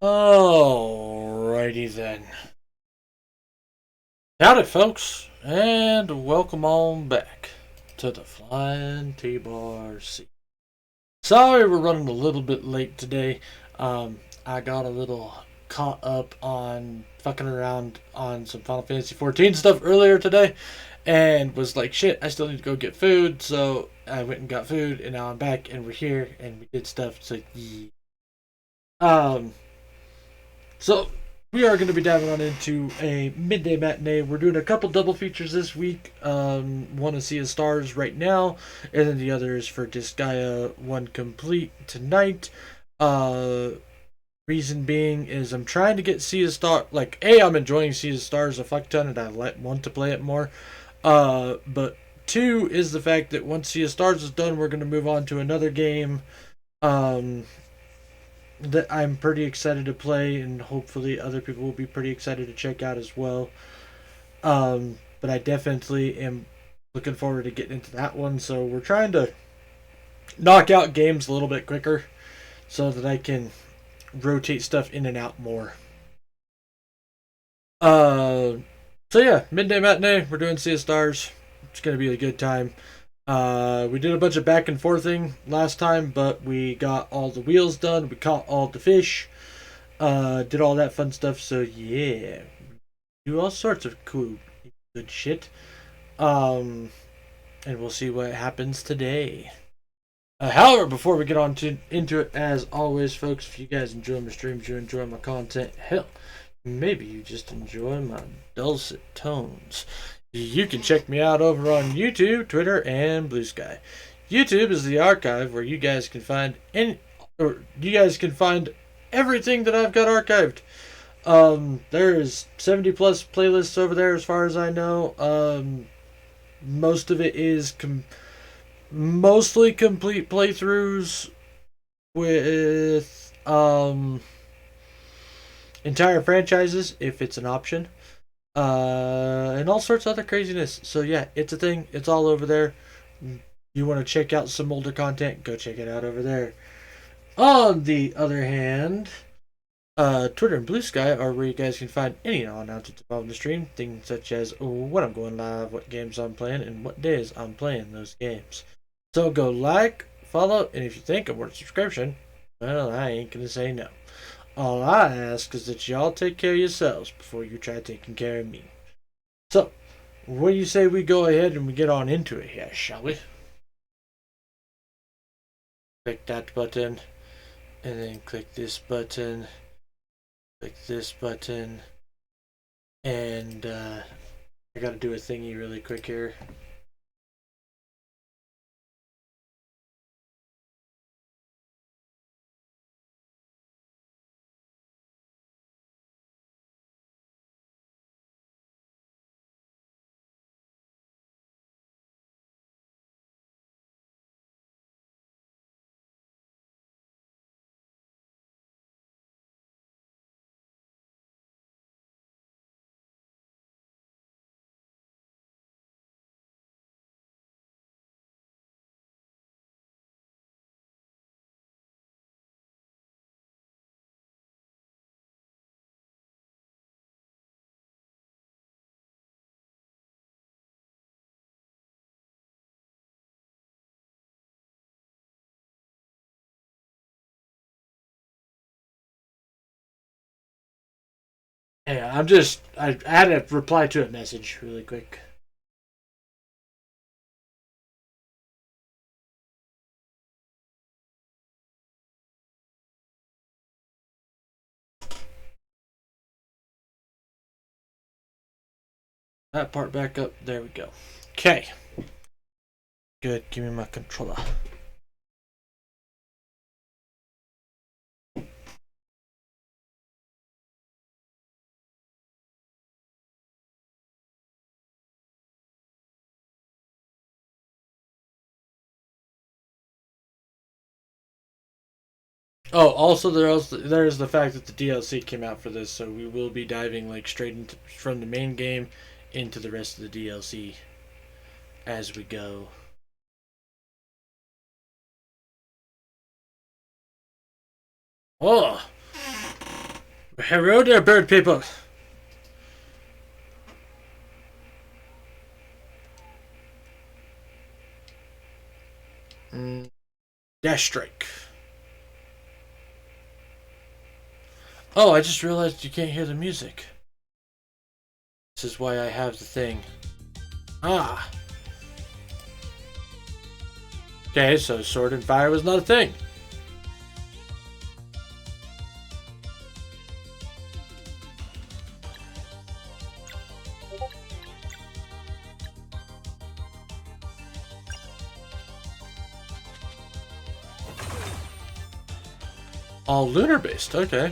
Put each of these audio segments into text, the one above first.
Alrighty then. Howdy, folks, and welcome on back to the Flying T-Bar Seat. Sorry we're running a little bit late today. I got a little caught up on fucking around on some Final Fantasy 14 stuff earlier today, and was like, shit, I still need to go get food, so I went and got food, and now I'm back, and we're here, and we did stuff, so yeah. Um, So we are going to be diving on into a midday matinee. We're doing a couple double features this week. One is Sea of Stars right now, and then the other is for Disgaea 1 complete tonight. Uh, Reason being is I'm trying to get Sea of Stars. Like, I'm enjoying Sea of Stars a fuck ton, and I want to play it more. But two is the fact that once Sea of Stars is done, we're going to move on to another game. Um, that I'm pretty excited to play, and hopefully other people will be pretty excited to check out as well. But I definitely am looking forward to getting into that one. So we're trying to knock out games a little bit quicker so that I can rotate stuff in and out more. Uh, so yeah, midday matinee. We're doing Sea of Stars. It's gonna be a good time. We did a bunch of back and forthing last time, but we got all the wheels done. We caught all the fish. Did all that fun stuff. So yeah, do all sorts of cool, good shit. And we'll see what happens today. However, before we get on into it, as always, folks, if you guys enjoy my streams, you enjoy my content, hell, maybe you just enjoy my dulcet tones. You can check me out over on YouTube, Twitter, and Blue Sky. YouTube is the archive where you guys can find everything that I've got archived. There's 70 plus playlists over there as far as I know. Most of it is mostly complete playthroughs with entire franchises if it's an option. And all sorts of other craziness. So yeah, it's a thing. It's all over there. You want to check out some older content, go check it out over there. On the other hand, Twitter and Blue Sky are where you guys can find any announcements about the stream. Things such as when I'm going live, what games I'm playing, and what days I'm playing those games. So go like, follow, and if you think I'm worth a subscription, well, I ain't gonna say no. All I ask is that y'all take care of yourselves before you try taking care of me. So, what do you say we go ahead and we get on into it here, shall we? Click that button, and then click this button, click this button, and I gotta do a thingy really quick here. Yeah, I had a reply to a message really quick. That part back up. There we go. Okay. Good. Give me my controller. Oh, also there's the fact that the DLC came out for this, so we will be diving like straight into from the main game into the rest of the DLC as we go. Oh, Hello there, bird people. Dash strike. Oh, I just realized you can't hear the music. This is why I have the thing. Ah. Okay, so sword and fire was not a thing. All lunar based, okay.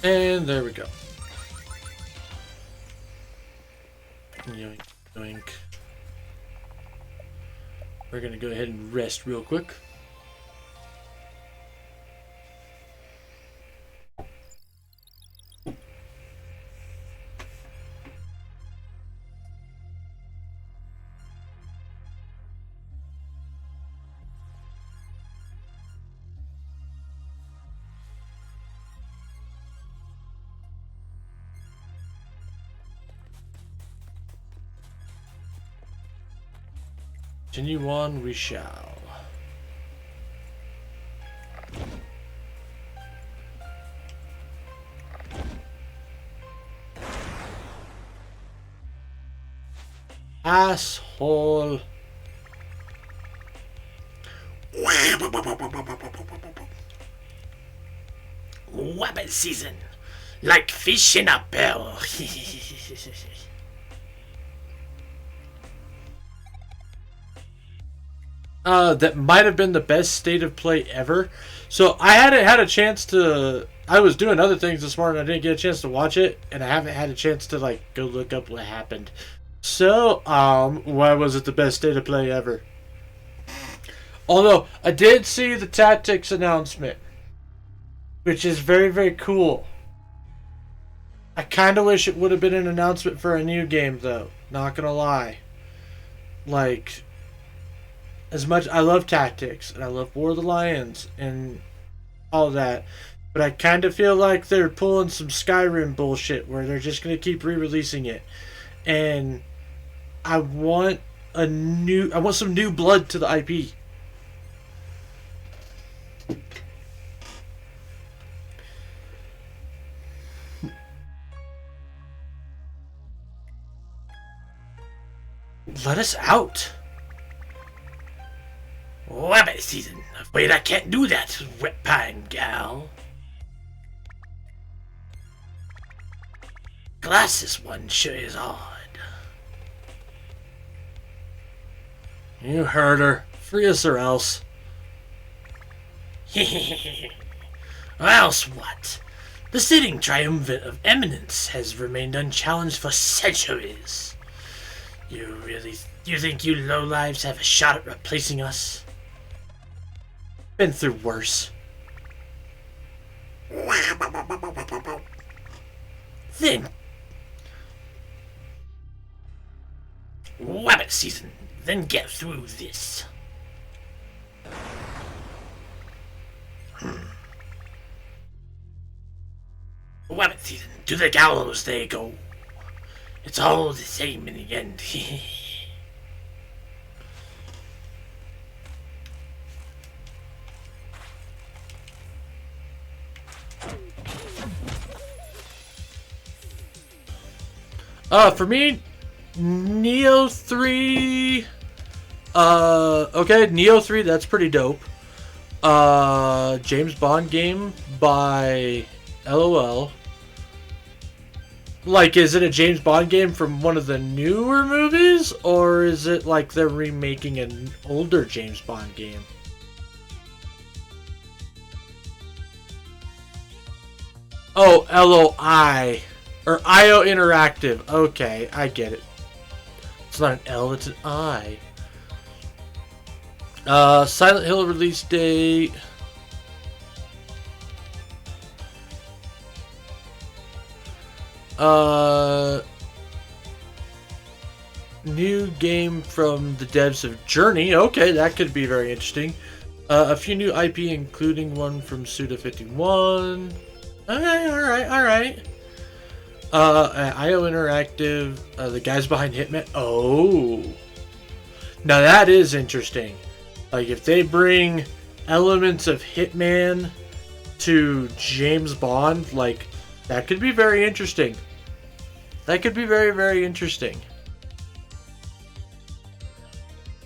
And there we go. Yoink, yoink. We're gonna go ahead and rest real quick. Continue on, we shall. Asshole. Weapon season, like fish in a barrel. That might have been the best state of play ever. So I hadn't had a chance to. I was doing other things this morning. I didn't get a chance to watch it, and I haven't had a chance to like go look up what happened. So, why was it the best state of play ever? Although I did see the tactics announcement, which is very, very cool. I kind of wish it would have been an announcement for a new game, though. Not gonna lie. Like, as much I love tactics and I love War of the Lions and all that, but I kind of feel like they're pulling some Skyrim bullshit where they're just gonna keep re-releasing it, and I want some new blood to the IP. Let us out. Weapon season. Afraid I can't do that, wet pine gal. Glasses one sure is odd. You heard her. Free us or else. Or else what? The sitting triumvirate of eminence has remained unchallenged for centuries. You think you lowlives have a shot at replacing us? Been through worse. Then weapon season. Then get through this. Weapon season. To the gallows they go. It's all the same in the end. For me, Neo 3. Okay, Neo 3, that's pretty dope. James Bond game by LOL. Like, is it a James Bond game from one of the newer movies? Or is it like they're remaking an older James Bond game? Oh, LOI. Or IO Interactive. Okay, I get it. It's not an L, it's an I. Silent Hill release date. New game from the devs of Journey. Okay, that could be very interesting. A few new IP, including one from Suda51. Okay, alright. IO Interactive, the guys behind Hitman. Oh. Now that is interesting. Like, if they bring elements of Hitman to James Bond, like, that could be very interesting. That could be very, very interesting.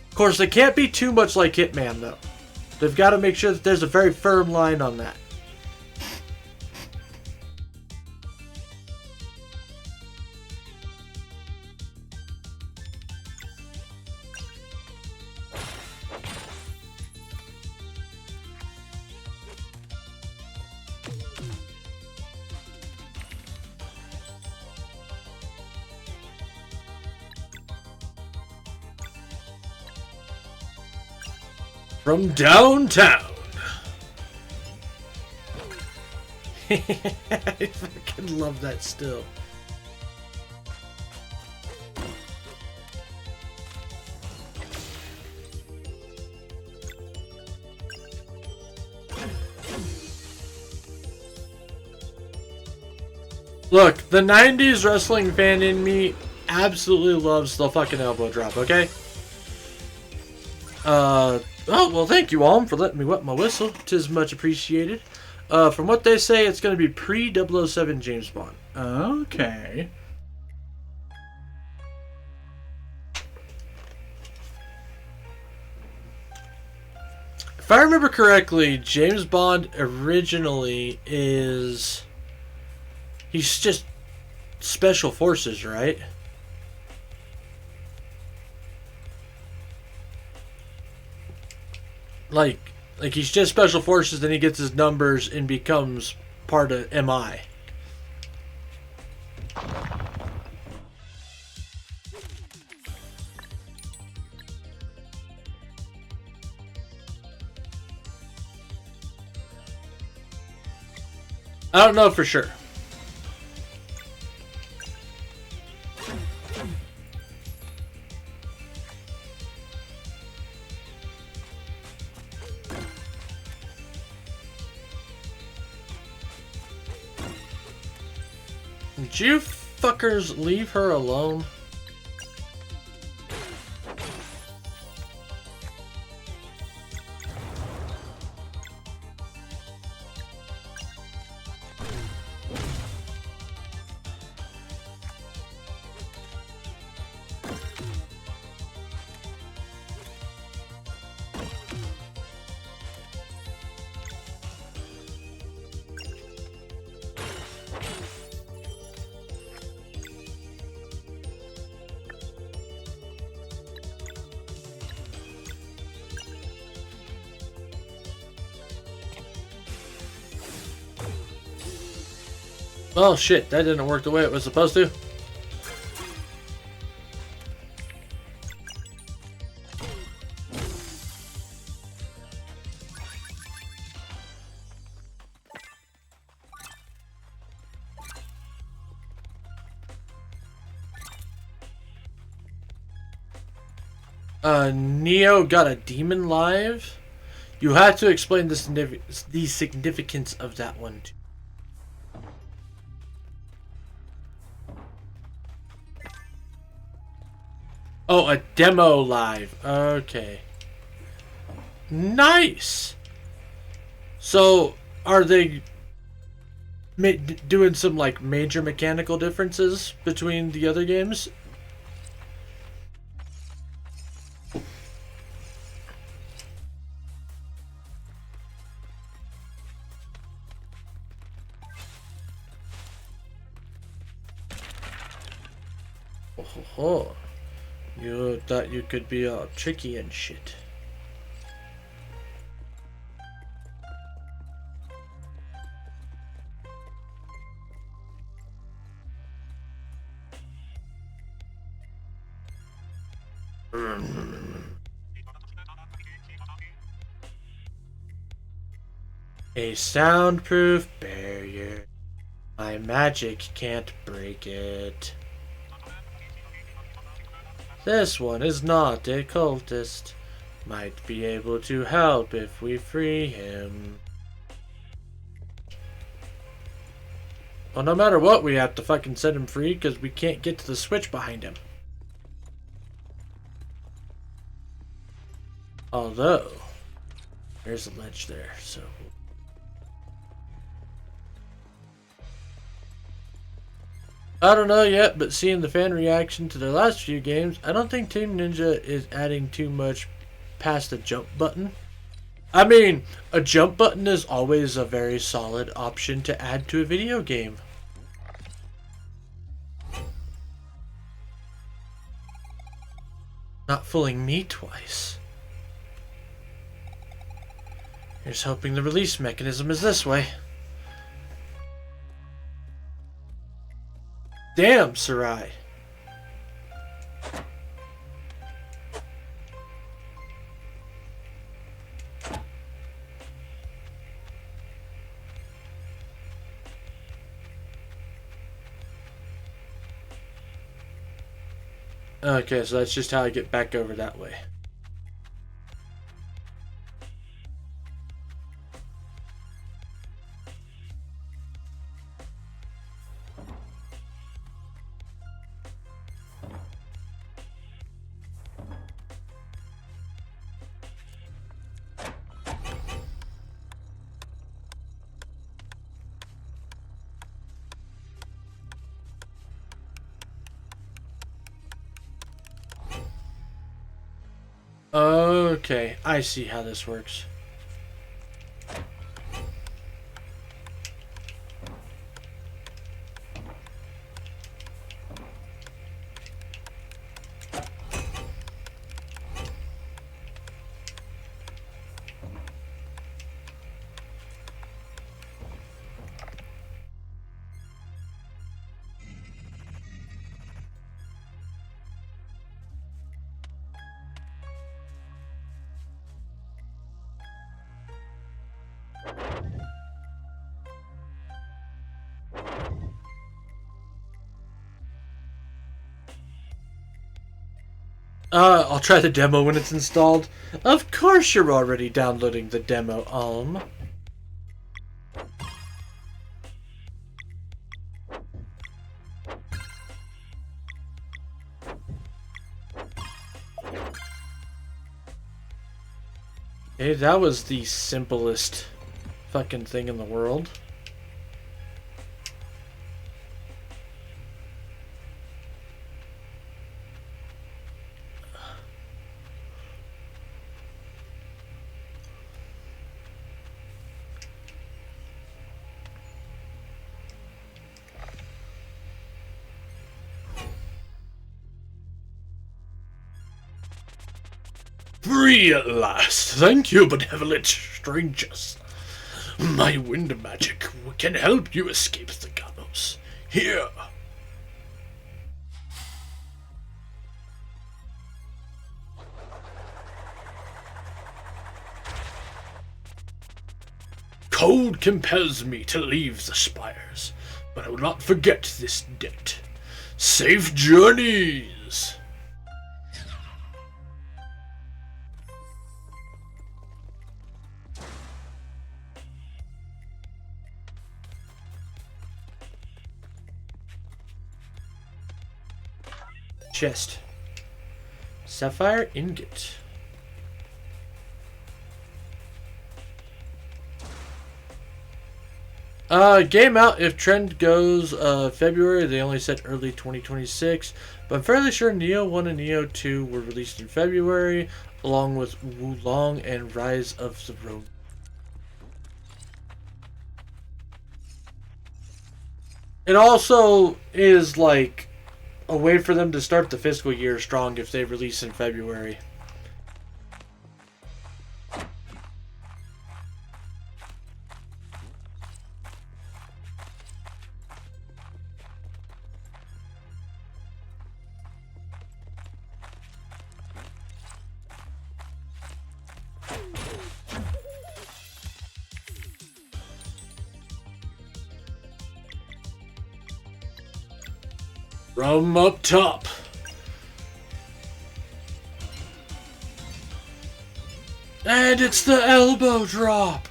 Of course, they can't be too much like Hitman, though. They've got to make sure that there's a very firm line on that. From downtown. I fucking love that still. Look, the 90s wrestling fan in me absolutely loves the fucking elbow drop, okay? Oh, well, thank you, Alm, for letting me wet my whistle. 'Tis much appreciated. From what they say, it's going to be pre-007 James Bond. Okay. If I remember correctly, James Bond originally is... He's just special forces, right? Like he's just special forces, then he gets his numbers and becomes part of MI. I don't know for sure. Would you fuckers leave her alone? Oh shit, that didn't work the way it was supposed to. Neo got a demon live? You have to explain the significance of that one too. Oh, a demo live. Okay. Nice! So, are they doing some, like, major mechanical differences between the other games? Oh, ho, ho. You thought you could be all tricky and shit. A soundproof barrier. My magic can't break it. This one is not a cultist. Might be able to help if we free him. Well, no matter what, we have to fucking set him free because we can't get to the switch behind him. Although, there's a ledge there, so... I don't know yet, but seeing the fan reaction to their last few games, I don't think Team Ninja is adding too much past the jump button. I mean, a jump button is always a very solid option to add to a video game. Not fooling me twice. Here's hoping the release mechanism is this way. Damn, Sarai. Okay, so that's just how I get back over that way. Okay, I see how this works. I'll try the demo when it's installed. Of course you're already downloading the demo, Hey, that was the simplest fucking thing in the world. Free at last. Thank you, benevolent strangers. My wind magic can help you escape the gallows. Here. Cold compels me to leave the spires, but I will not forget this debt. Safe journeys! Chest. Sapphire ingot. Game out if trend goes February. They only said early 2026, but I'm fairly sure Neo 1 and Neo 2 were released in February, along with Wulong and Rise of the Road. It also is like a way for them to start the fiscal year strong if they release in February. From up top. And it's the elbow drop.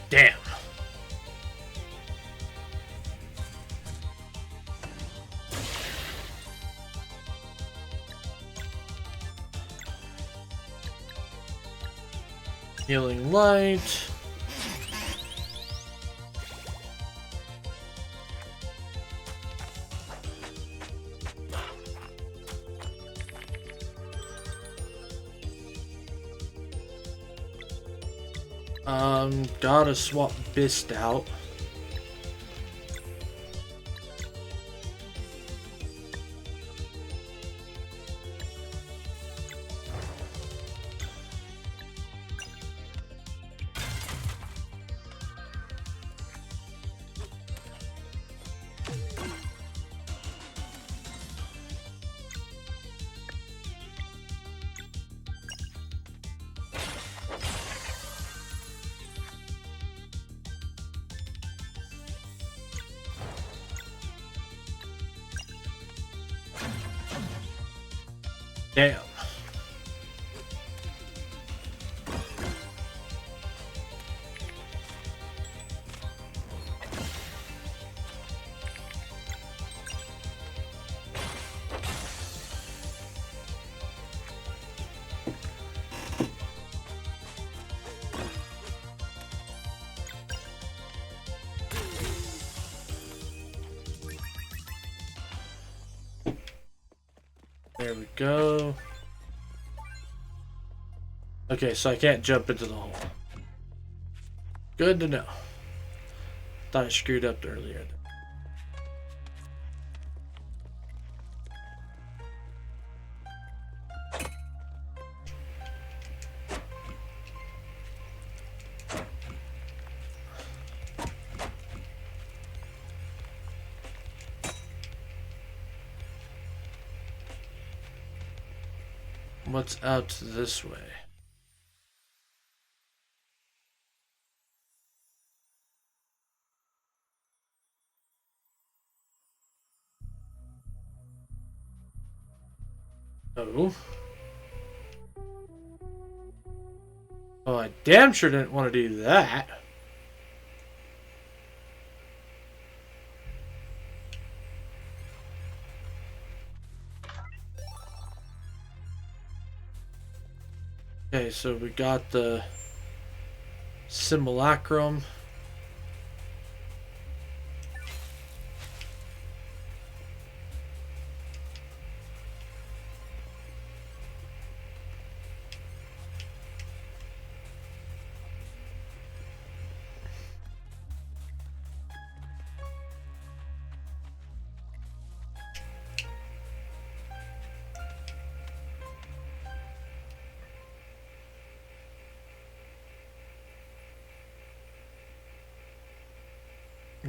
Damn. Healing light. Gotta swap Bist out. Damn. There we go. Okay, so I can't jump into the hole. Good to know. Thought I screwed up earlier. What's out this way? Oh. Oh, I damn sure didn't want to do that. Okay, so we got the simulacrum.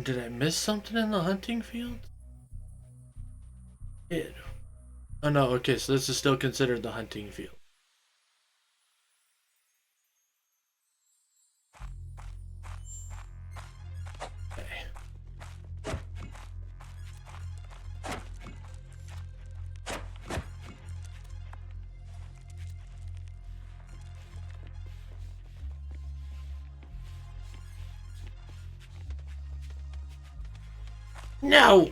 Did I miss something in the hunting field? Did. Oh no, okay, so this is still considered the hunting field. Okay. No!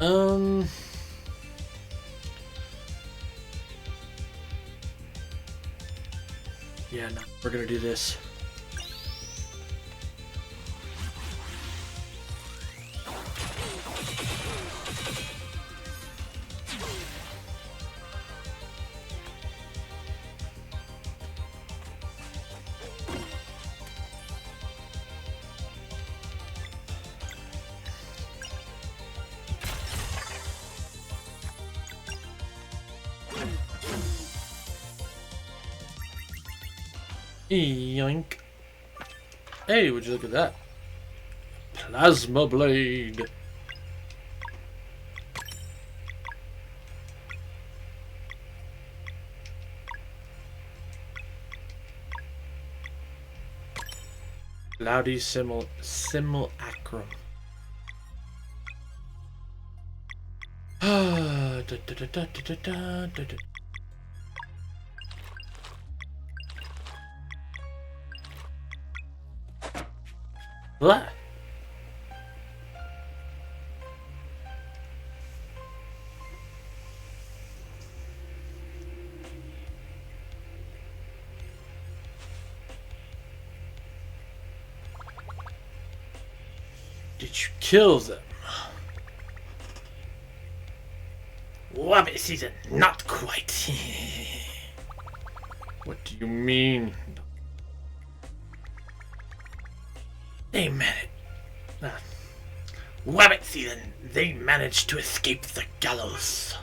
Um. Yeah, no, we're gonna do this. Yoink. Hey, would you look at that? Plasma Blade. Cloudy Simulacrum. Da, da, da, da, da, da, da, da, da. What? Did you kill them? Wabbit season, not quite. What do you mean? They managed. Wabbit season, they managed to escape the gallows.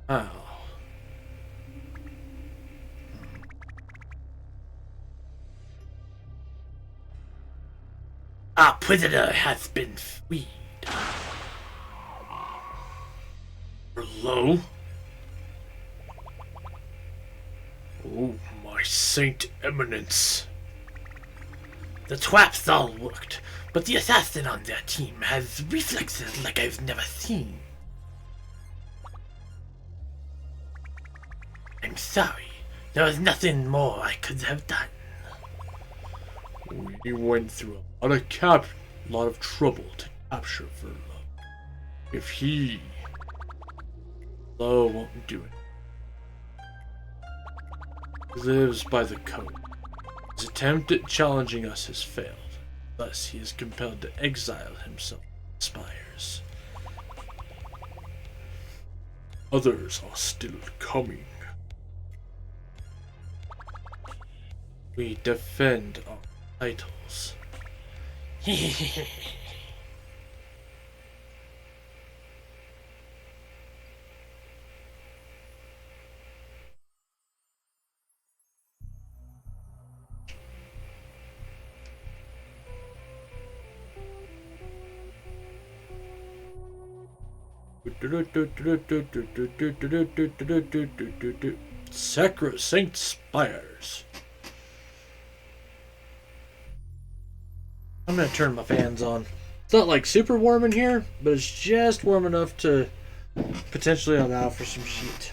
Oh. Our prisoner has been freed. Hello? Oh, my Saint Eminence. The traps all worked, but the assassin on their team has reflexes like I've never seen. I'm sorry. There was nothing more I could have done. We went through a lot of trouble to capture Verlo. If he... Lo won't do it. He lives by the code. His attempt at challenging us has failed. Thus, he is compelled to exile himself from the spires. Others are still coming. We defend our titles. Sacrosanct spires. I'm gonna turn my fans on. It's not like super warm in here, but it's just warm enough to potentially allow for some heat.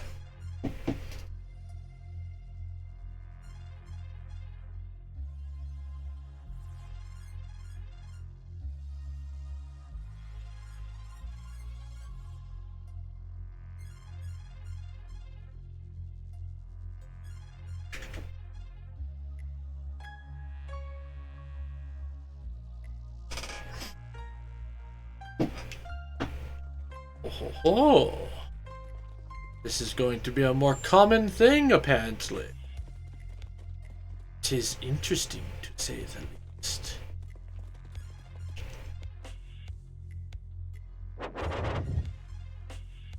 Oh, this is going to be a more common thing, apparently. Tis interesting, to say the least.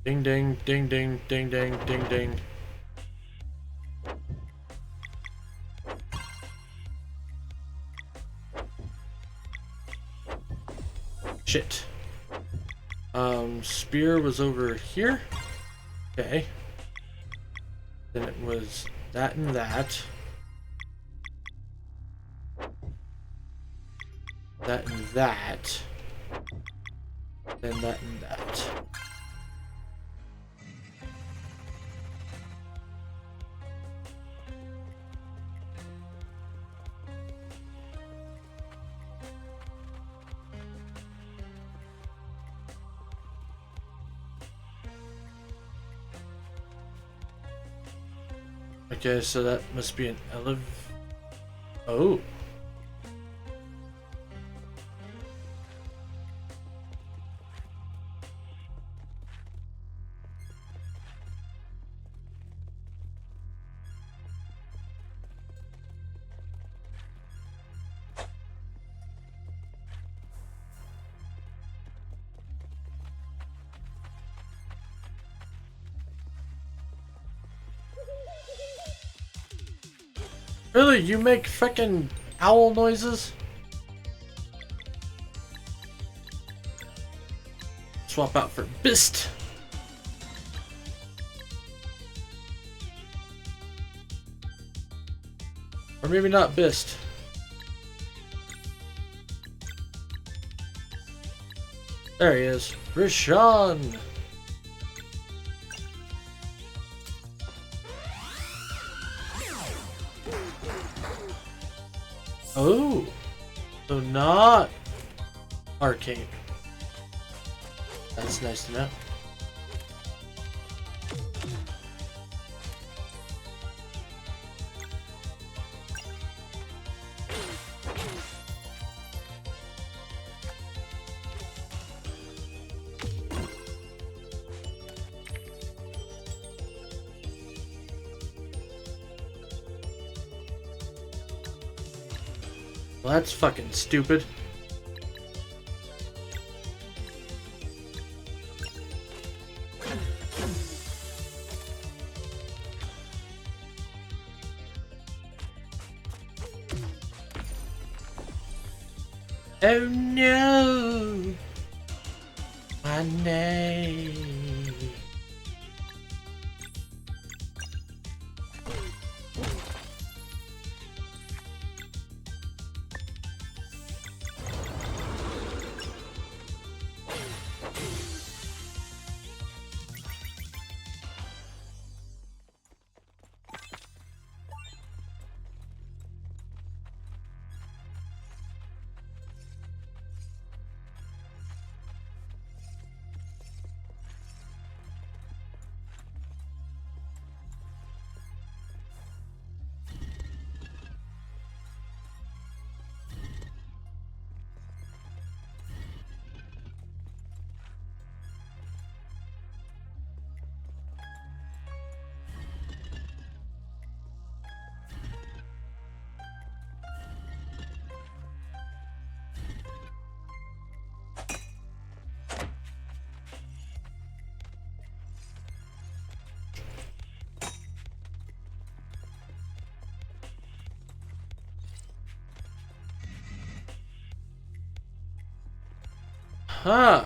Ding ding, ding ding, ding ding, ding ding. Shit. Spear was over here. Okay. Then it was that and that. That and that. Then that and that. Okay, so that must be an Oh. Really? You make frickin' owl noises? Swap out for Bist. Or maybe not Bist. There he is. Rishon! Oh! So not arcane. That's nice to know. Well, that's fucking stupid. Oh no! My name. Huh.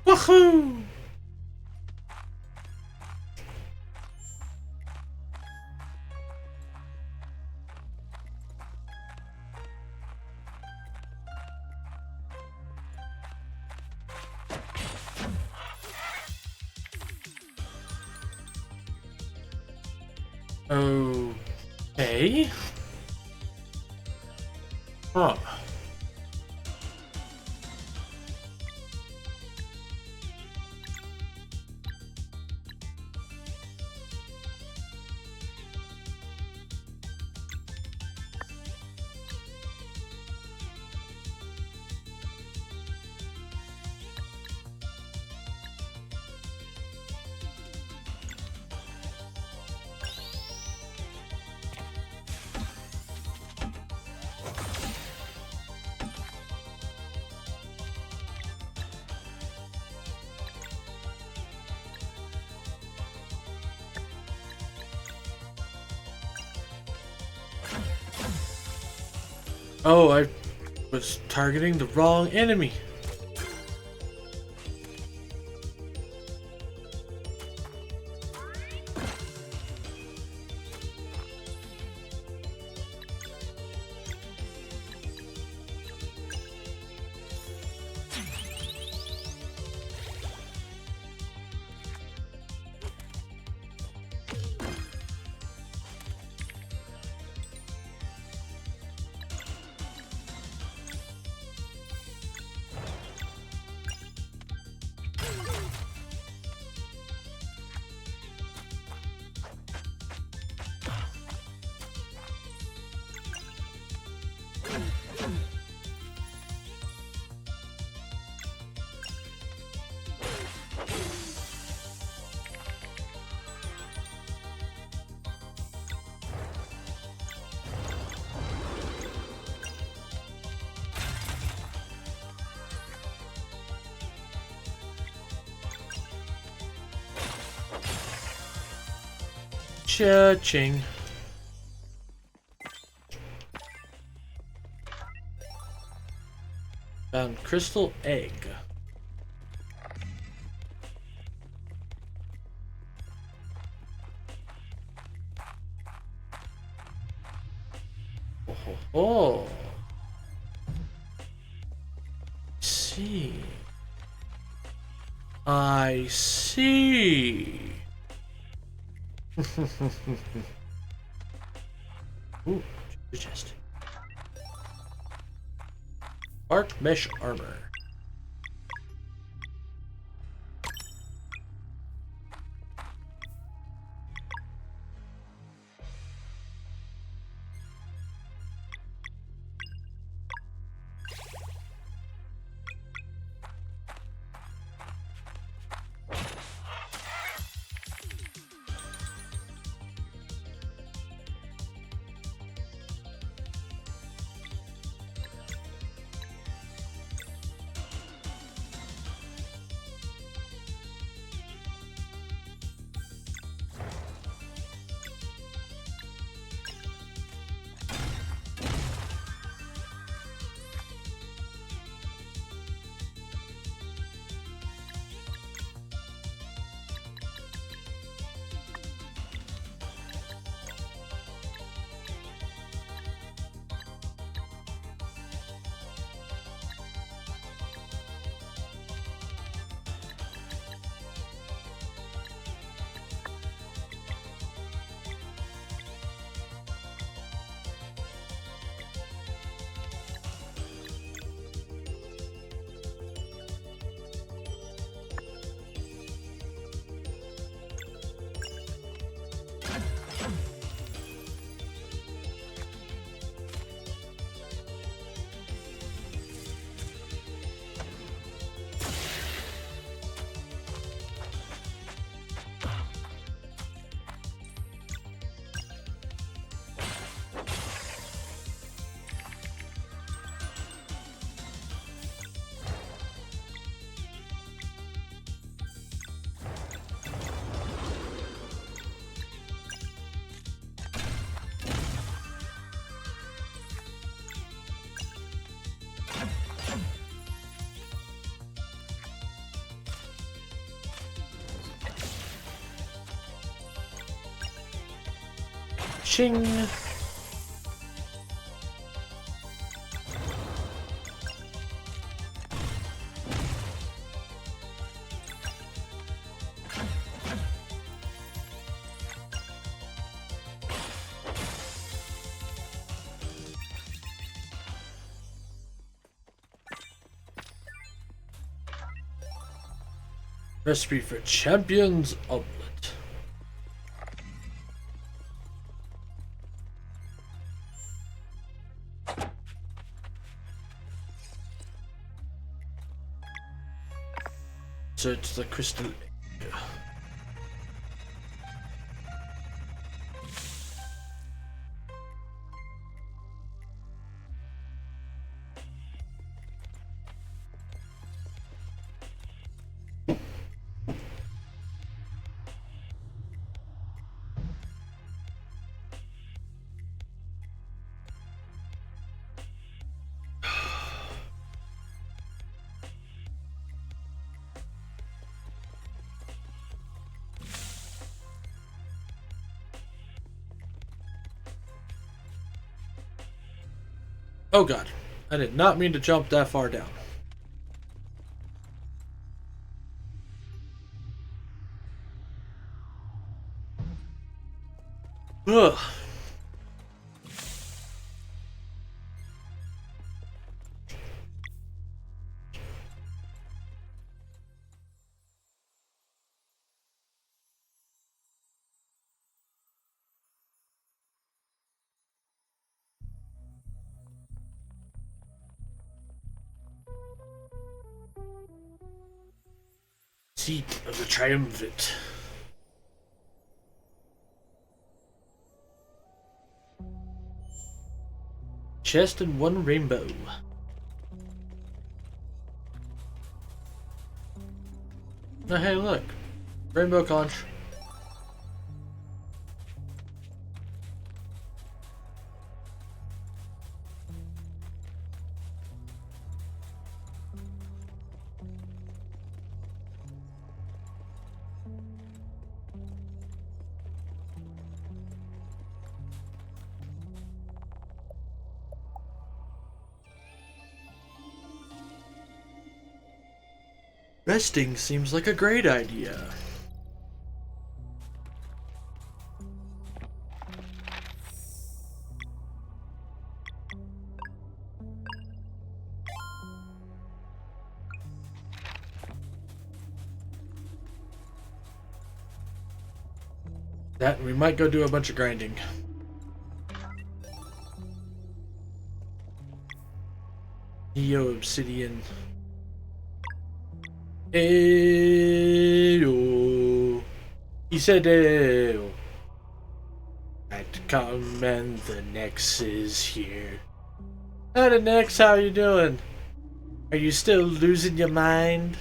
Woohoo! Okay. Huh. Oh, I was targeting the wrong enemy. Cha-ching. Found crystal egg. Oh, see. I see. Ooh, chest. Bark mesh armor. Ching. Recipe for Champion's Omelette. Search the crystal egg. Oh god. I did not mean to jump that far down. Ugh. Seat of the Triumvirate. Chest and one rainbow. Now hey look. Rainbow conch. Resting seems like a great idea. That we might go do a bunch of grinding. Neo obsidian. Ayo. He said ayo. I'd come and the Nex is here. Hi the Nex, how you doing? Are you still losing your mind?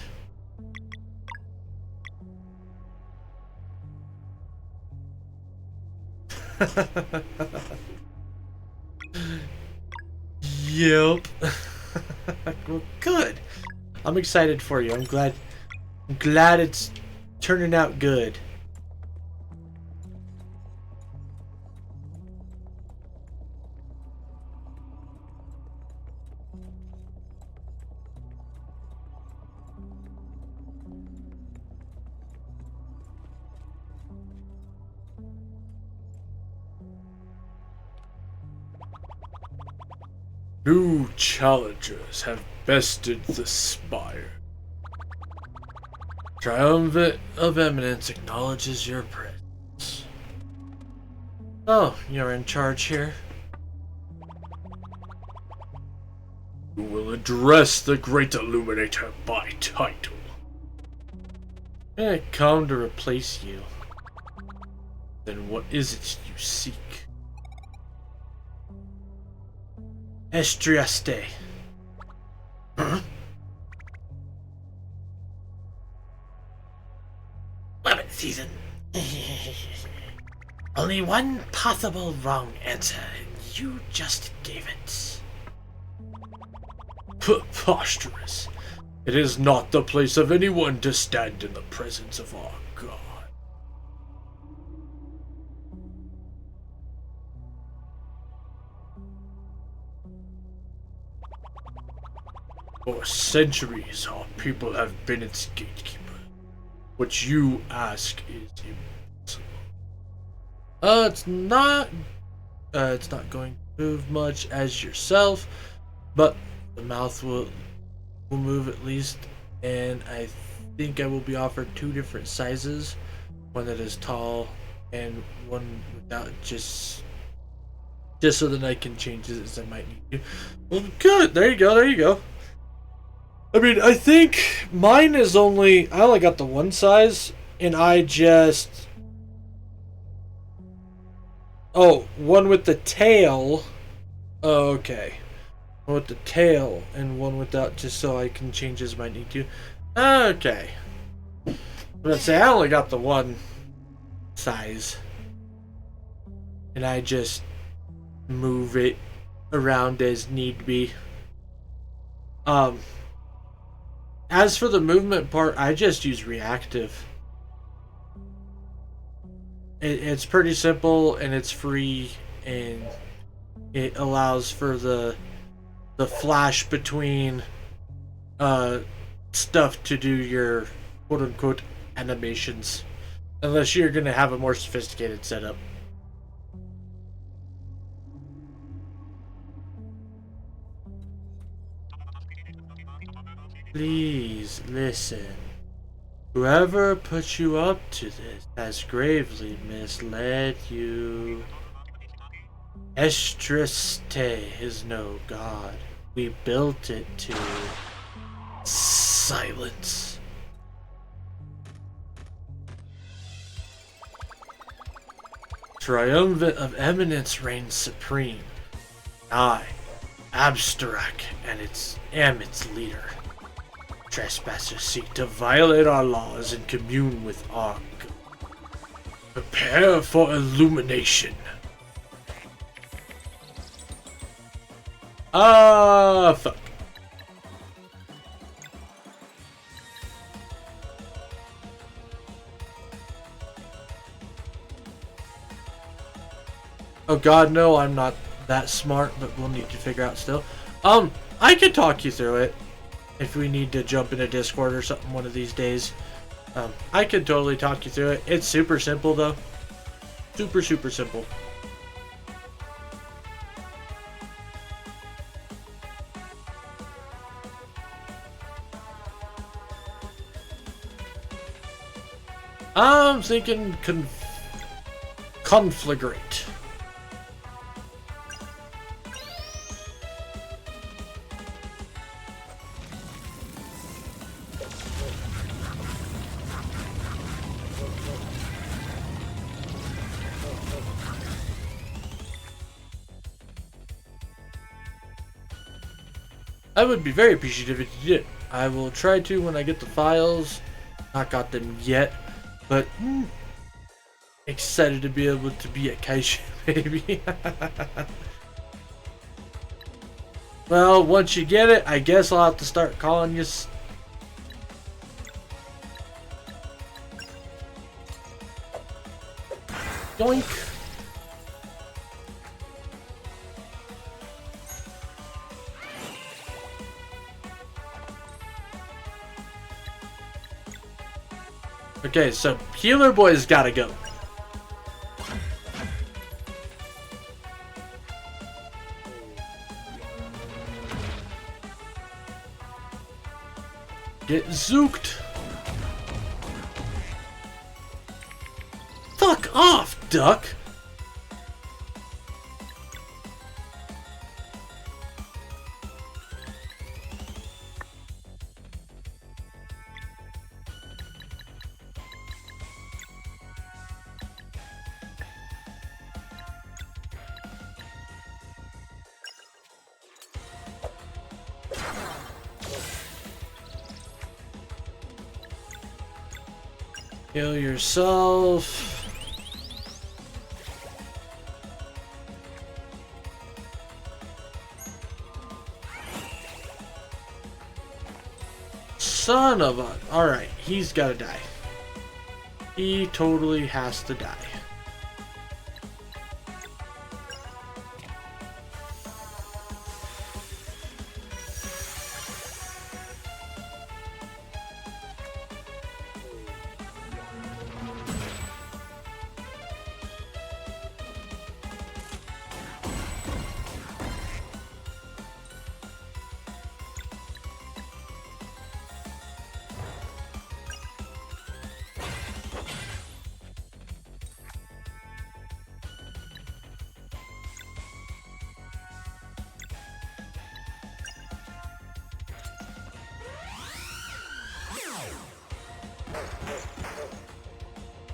Yep. Well, good. I'm excited for you. I'm glad it's turning out good. New challengers have bested the spire. Triumvirate of Eminence acknowledges your presence. Oh, you're in charge here? You will address the Great Illuminator by title. I come to replace you. Then what is it you seek? Estriaste. Huh? 11th season. Only one possible wrong answer, and you just gave it. Preposterous. It is not the place of anyone to stand in the presence of our God. For centuries, our people have been its gatekeeper. What you ask is impossible. It's not going to move much as yourself, but the mouth will move at least, and I think I will be offered two different sizes, one that is tall and one without, just so that I can change it as I might need to. Well, good. There you go. There you go. I mean, I think mine is I only got the one size, and I just... Oh, one with the tail. Oh, okay. One with the tail, and one without, just so I can change as I need to. Okay. Let's say I only got the one size, and I just move it around as need be. As for the movement part, I just use reactive. It's pretty simple, and it's free, and it allows for the the flash between stuff to do your quote unquote animations. Unless you're gonna have a more sophisticated setup. Please listen. Whoever put you up to this has gravely misled you. Estreste is no god. We built it to silence. Triumvirate of Eminence reigns supreme. I, Abstarak, am its leader. Trespassers seek to violate our laws and commune with our god. Prepare for illumination. Fuck. Oh god, no, I'm not that smart, but we'll need to figure out still. I could talk you through it. If we need to jump in a Discord or something one of these days. I could totally talk you through it. It's super simple though. Super, super simple. I'm thinking conflagrate. I would be very appreciative if you did. I will try to when I get the files. Not got them yet, but excited to be able to be a Kaiju baby. Well, once you get it, I guess I'll have to start calling you. Doink. Okay, so Healer Boy's gotta go. Get zooked. Fuck off, duck. Heal yourself. Son of a... Alright, he's gotta die. He totally has to die.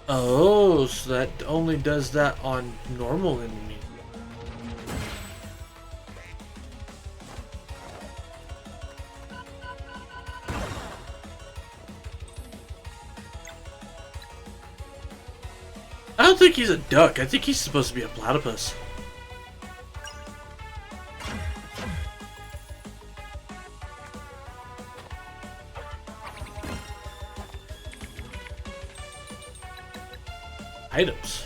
Oh, so that only does that on normal enemies. I don't think he's a duck. I think he's supposed to be a platypus. Items.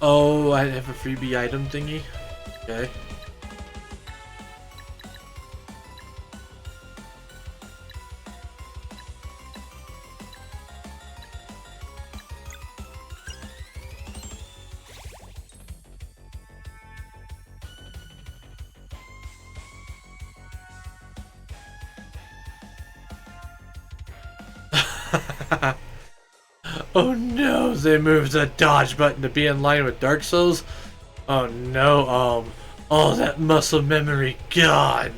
Oh, I have a freebie item thingy. Okay. Oh no, they moved the dodge button to be in line with Dark Souls. Oh no, oh, that muscle memory, God.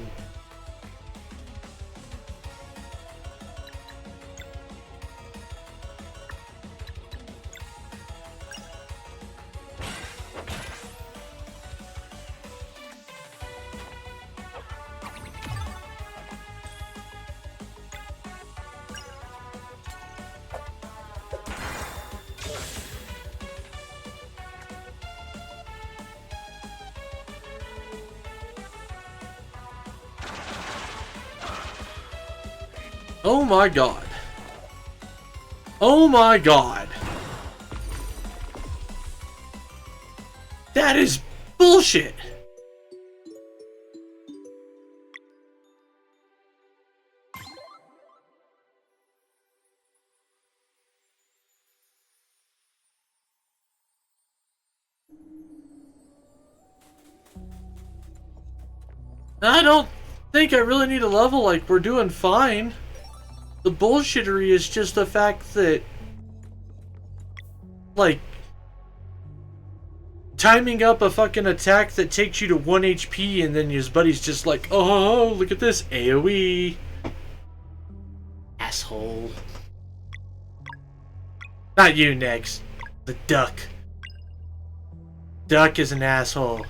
Oh my God. Oh my God. That is bullshit. I don't think I really need a level, like, we're doing fine. The bullshittery is just the fact that, like, timing up a fucking attack that takes you to 1 HP and then his buddy's just like, oh, look at this, AoE. Asshole. Not you, Negs. The duck. Duck is an asshole.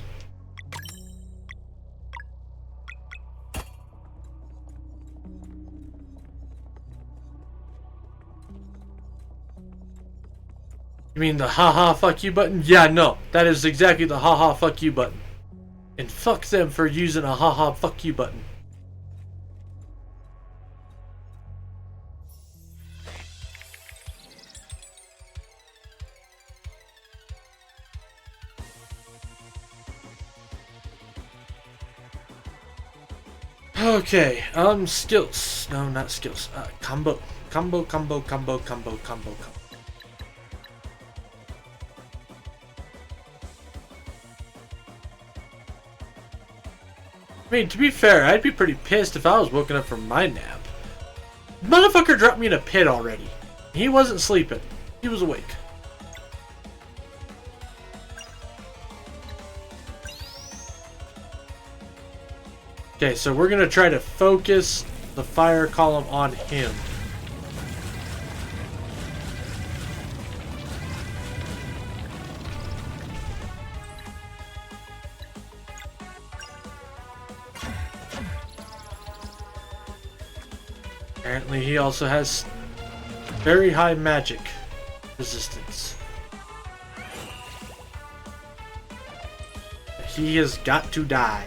You mean the haha fuck you button? Yeah, no. That is exactly the haha fuck you button. And fuck them for using a haha fuck you button. Okay, skills. No, not skills. Combo. Combo. I mean, to be fair, I'd be pretty pissed if I was woken up from my nap. Motherfucker dropped me in a pit already. He wasn't sleeping. He was awake. Okay, so we're gonna try to focus the fire column on him. Apparently he also has very high magic resistance. He has got to die.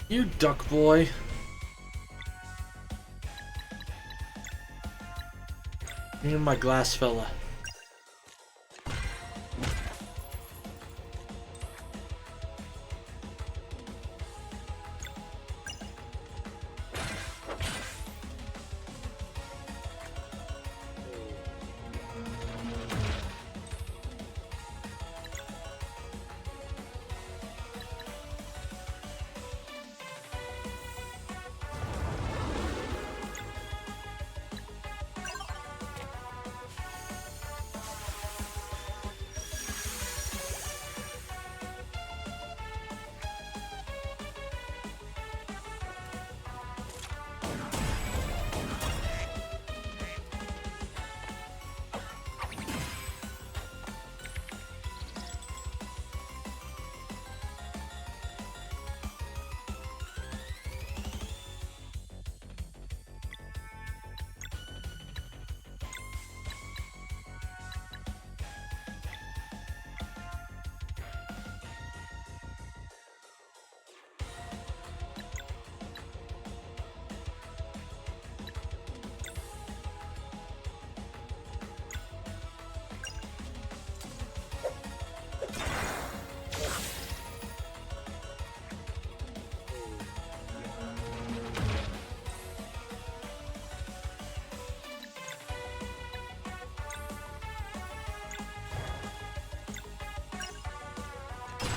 You duck boy. Me and my glass fella.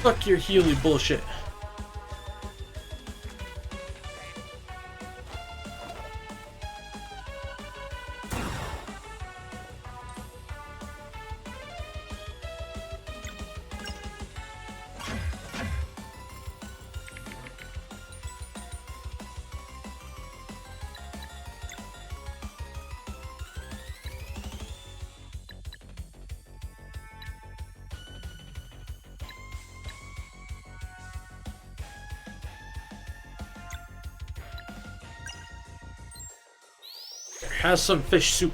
Fuck your Healy bullshit. Has some fish soup.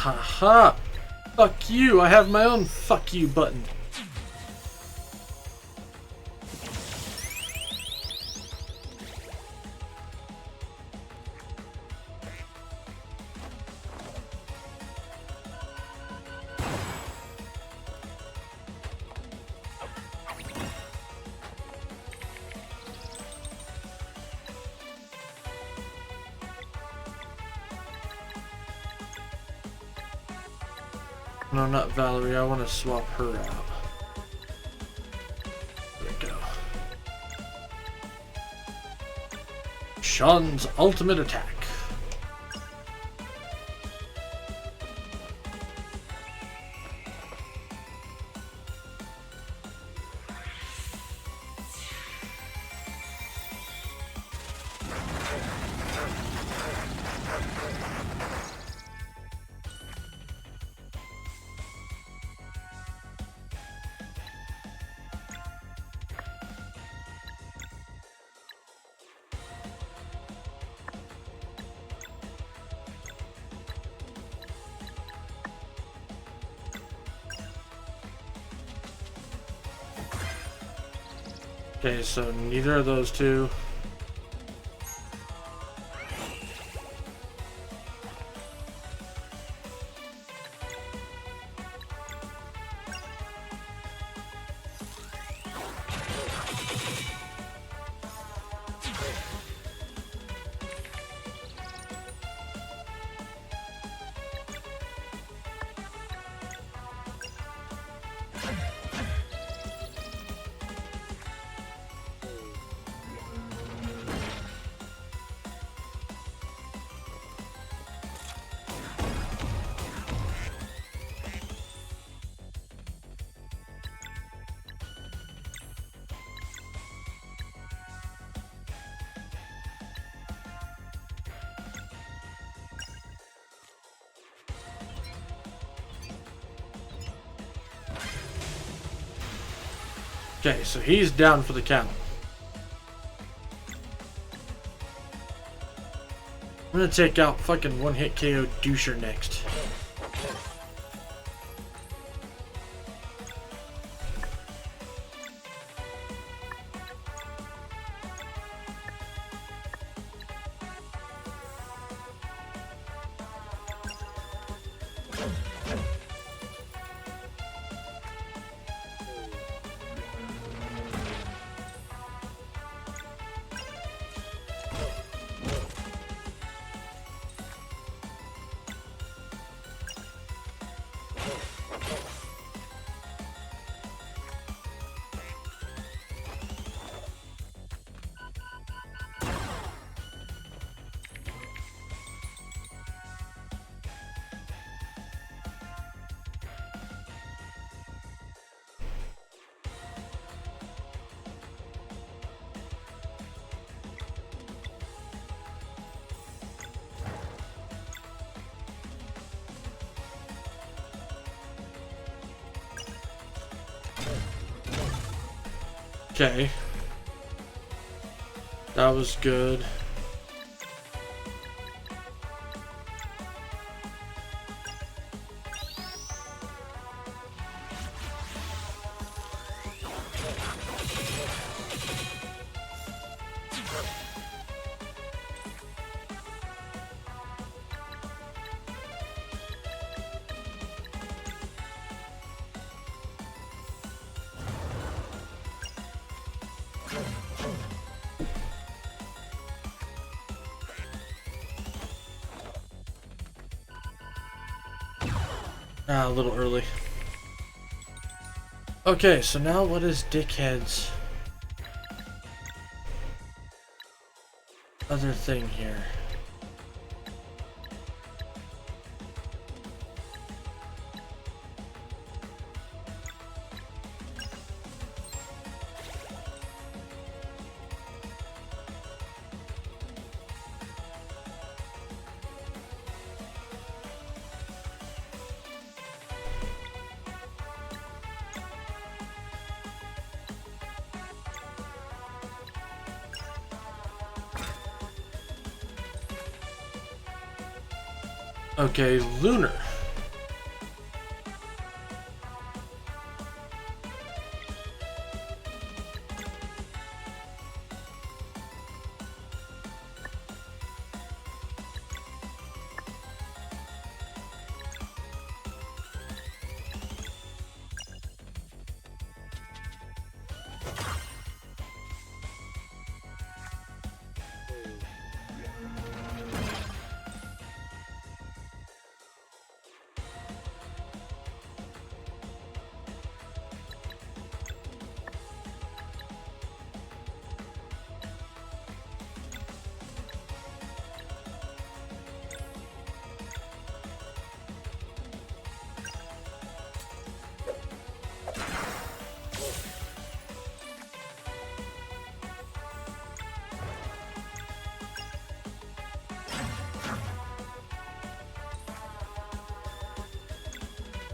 Haha! Fuck you! I have my own fuck you button. No, not Valerie. I want to swap her out. There we go. Sean's ultimate attack. Okay, so neither of those two. Okay, so he's down for the count. I'm gonna take out fucking one-hit KO Doucher next. Okay. That was good. Ah, a little early. Okay, so now what is Dickhead's other thing here? Okay, Lunar.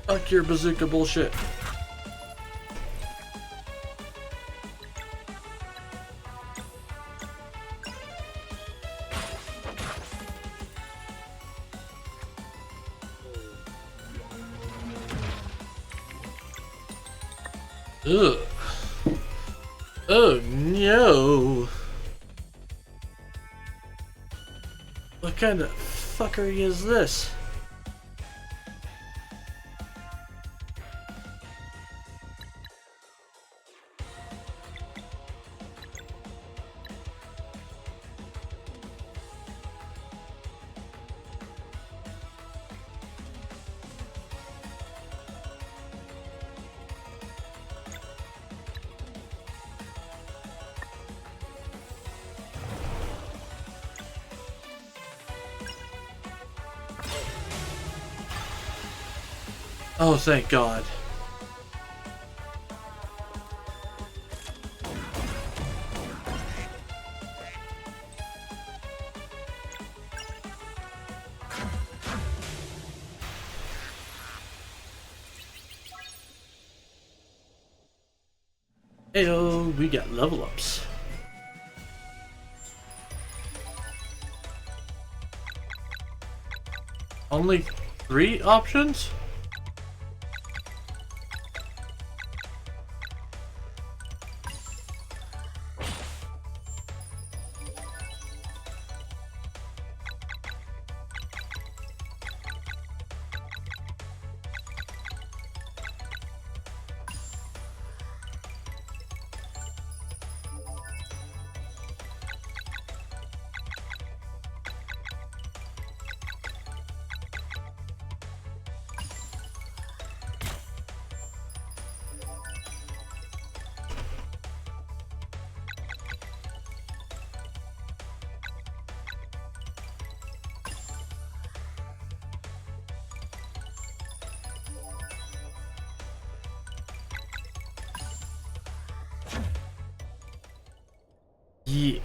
Fuck your bazooka bullshit. Ugh. Oh no. What kind of fuckery is this? Oh, thank God. Heyo, we got level ups. Only 3 options? Yeah.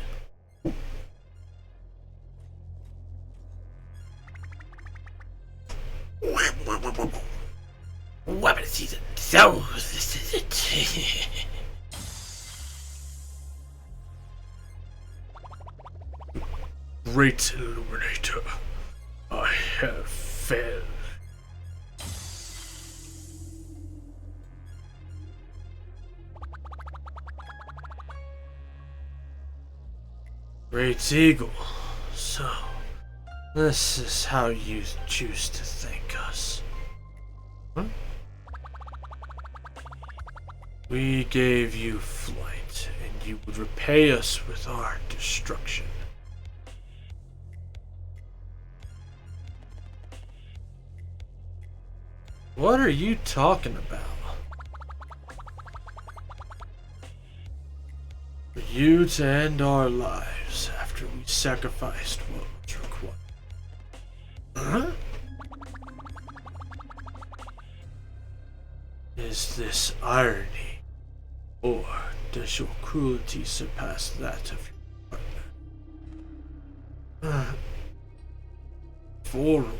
Weapon season. So this is it. Great Illuminator, I have failed. Great Eagle, so this is how you choose to thank us. Huh? We gave you flight, and you would repay us with our destruction. What are you talking about? For you to end our lives after we sacrificed what was required. Huh? Is this irony? Or does your cruelty surpass that of your partner? Foral.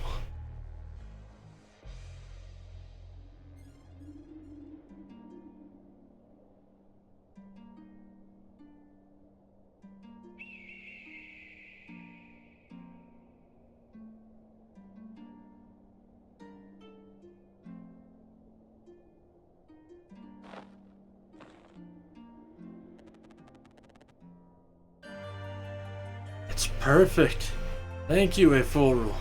It's perfect. Thank you, Eforal.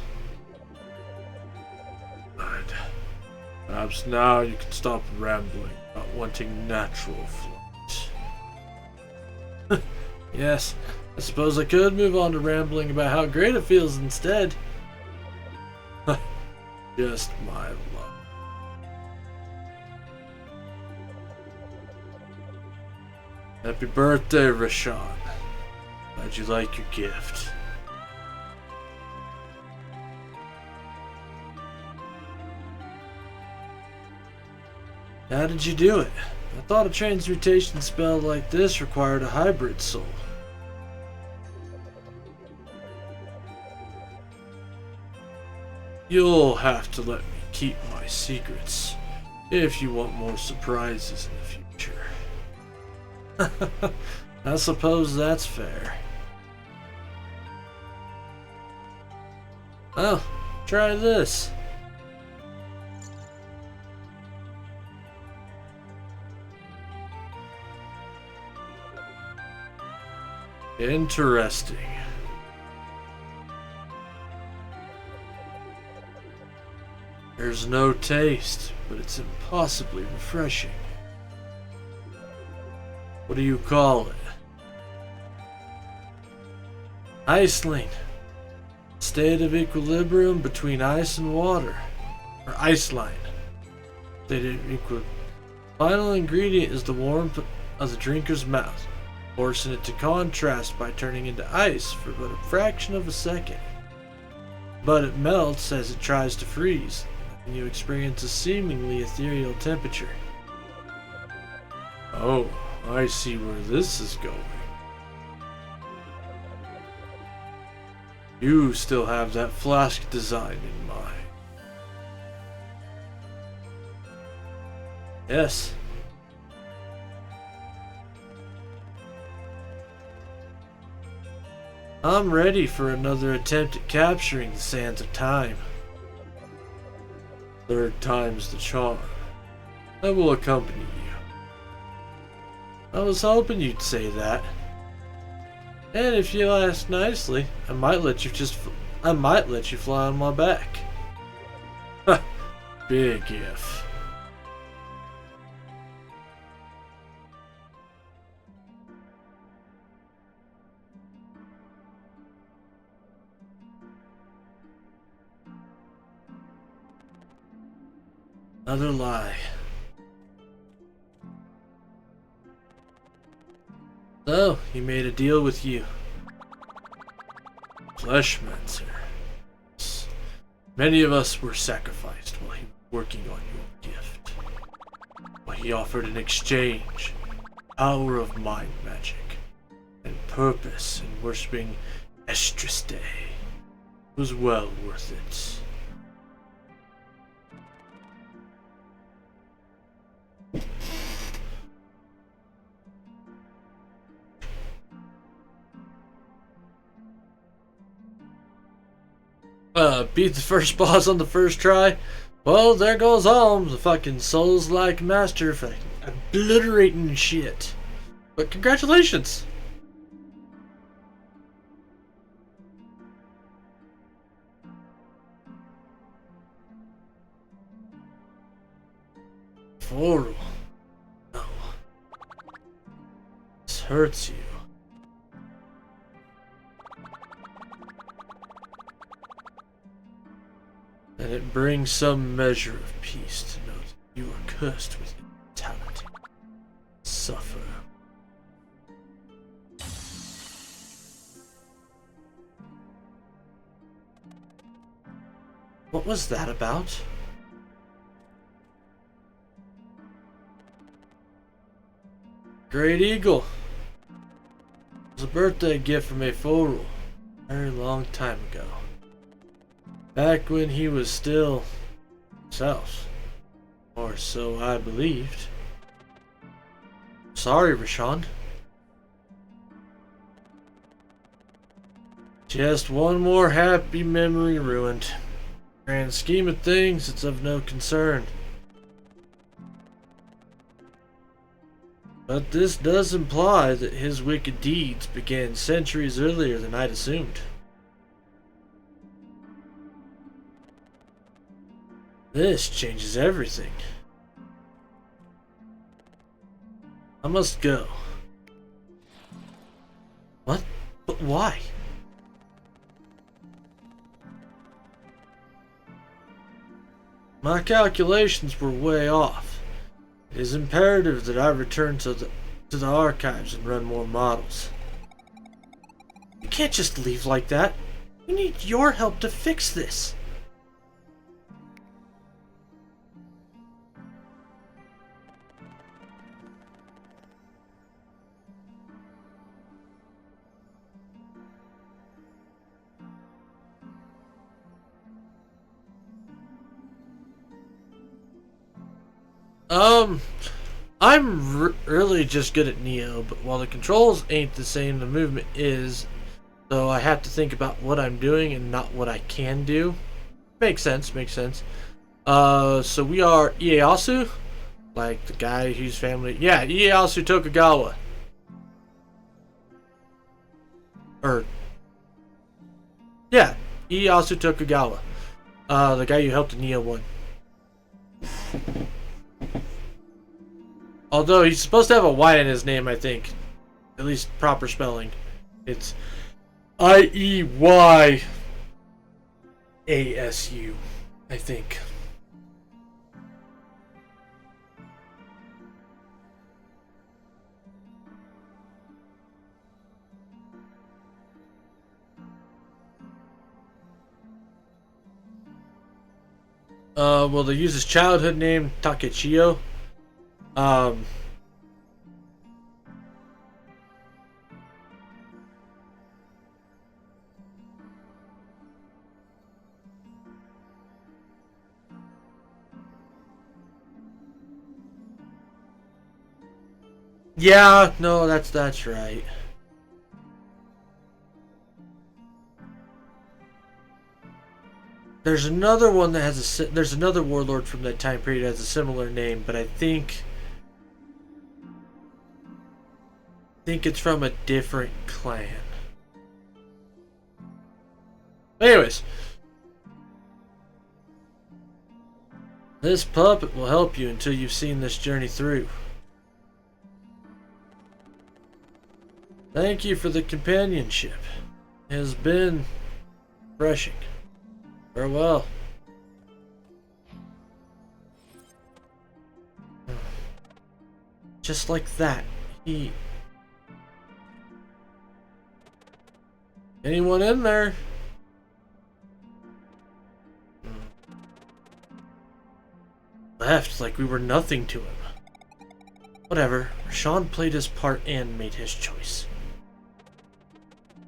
Good. Perhaps now you can stop rambling about wanting natural flight. Yes, I suppose I could move on to rambling about how great it feels instead. Just my luck. Happy birthday, Rashawn. Glad you like your gift. How did you do it? I thought a transmutation spell like this required a hybrid soul. You'll have to let me keep my secrets if you want more surprises in the future. I suppose that's fair. Oh, try this. Interesting. There's no taste, but it's impossibly refreshing. What do you call it? Iceling. State of equilibrium between ice and water. Or iceline. State of equilibrium. Final ingredient is the warmth of the drinker's mouth. Forcing it to contrast by turning into ice for but a fraction of a second. But it melts as it tries to freeze, and you experience a seemingly ethereal temperature. Oh, I see where this is going. You still have that flask design in mind. Yes. I'm ready for another attempt at capturing the sands of time. Third time's the charm. I will accompany you. I was hoping you'd say that. And if you ask nicely, I might let you fly on my back. Big if. Another lie. So, he made a deal with you. Fleshmancer. Many of us were sacrificed while he was working on your gift. What he offered in exchange, power of mind magic, and purpose in worshipping Estriste, was well worth it. beat the first boss on the first try. Well, there goes Alms, the fucking Souls-like master for obliterating shit. But congratulations! Foro. No. This hurts you. And it brings some measure of peace to know that you are cursed with immortality. Suffer. What was that about? Great Eagle. It was a birthday gift from a Foro a very long time ago. Back when he was still himself. Or so I believed. Sorry, Rashawn. Just one more happy memory ruined. Grand scheme of things, it's of no concern. But this does imply that his wicked deeds began centuries earlier than I'd assumed. This changes everything. I must go. What? But why? My calculations were way off. It is imperative that I return to the archives and run more models. You can't just leave like that. We need your help to fix this. I'm really just good at Neo, but while the controls ain't the same, the movement is, so I have to think about what I'm doing and not what I can do. Makes sense, makes sense. So we are Ieyasu, like the guy whose family, yeah, Ieyasu Tokugawa. Yeah, Ieyasu Tokugawa. The guy who helped the Neo one. Although he's supposed to have a Y in his name, I think. At least proper spelling. It's Ieyasu, I think. Well, they use his childhood name, Takechiyo. Yeah, no, that's right. There's another one that has there's another warlord from that time period that has a similar name, but I think it's from a different clan. Anyways, this puppet will help you until you've seen this journey through. Thank you for the companionship. It has been refreshing. Farewell. Just like that, he... Anyone in there? Left like we were nothing to him. Whatever. Rashawn played his part and made his choice.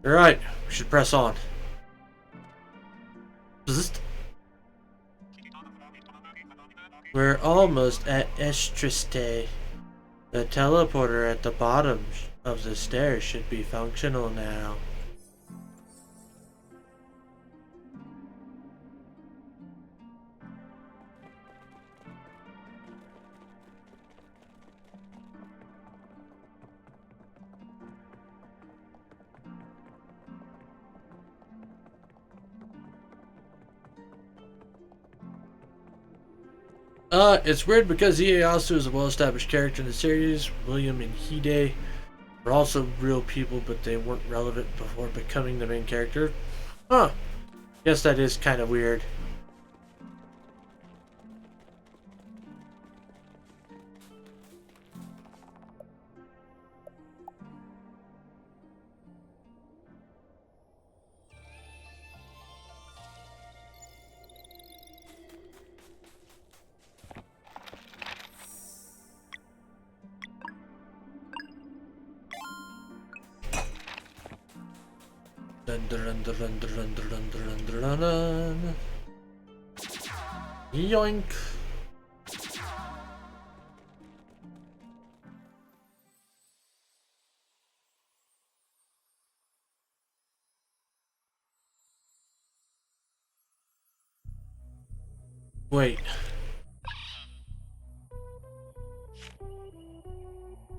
You're right. We should press on. We're almost at Estriste. The teleporter at the bottom of the stairs should be functional now. It's weird because Ieyasu is a well-established character in the series. William and Hide were also real people, but they weren't relevant before becoming the main character. Huh. Guess that is kind of weird. Dun, dun, dun, dun, dun, dun, dun, dun, dun, dun, dun. Yoink. Wait.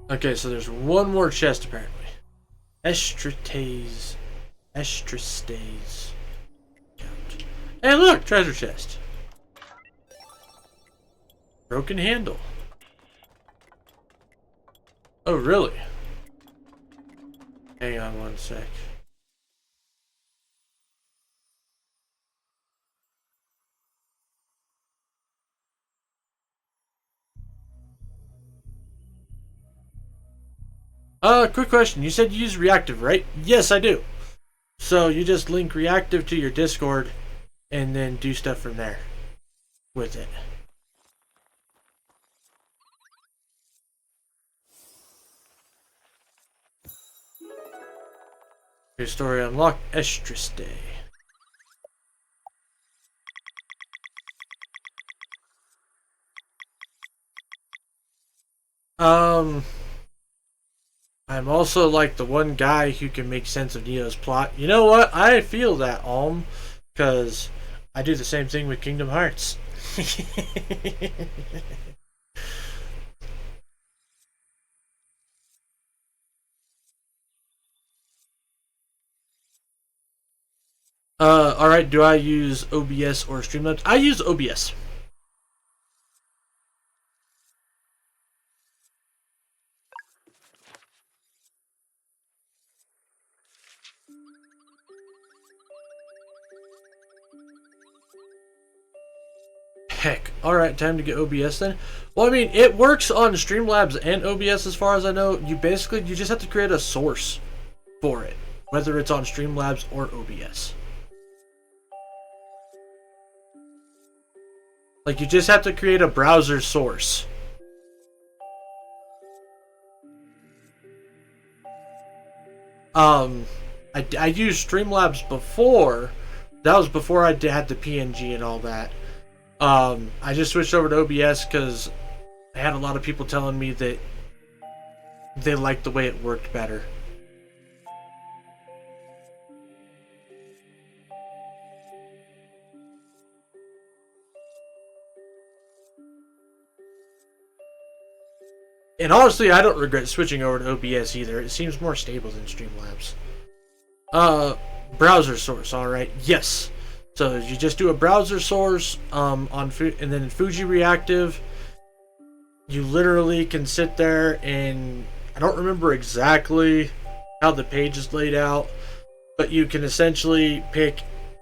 Okay, so there's one more chest apparently. Estrates. Estrastays. Hey look! Treasure chest. Broken handle. Oh really? Hang on one sec. Quick question. You said you use reactive, right? Yes, I do. So you just link reactive to your Discord and then do stuff from there with it. Your story unlocked. Estriste. I'm also like the one guy who can make sense of Neo's plot. You know what? I feel that, because I do the same thing with Kingdom Hearts. Alright, do I use OBS or Streamlabs? I use OBS. Heck, alright, time to get OBS then. Well, I mean, it works on Streamlabs and OBS as far as I know. You just have to create a source for it, whether it's on Streamlabs or OBS. Like, you just have to create a browser source. I used Streamlabs before. That was before I had the PNG and all that. I just switched over to OBS because I had a lot of people telling me that they liked the way it worked better. And honestly, I don't regret switching over to OBS either. It seems more stable than Streamlabs. Browser source, alright. Yes. So you just do a browser source and then in Fuji Reactive, you literally can sit there and I don't remember exactly how the page is laid out, but you can essentially pick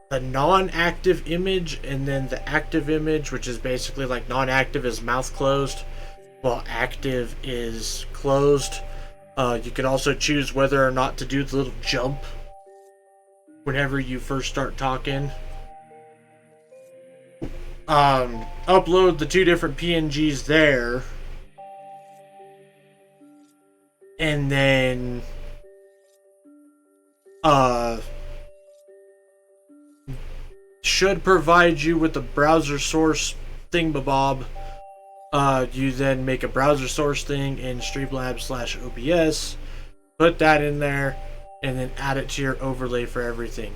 the non-active image and then the active image, which is basically like non-active is mouth closed, while active is closed. You can also choose whether or not to do the little jump whenever you first start talking. Upload the two different PNGs there, and then should provide you with the browser source thingamabob. You then make a browser source thing in Streamlabs/OBS, put that in there, and then add it to your overlay for everything.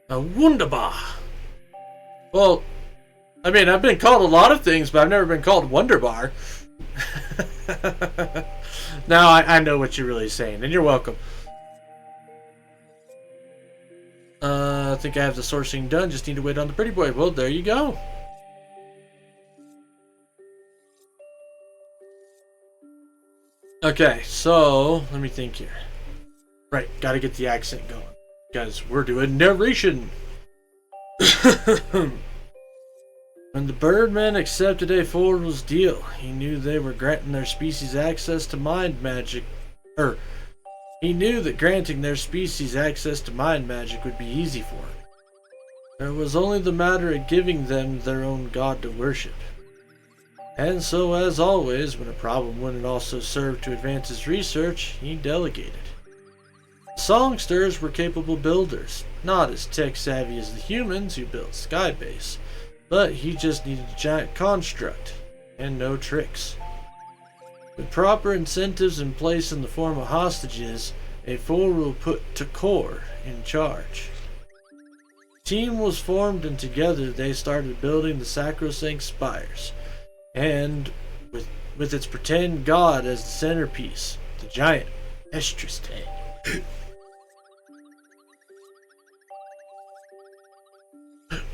A wunderbar. Well, I mean, I've been called a lot of things, but I've never been called Wonderbar. Now I know what you're really saying, and you're welcome. I think I have the sourcing done. Just need to wait on the pretty boy. Well, there you go. Okay, so let me think here. Right, gotta get the accent going. Because we're doing narration. When the Birdmen accepted A4's deal, he knew they were granting their species access to mind magic. He knew that granting their species access to mind magic would be easy for him. It was only the matter of giving them their own god to worship. And so, as always, when a problem wouldn't also serve to advance his research, he delegated. The Songsters were capable builders, not as tech-savvy as the humans who built Skybase, but he just needed a giant construct, and no tricks. With proper incentives in place in the form of hostages, A4 will put Takor in charge. The team was formed, and together they started building the Sacrosanct Spires, and with its pretend god as the centerpiece, the giant Estriste.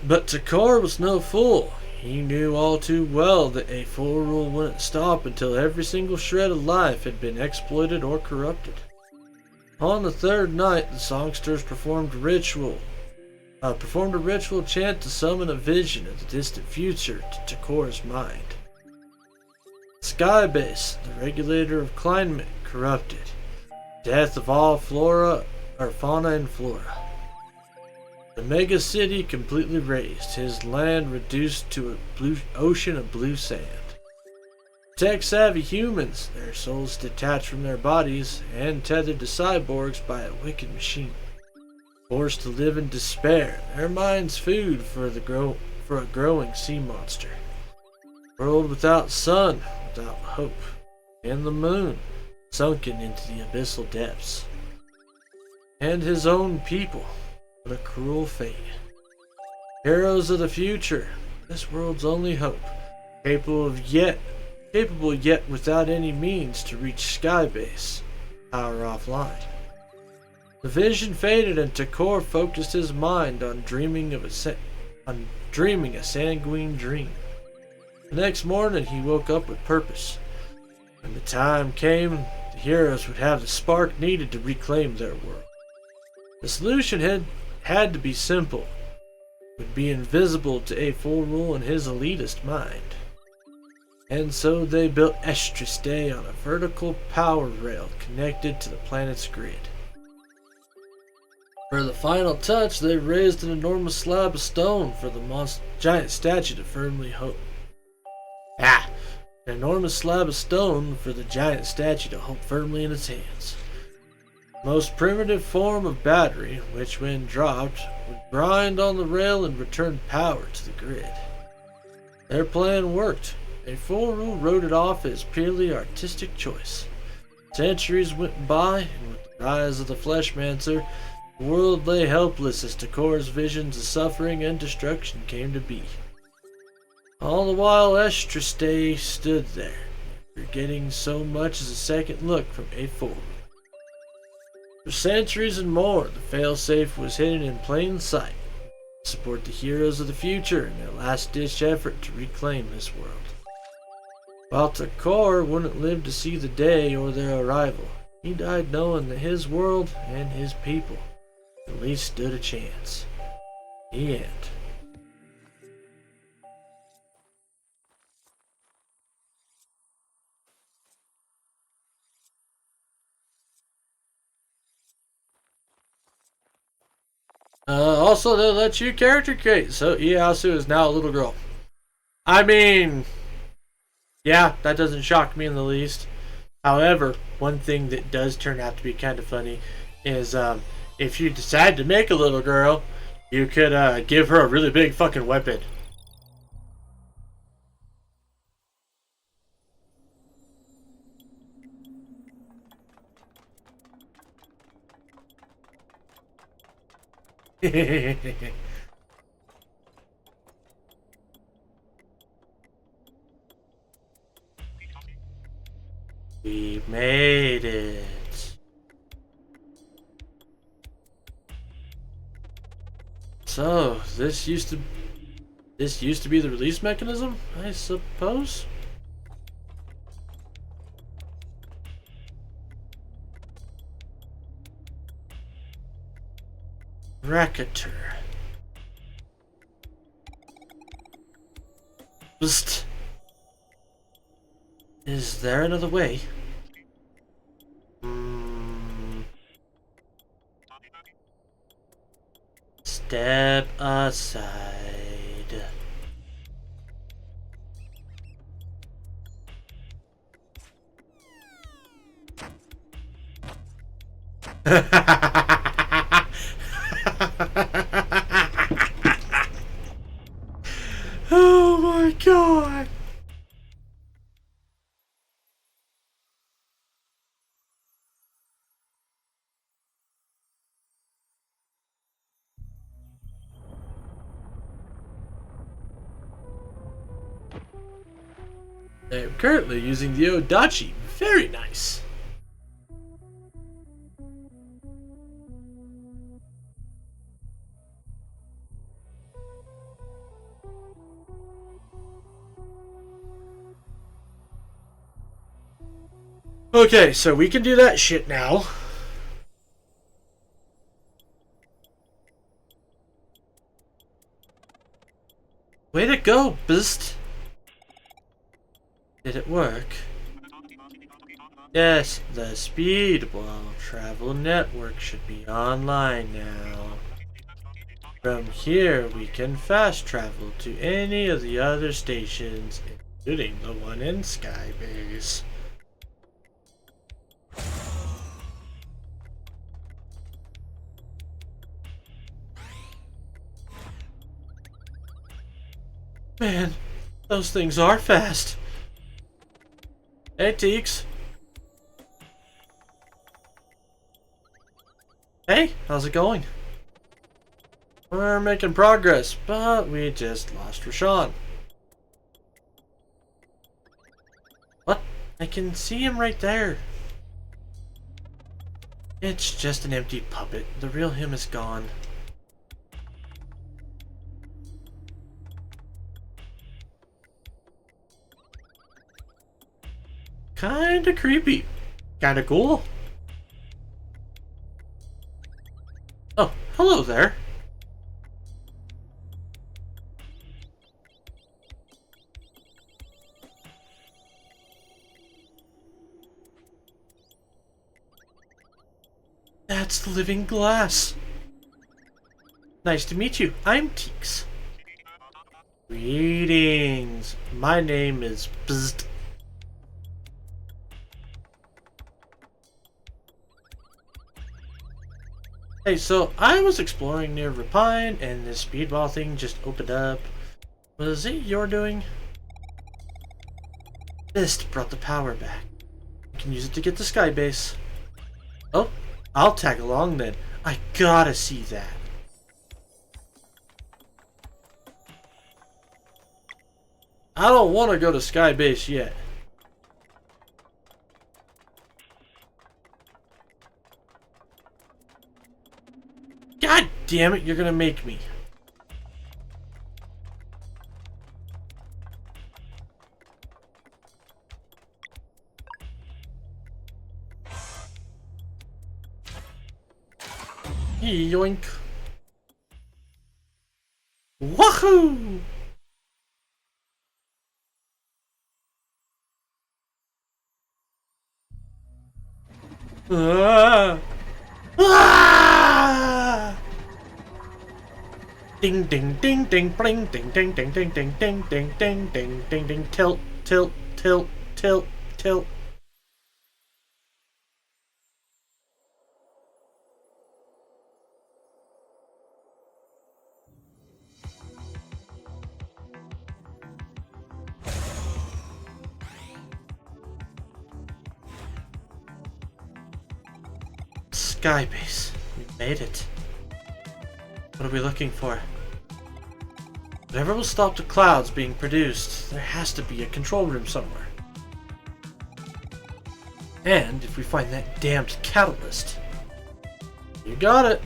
But Takor was no fool. He knew all too well that A4 rule wouldn't stop until every single shred of life had been exploited or corrupted. On the third night, the songsters performed a ritual chant to summon a vision of the distant future to Takor's mind. Skybase, the regulator of climate, corrupted. Death of all fauna and flora. The mega city completely razed, his land reduced to a blue ocean of blue sand. Tech-savvy humans, their souls detached from their bodies and tethered to cyborgs by a wicked machine. Forced to live in despair, their minds food for a growing sea monster. World without sun, without hope, and the moon sunken into the abyssal depths. And his own people. What a cruel fate. Heroes of the future, this world's only hope, capable yet without any means to reach Skybase, power offline. The vision faded and Takor focused his mind on dreaming a sanguine dream. The next morning he woke up with purpose. When the time came, the heroes would have the spark needed to reclaim their world. The solution had to be simple, would be invisible to A4 rule and his elitist mind. And so they built Estriste on a vertical power rail connected to the planet's grid. For the final touch, they raised an enormous slab of stone for the giant statue to firmly hold. An enormous slab of stone for the giant statue to hold firmly in its hands. Most primitive form of battery, which when dropped, would grind on the rail and return power to the grid. Their plan worked. A4 wrote it off as purely artistic choice. Centuries went by, and with the rise of the Fleshmancer, the world lay helpless as Takor's visions of suffering and destruction came to be. All the while Estriste stood there, never getting so much as a second look from A4. For centuries and more, the failsafe was hidden in plain sight to support the heroes of the future in their last-ditch effort to reclaim this world. While Takor wouldn't live to see the day or their arrival, he died knowing that his world and his people at least stood a chance. The end. Also, they let you character create, so Ieyasu is now a little girl. I mean, yeah, that doesn't shock me in the least. However, one thing that does turn out to be kind of funny is if you decide to make a little girl, you could give her a really big fucking weapon. We made it. So, this used to be the release mechanism, I suppose? Racketer. Psst. Is there another way? Step aside. Oh my god! I am currently using the Odachi. Very nice. Okay, so we can do that shit now. Way to go, Beast. Did it work? Yes, the Speedball travel network should be online now. From here, we can fast travel to any of the other stations, including the one in Skybase. Man, those things are fast. Hey, Teeks. Hey, how's it going? We're making progress, but we just lost Rashawn. What? I can see him right there. It's just an empty puppet. The real him is gone. Kinda creepy. Kinda cool. Oh, hello there. That's the living glass. Nice to meet you. I'm Teeks. Greetings. My name is Bzzt. Hey, so I was exploring near Rapine and this speedball thing just opened up. Was it your doing? Mist brought the power back. I can use it to get to Skybase. Oh, I'll tag along then. I gotta see that. I don't want to go to Skybase yet. God damn it, you're gonna make me. Yoink. Wahoo! Ah! Ah! Ding ding ding ding bling ding ding ding ding ding ding ding ding ding ding ding tilt tilt tilt tilt tilt. Skybase. We made it. What are we looking for? Whatever will stop the clouds being produced, there has to be a control room somewhere. And if we find that damned catalyst. You got it.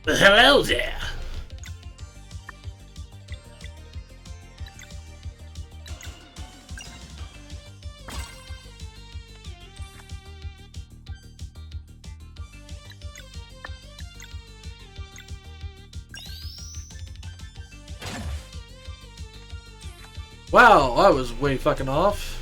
Hello there. Wow, I was way fucking off.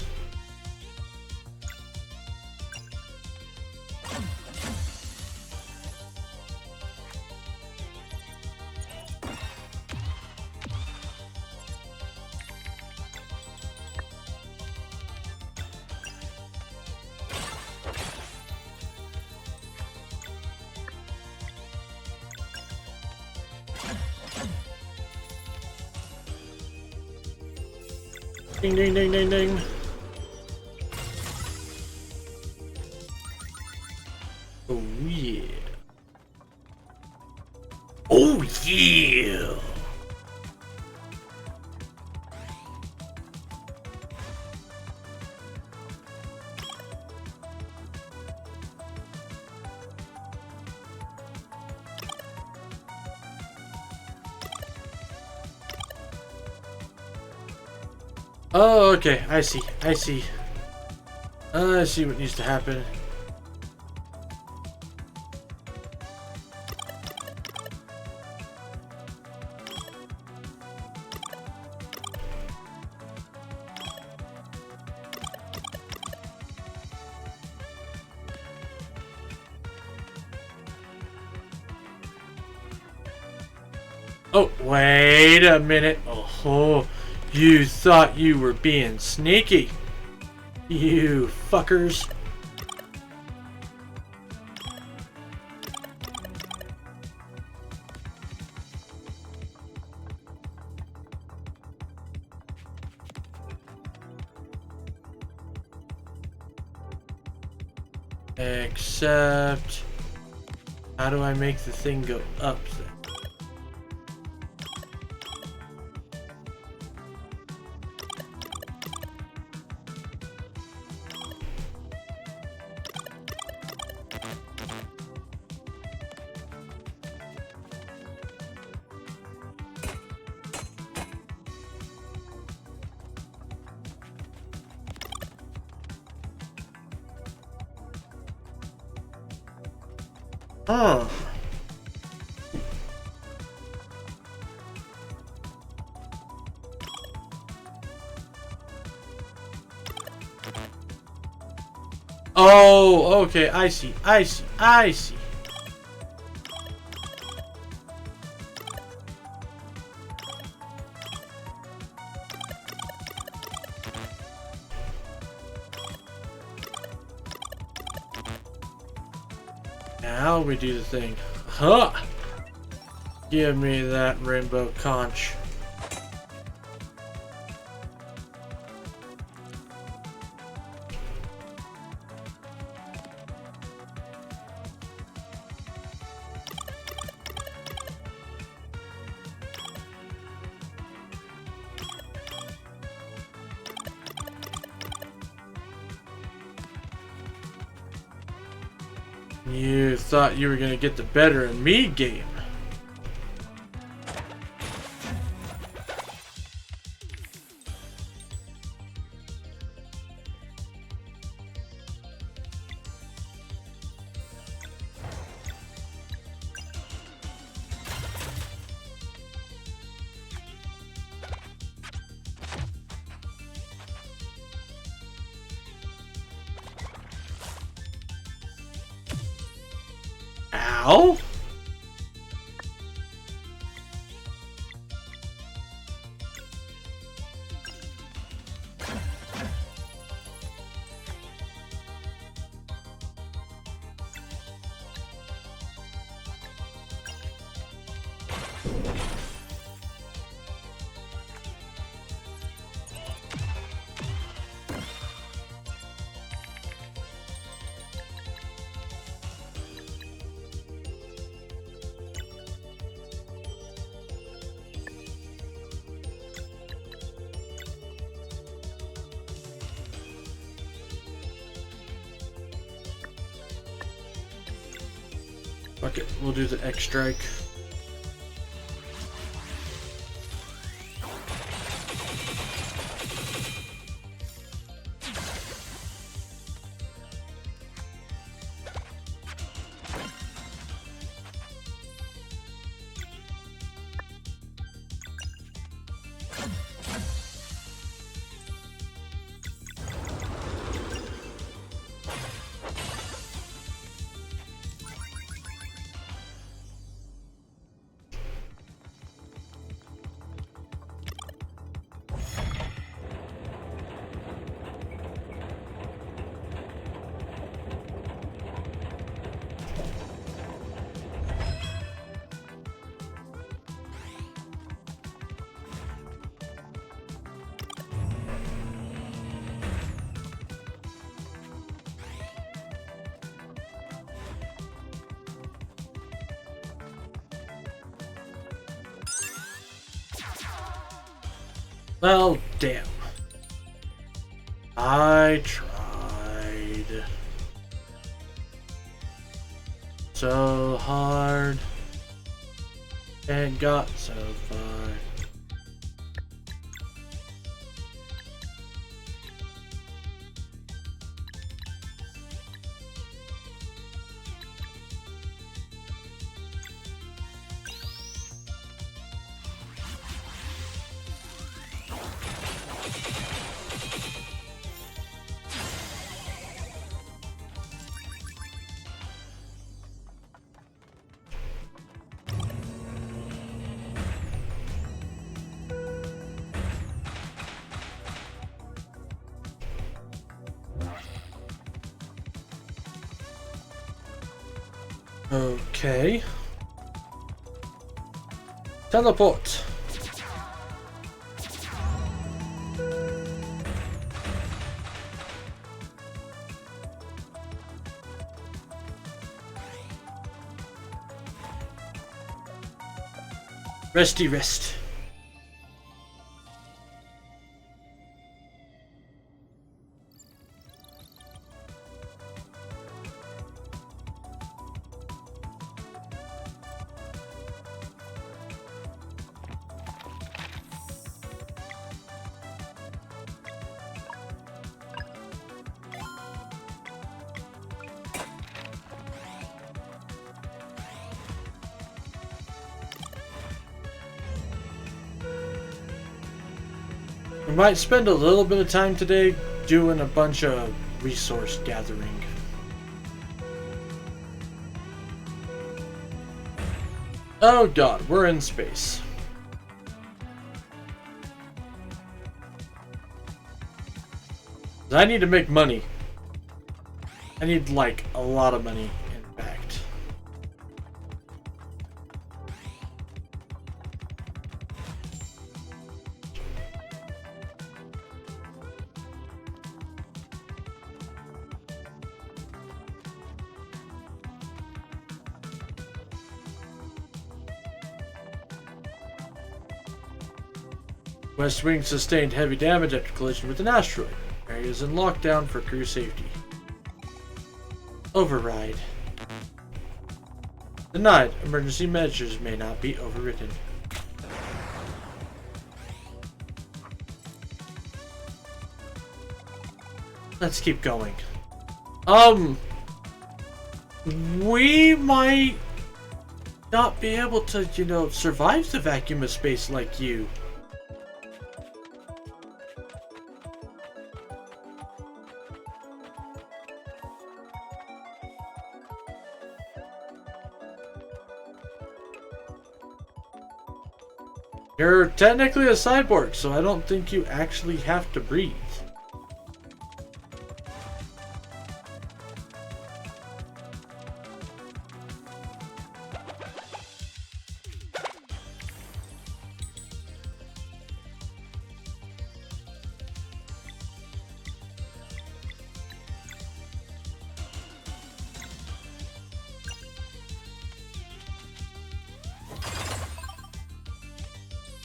Ding ding ding ding ding. Oh yeah. Oh yeah. Oh, okay. I see. I see. I see what needs to happen. Oh, wait a minute. Oh, you thought you were being sneaky. You fuckers. Except, how do I make the thing go up then? Huh. Oh, okay, I see, I see, I see. Now we do the thing. Huh! Give me that rainbow conch. You thought you were gonna get the better of me, game. Ow! Fuck it, we'll do the X strike. Well, damn. I tried so hard and got so far. Okay. Teleport. Resty rest. We might spend a little bit of time today doing a bunch of resource gathering. Oh god, we're in space. I need to make money. I need like a lot of money, in fact. West Wing sustained heavy damage after collision with an asteroid. Area is in lockdown for crew safety. Override. Denied. Emergency measures may not be overridden. Let's keep going. We might not be able to, you know, survive the vacuum of space like you. You're technically a cyborg, so I don't think you actually have to breathe.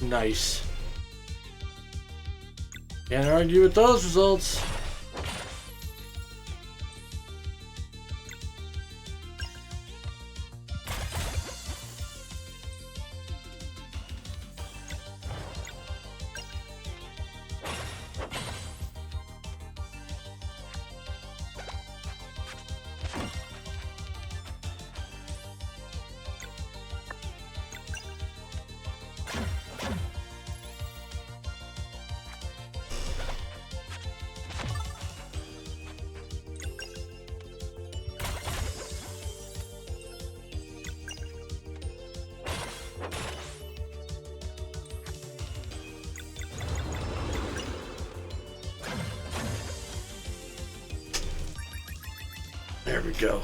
Nice. Can't argue with those results. There we go.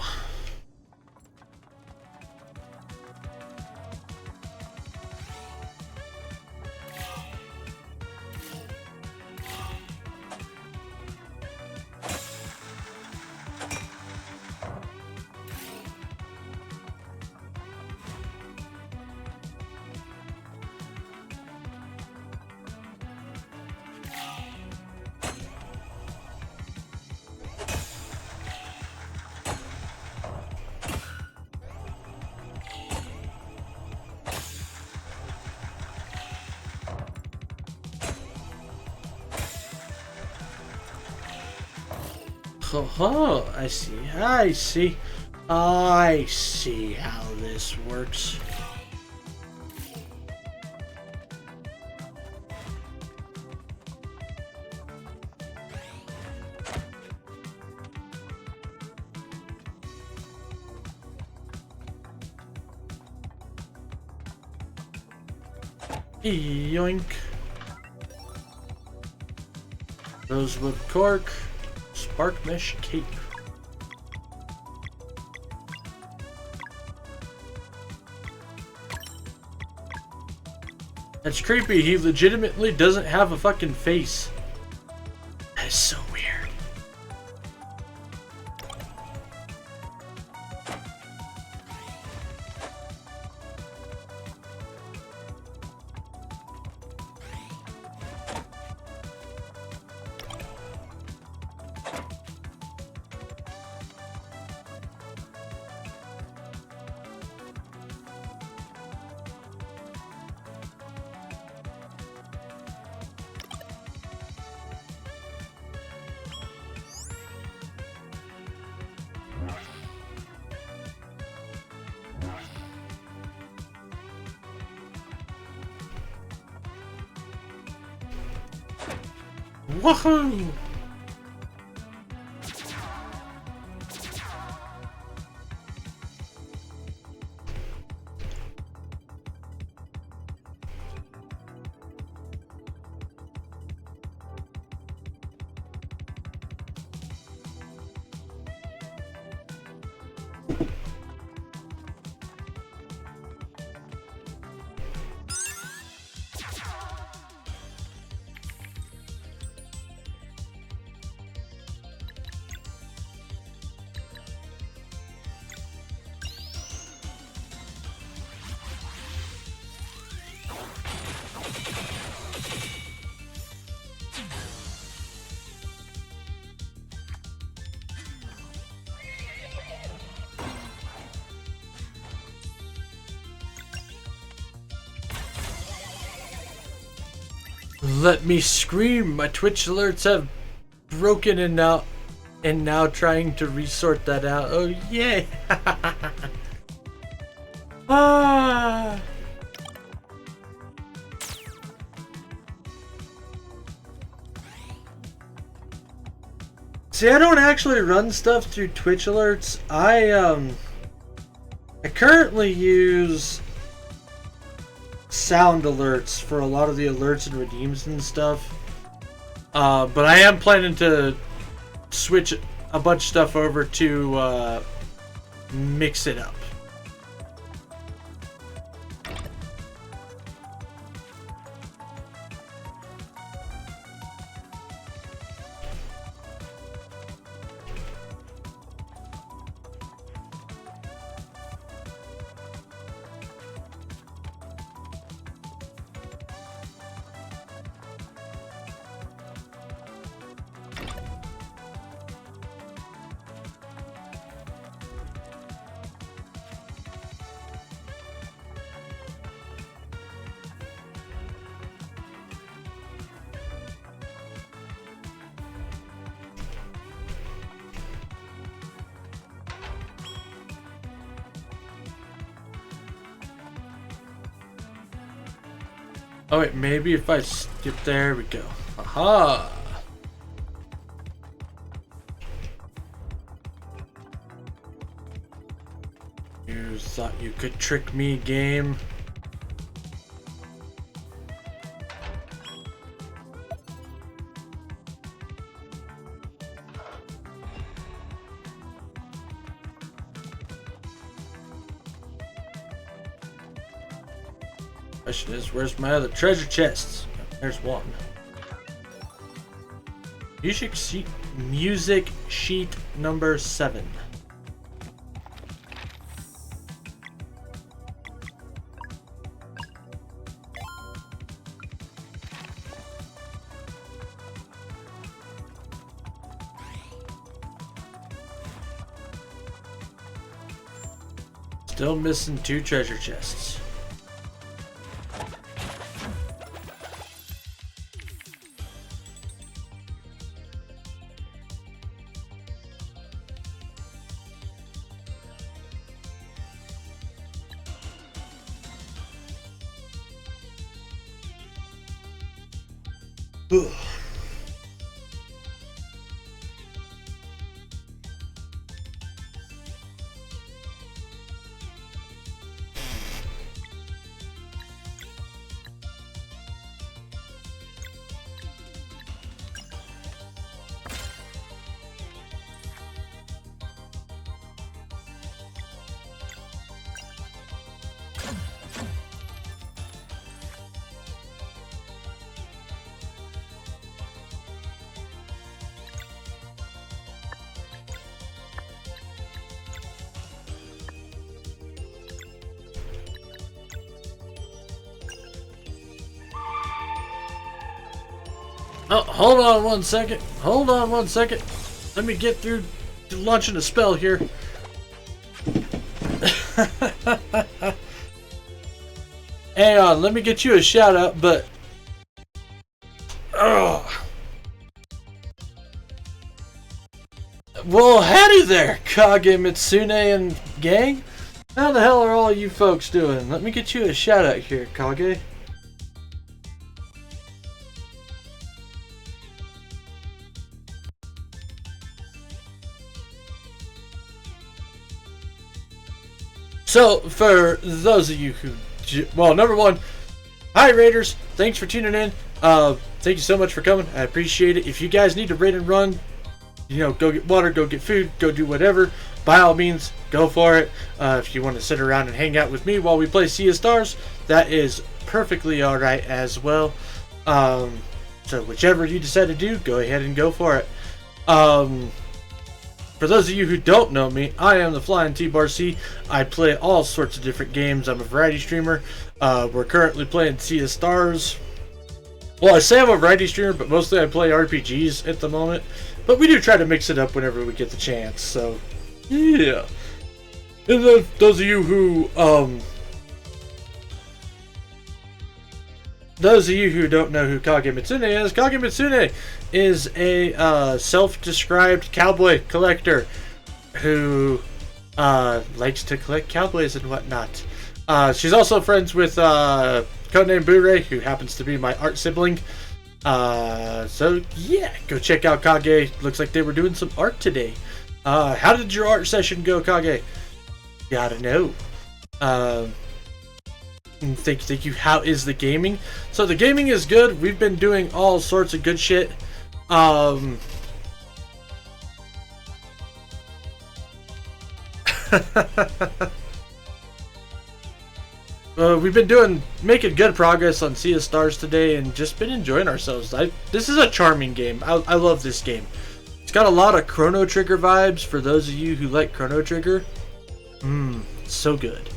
Oh, I see. I see. I see how this works. Yoink. Rosewood cork. Spark mesh cape. That's creepy. He legitimately doesn't have a fucking face. That is so weird. Woohoo! Let me scream! My Twitch alerts have broken and now trying to resort that out. Oh yay! Ah! See, I don't actually run stuff through Twitch alerts. I currently use sound alerts for a lot of the alerts and redeems and stuff. But I am planning to switch a bunch of stuff over to mix it up. Oh wait, maybe if I skip, there we go. Aha! You thought you could trick me, game? Question is, where's my other treasure chests? There's one. Music sheet number 7. Still missing 2 treasure chests. Ugh. Oh, hold on one second. Hold on one second. Let me get through to launching a spell here. Hang on, let me get you a shout out, but... Ugh. Well, howdy there, Kage, Mitsune, and gang. How the hell are all you folks doing? Let me get you a shout out here, Kage. So, for those of you who... Well, number one, hi Raiders. Thanks for tuning in. Thank you so much for coming. I appreciate it. If you guys need to raid and run, you know, go get water, go get food, go do whatever, by all means, go for it. If you want to sit around and hang out with me while we play Sea of Stars, that is perfectly alright as well. So whichever you decide to do, go ahead and go for it. For those of you who don't know me, I am the Flying T-Bar C. I play all sorts of different games. I'm a variety streamer. We're currently playing Sea of Stars. Well, I say I'm a variety streamer, but mostly I play RPGs at the moment. But we do try to mix it up whenever we get the chance, so yeah. And then those of you who don't know who Kage Mitsune is a self-described cowboy collector who likes to collect cowboys and whatnot. She's also friends with codename Boo-Ray, who happens to be my art sibling. So yeah, go check out Kage. Looks like they were doing some art today. How did your art session go, Kage? Gotta know. Thank you. How is the gaming? So the gaming is good. We've been doing all sorts of good shit. We've been making good progress on Sea of Stars today, and just been enjoying ourselves. This is a charming game. I love this game. It's got a lot of Chrono Trigger vibes. For those of you who like Chrono Trigger, so good.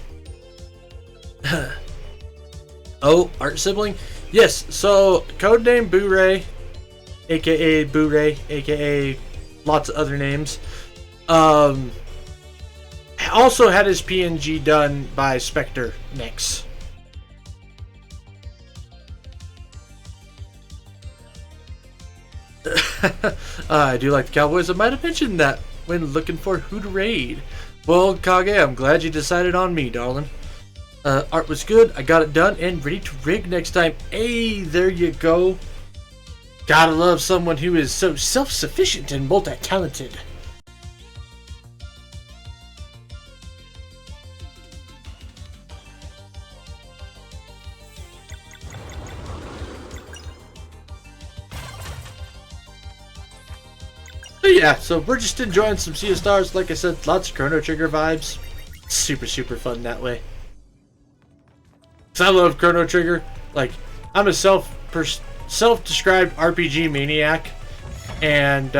Oh, art sibling? Yes, so codename Boo-Ray, aka Boo-Ray, aka lots of other names. Also had his PNG done by Spectre Nix. I do like the Cowboys. I might have mentioned that when looking for who to raid. Well, Kage, I'm glad you decided on me, darling. Art was good. I got it done and ready to rig next time. Hey, there you go. Gotta love someone who is so self-sufficient and multi-talented. But yeah, so we're just enjoying some Sea of Stars. Like I said, lots of Chrono Trigger vibes. Super fun that way. Cause I love Chrono Trigger. Like, I'm a self-described RPG maniac, and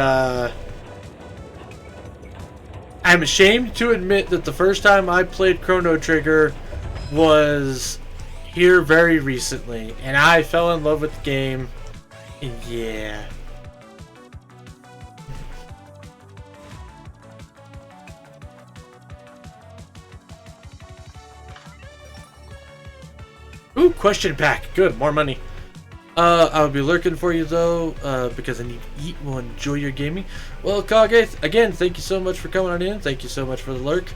I'm ashamed to admit that the first time I played Chrono Trigger was here very recently, and I fell in love with the game. And yeah. Ooh, question pack. Good, more money. I'll be lurking for you though, because I need to eat. Will enjoy your gaming. Well, Kage, again, thank you so much for coming on in. Thank you so much for the lurk,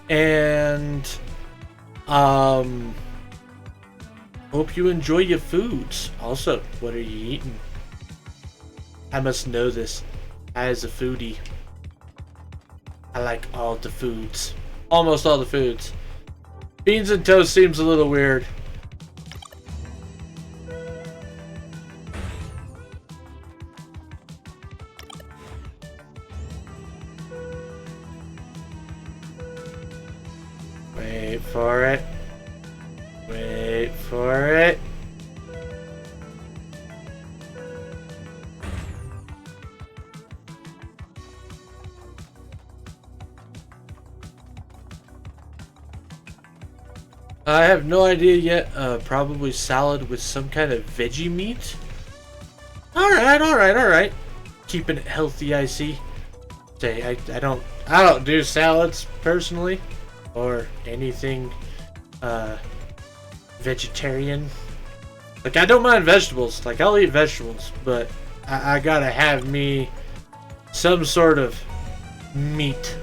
and hope you enjoy your foods. Also, what are you eating? I must know this. As a foodie, I like all the foods, almost all the foods. Beans and toast seems a little weird. Wait for it. Wait for it. I have no idea yet. Probably salad with some kind of veggie meat. Alright, alright, alright. Keeping it healthy, I see. Say, I don't do salads personally. Or anything vegetarian. Like, I don't mind vegetables. Like, I'll eat vegetables, but I gotta have me some sort of meat.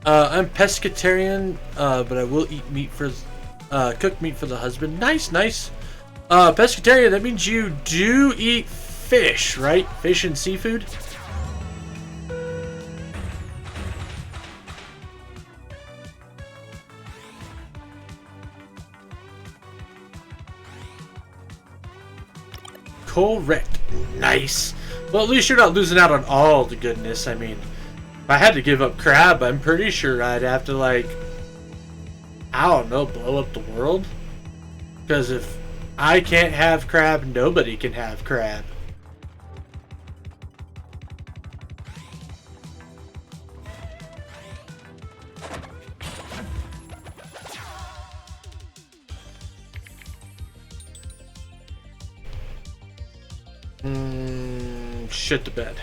I'm pescatarian, but I will eat meat for cooked meat for the husband. Nice, nice. Pescatarian, that means you do eat fish, right? Fish and seafood? Correct. Nice. Well, at least you're not losing out on all the goodness. I mean, if I had to give up crab, I'm pretty sure I'd have to, like, I don't know, blow up the world? Because if I can't have crab, nobody can have crab. Shit the bed.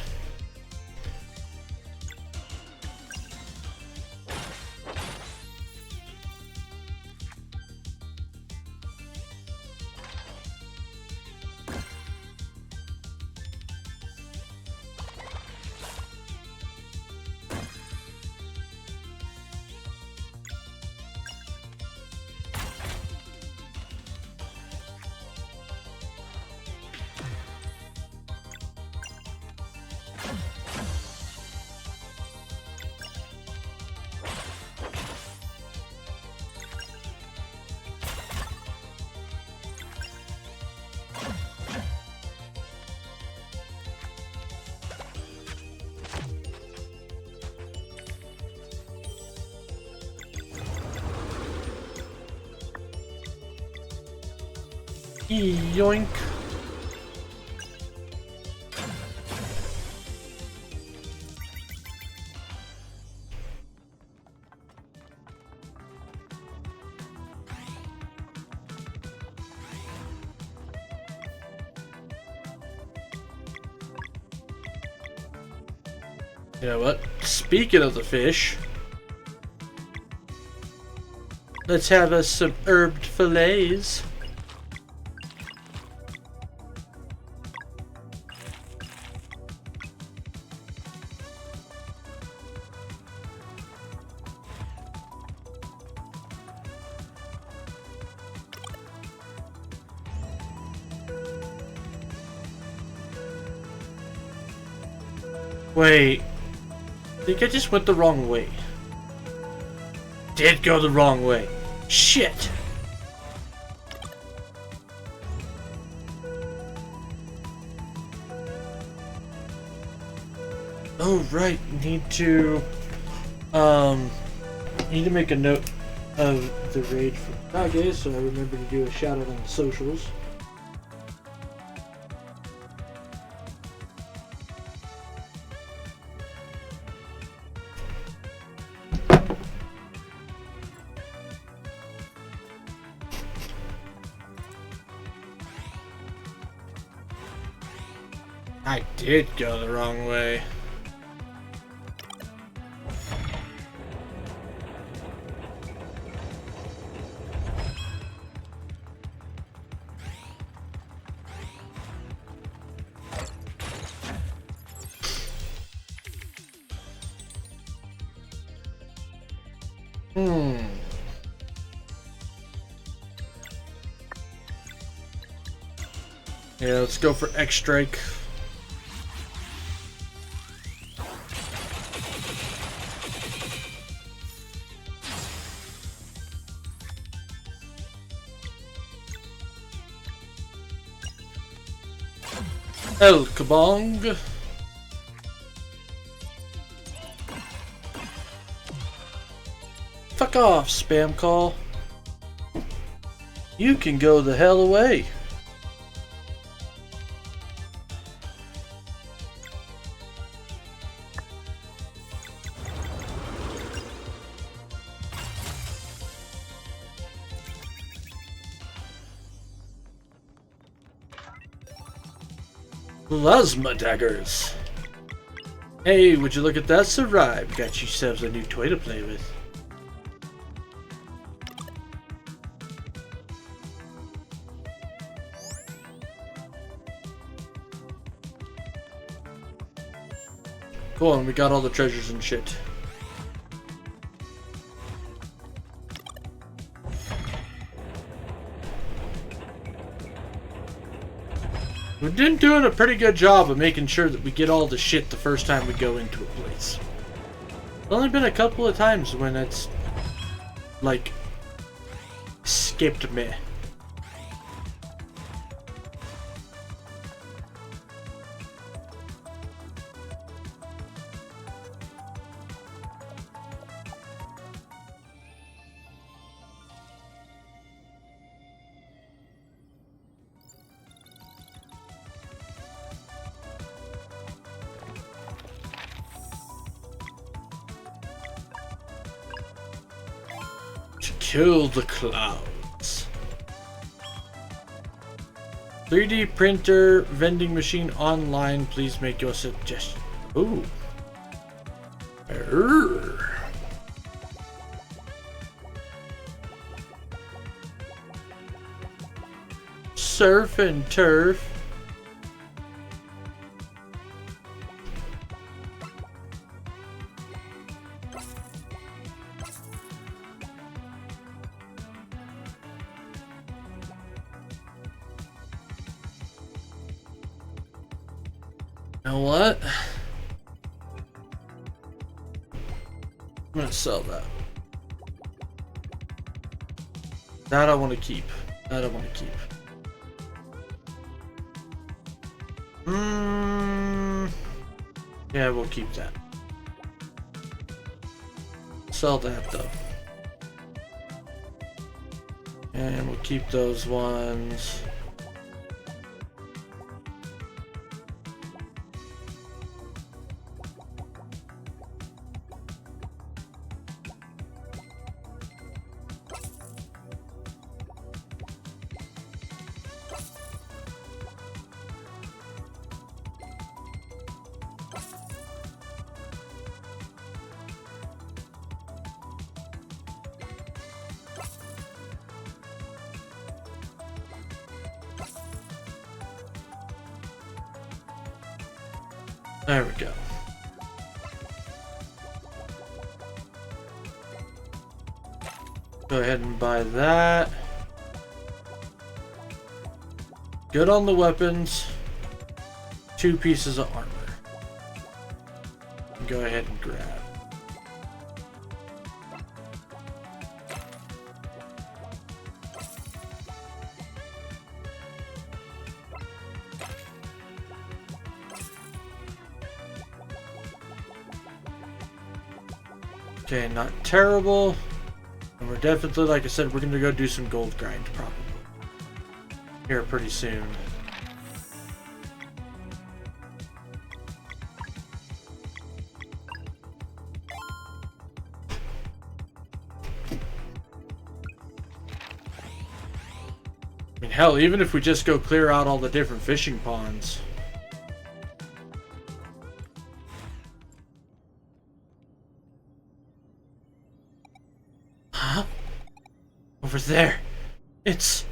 Yoink. You know what? Speaking of the fish, let's have us some herbed fillets. Wait, I think I just went the wrong way. Did go the wrong way. Shit. Oh right, need to make a note of the raid for Kage, so I remember to do a shout out on the socials. I did go the wrong way. Yeah, let's go for X Strike. El Kabong. Fuck off, spam call. You can go the hell away. Plasma daggers. Hey, would you look at that, Sarai? Got yourselves a new toy to play with. Go on, we got all the treasures and shit. We've been doing a pretty good job of making sure that we get all the shit the first time we go into a place. It's only been a couple of times when it's like skipped me. Kill the clouds. 3D printer, vending machine online. Please make your suggestion. Ooh. Surf and turf. You know what? I'm gonna sell that. That I want to keep. That I want to keep. Yeah, we'll keep that. Sell that though. And we'll keep those ones. There we go. Go ahead and buy that. Good on the weapons. 2 pieces of armor. Go ahead and grab. Okay, not terrible. And we're definitely, like I said, we're going to go do some gold grind probably. Here pretty soon. I mean, hell, even if we just go clear out all the different fishing ponds. Huh? Over there. It's...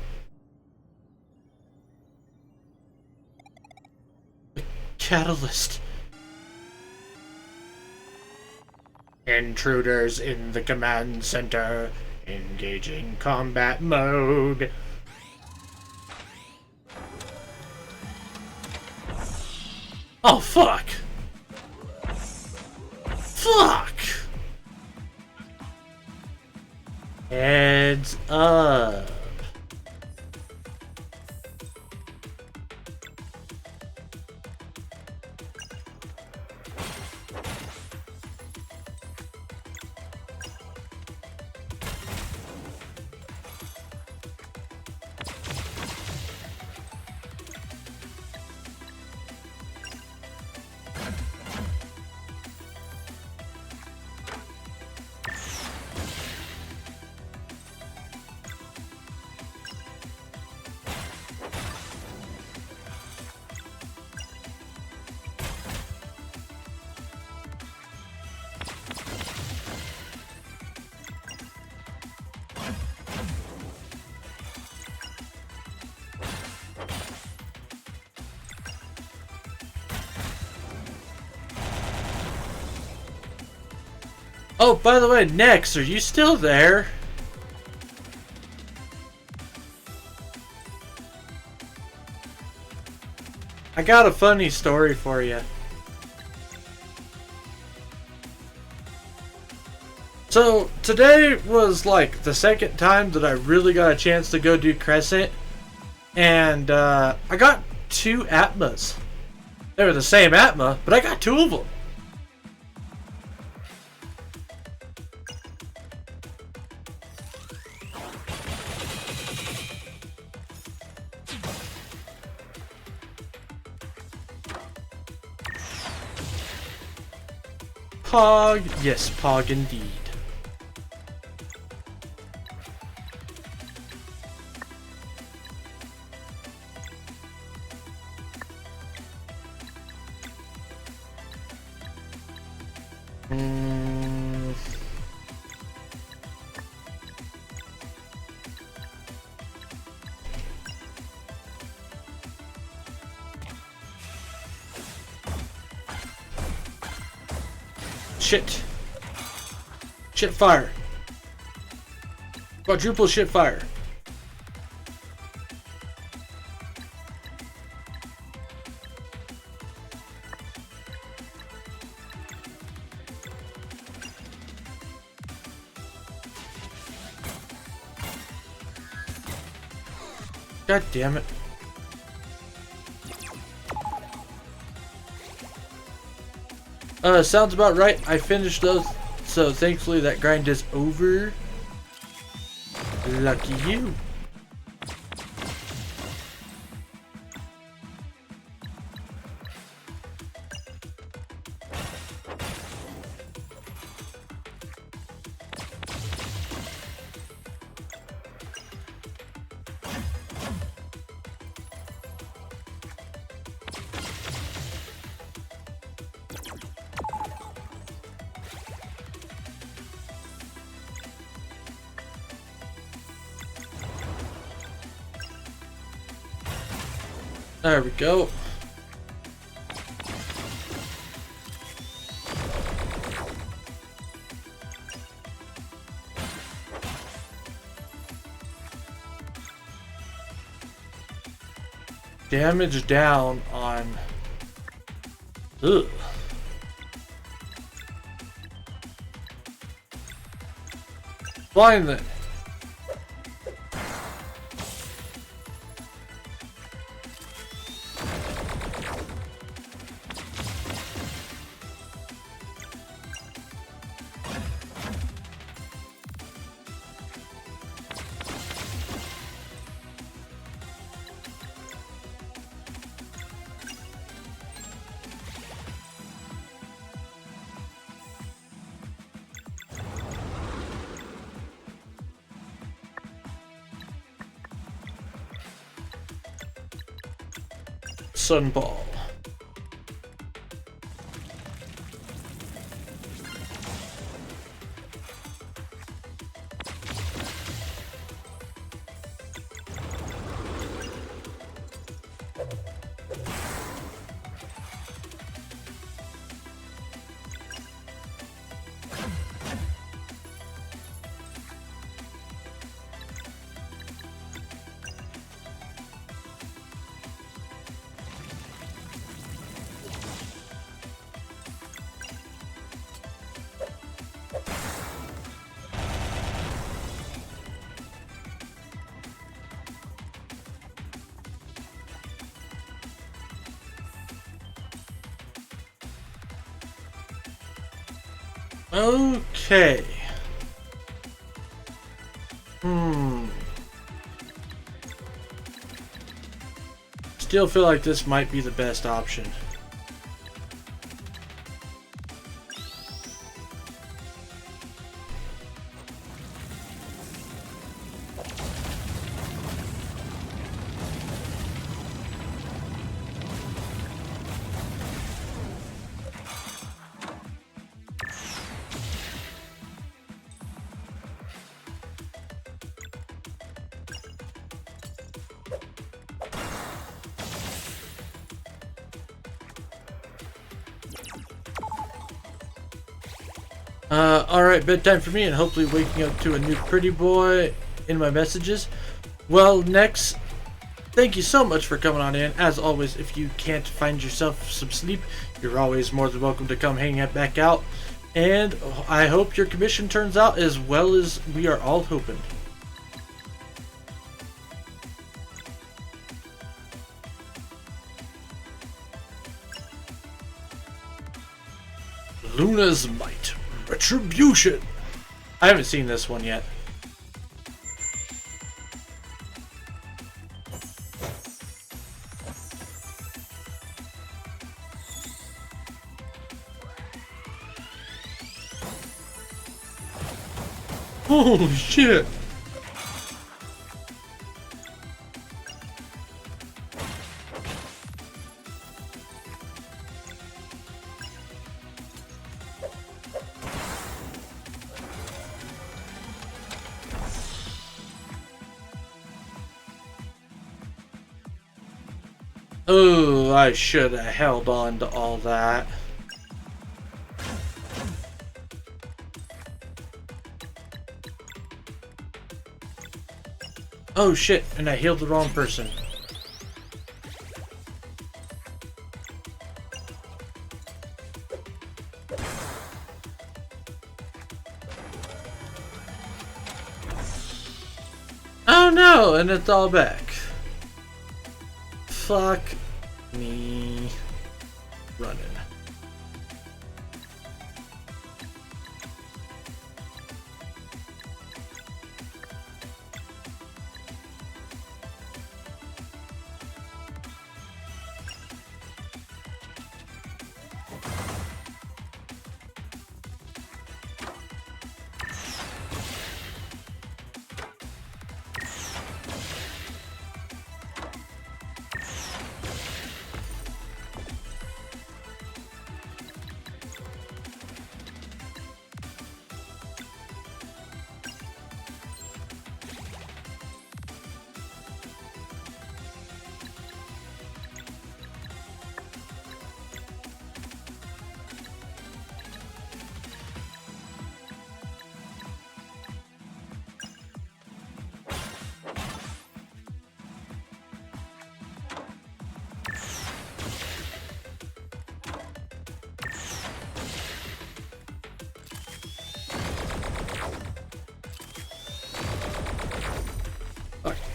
the catalyst. Intruders in the command center. Engaging combat mode. Oh, fuck! Fuck! Heads up. Oh, by the way, Nex, are you still there? I got a funny story for you. So, today was like the second time that I really got a chance to go do Crescent. And I got 2 Atmas. They were the same Atma, but I got 2 of them. Pog. Yes, Pog indeed. Shit. Shit fire. Quadruple shit fire. God damn it. Sounds about right. I finished those, so thankfully that grind is over. Lucky you. There we go. Damage down on... Ugh. Fine then. Sunball. Okay. Still feel like this might be the best option. Alright, bedtime for me, and hopefully waking up to a new pretty boy in my messages. Well, next, thank you so much for coming on in. As always, if you can't find yourself some sleep, you're always more than welcome to come hang back out. And I hope your commission turns out as well as we are all hoping. Luna's Might. Retribution! I haven't seen this one yet. Oh shit! Oh, I should have held on to all that. Oh shit, and I healed the wrong person. Oh no, and it's all back. Fuck me running.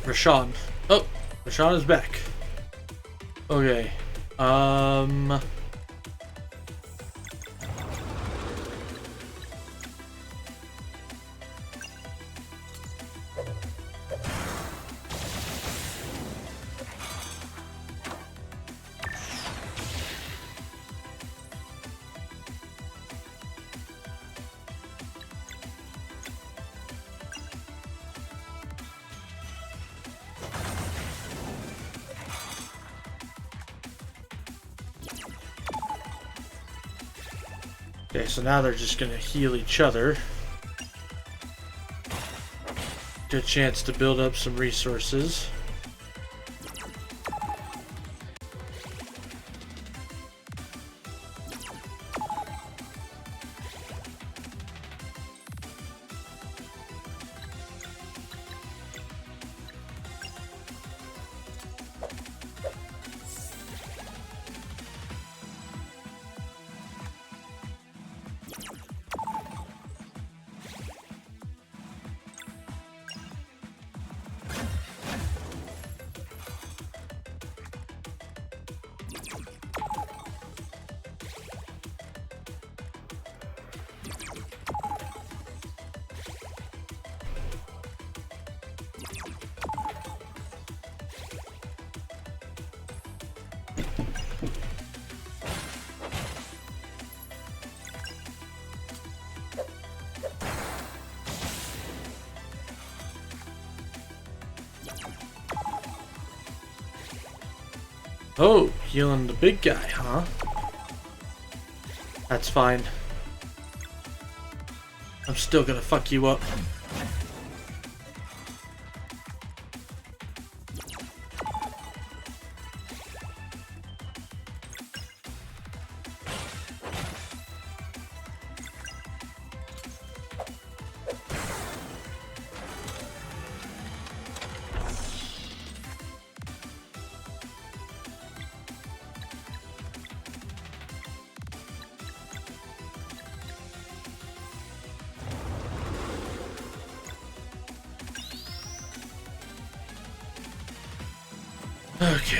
Rashawn. Oh, Rashawn is back. Okay. Okay, so now they're just gonna heal each other. Good chance to build up some resources. Oh, healing the big guy, huh? That's fine. I'm still gonna fuck you up. Okay.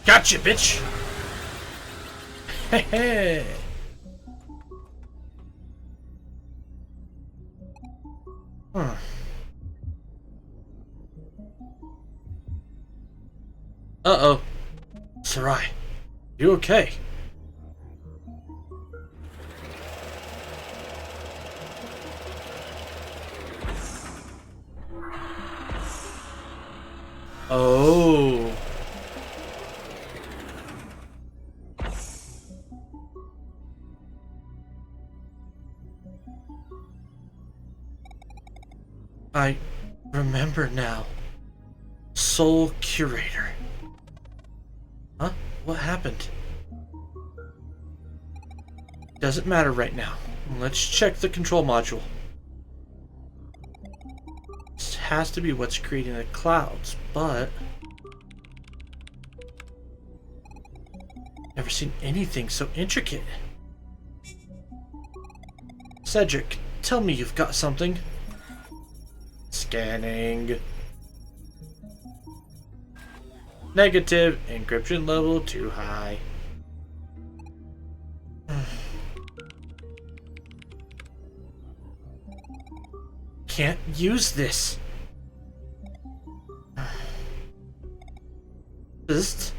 Gotcha, bitch! Hey, hey! Huh. Uh-oh. Sarai, you okay? Oh. I remember now. Soul Curator. Huh? What happened? Doesn't matter right now. Let's check the control module. This has to be what's creating the clouds, but... never seen anything so intricate. Cedric, tell me you've got something. Scanning. Negative. Encryption level too high. Can't use this. Just...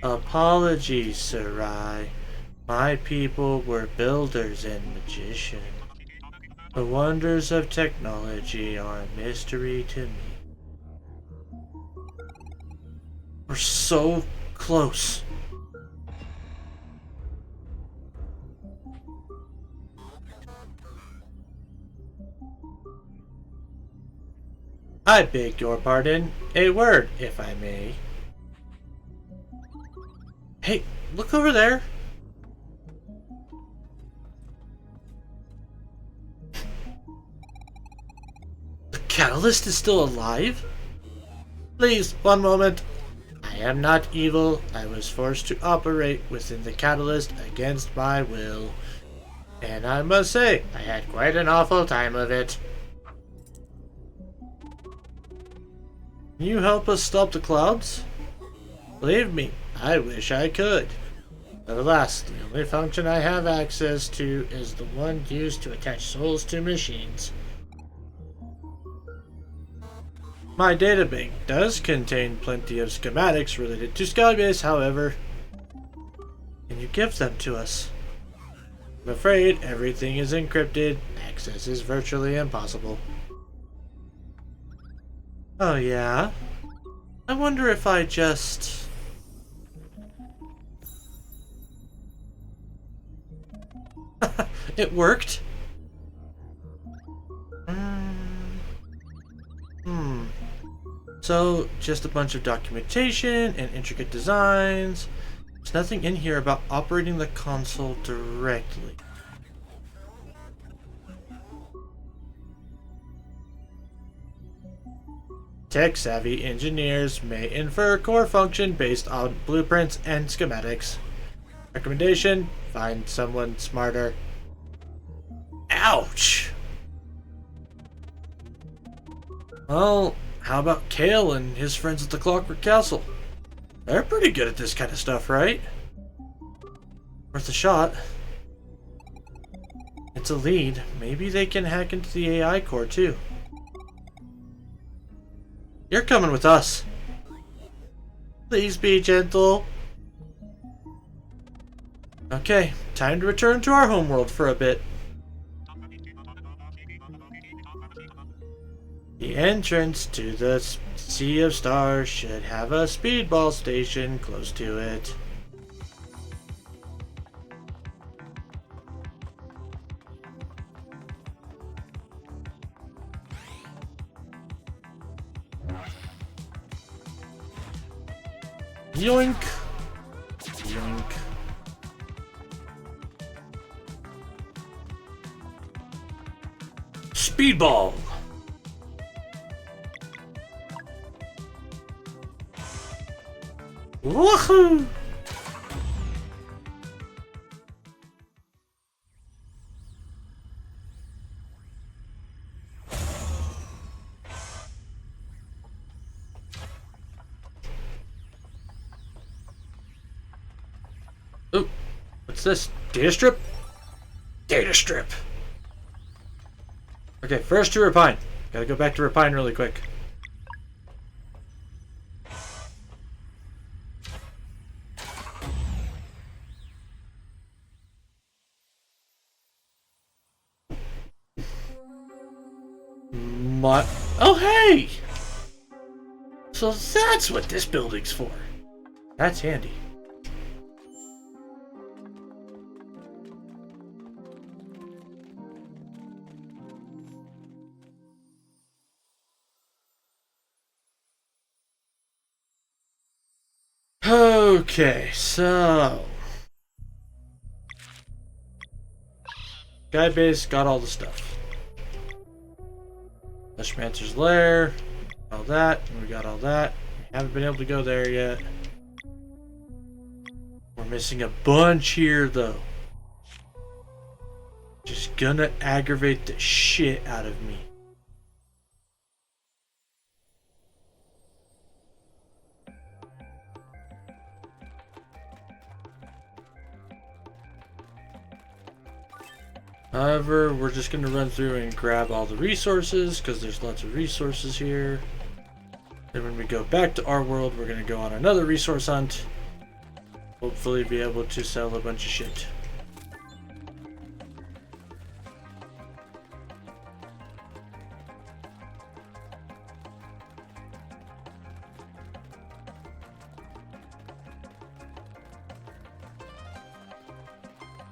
apologies, Sarai. My people were builders and magicians. The wonders of technology are a mystery to me. We're so close. I beg your pardon. A word, if I may. Hey, look over there. The catalyst is still alive? Please, one moment. I am not evil. I was forced to operate within the catalyst against my will. And I must say, I had quite an awful time of it. Can you help us stop the clouds? Believe me, I wish I could. But alas, the only function I have access to is the one used to attach souls to machines. My databank does contain plenty of schematics related to Skybase, however. Can you give them to us? I'm afraid everything is encrypted. Access is virtually impossible. Oh yeah? I wonder if I just... It worked? So, just a bunch of documentation and intricate designs. There's nothing in here about operating the console directly. Tech-savvy engineers may infer core function based on blueprints and schematics. Recommendation: find someone smarter. Ouch! Well, how about Kale and his friends at the Clockwork Castle? They're pretty good at this kind of stuff, right? Worth a shot. It's a lead. Maybe they can hack into the AI core too. You're coming with us. Please be gentle. Okay, time to return to our homeworld for a bit. The entrance to the Sea of Stars should have a speedball station close to it. Yoink! Yoink. Speedball! Woohoo! Ooh, what's this? Data strip? Data strip! Okay, first to Repine. Gotta go back to Repine really quick. Oh, hey! So that's what this building's for. That's handy. Okay, so... Skybase got all the stuff. Fleshmancer's Lair, all that, and we got all that. We haven't been able to go there yet. We're missing a bunch here, though. Just gonna aggravate the shit out of me. However, we're just going to run through and grab all the resources because there's lots of resources here. Then when we go back to our world, we're going to go on another resource hunt. Hopefully be able to sell a bunch of shit.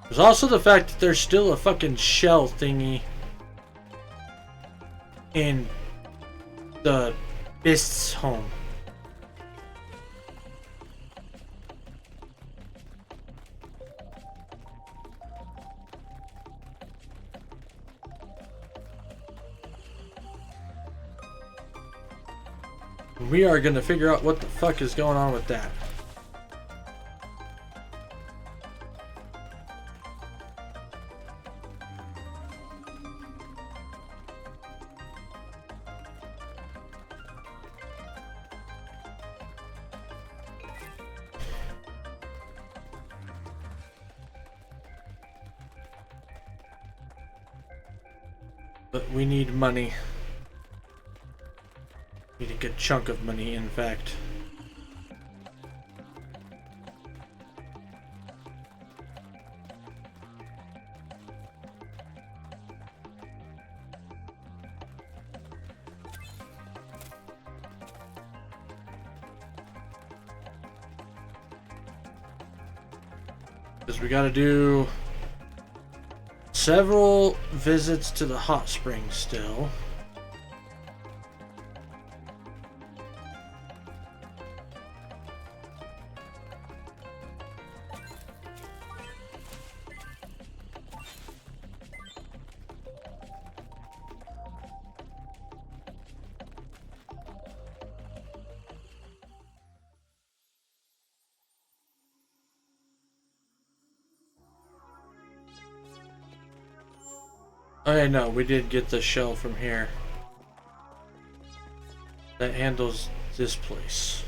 There's also the fact that there's still a fucking shell thingy in the Beast's home. We are gonna figure out what the fuck is going on with that. But we need money. Need a good chunk of money, in fact. Because we gotta do several visits to the hot springs still. Oh no, we did get the shell from here. That handles this place.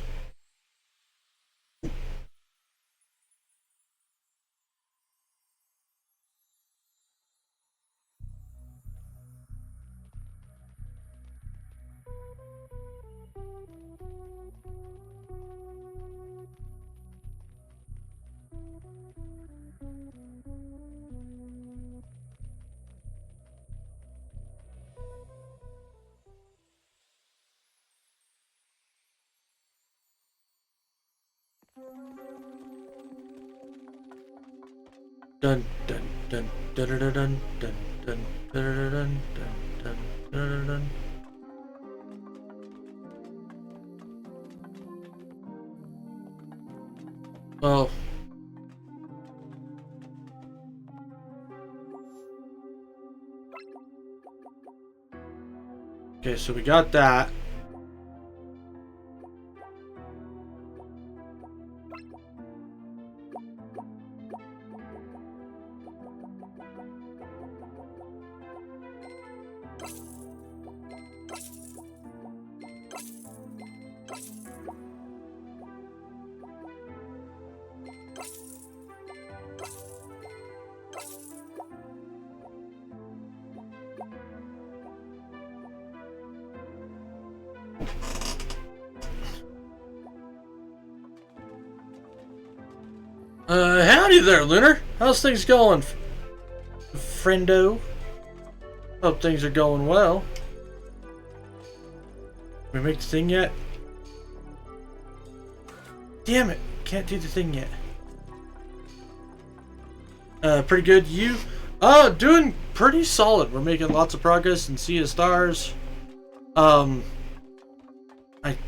Dun dun dun dun dun dun dun dun dun dun dun dun dun. Well, okay, so we got that. Howdy there, Lunar. How's things going, friendo? Hope things are going well. We make the thing yet? Damn it, can't do the thing yet. Pretty good. You? Doing pretty solid. We're making lots of progress in Sea of Stars. I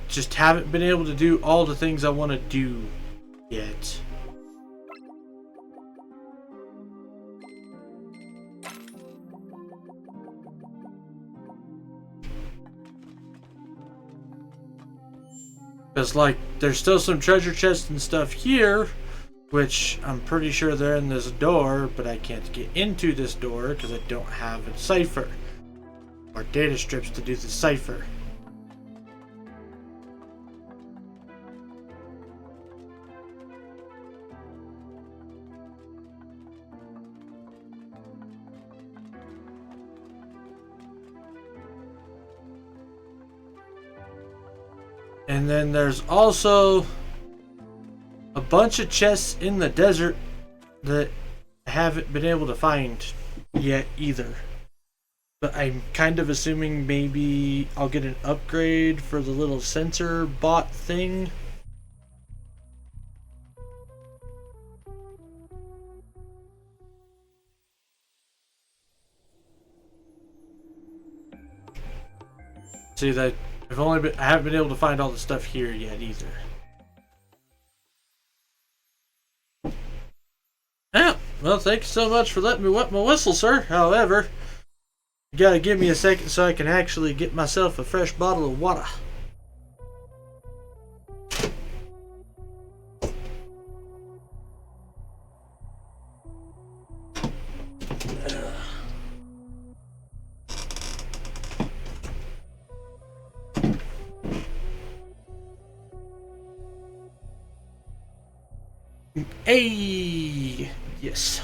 just haven't been able to do all the things I want to do yet. Because, like, there's still some treasure chests and stuff here, which I'm pretty sure they're in this door, but I can't get into this door because I don't have a cipher or data strips to do the cipher. And then there's also a bunch of chests in the desert that I haven't been able to find yet either. But I'm kind of assuming maybe I'll get an upgrade for the little sensor bot thing. See that I haven't been able to find all the stuff here yet either. Yeah, well, thank you so much for letting me wet my whistle, sir. However, you gotta give me a second so I can actually get myself a fresh bottle of water. Hey, yes.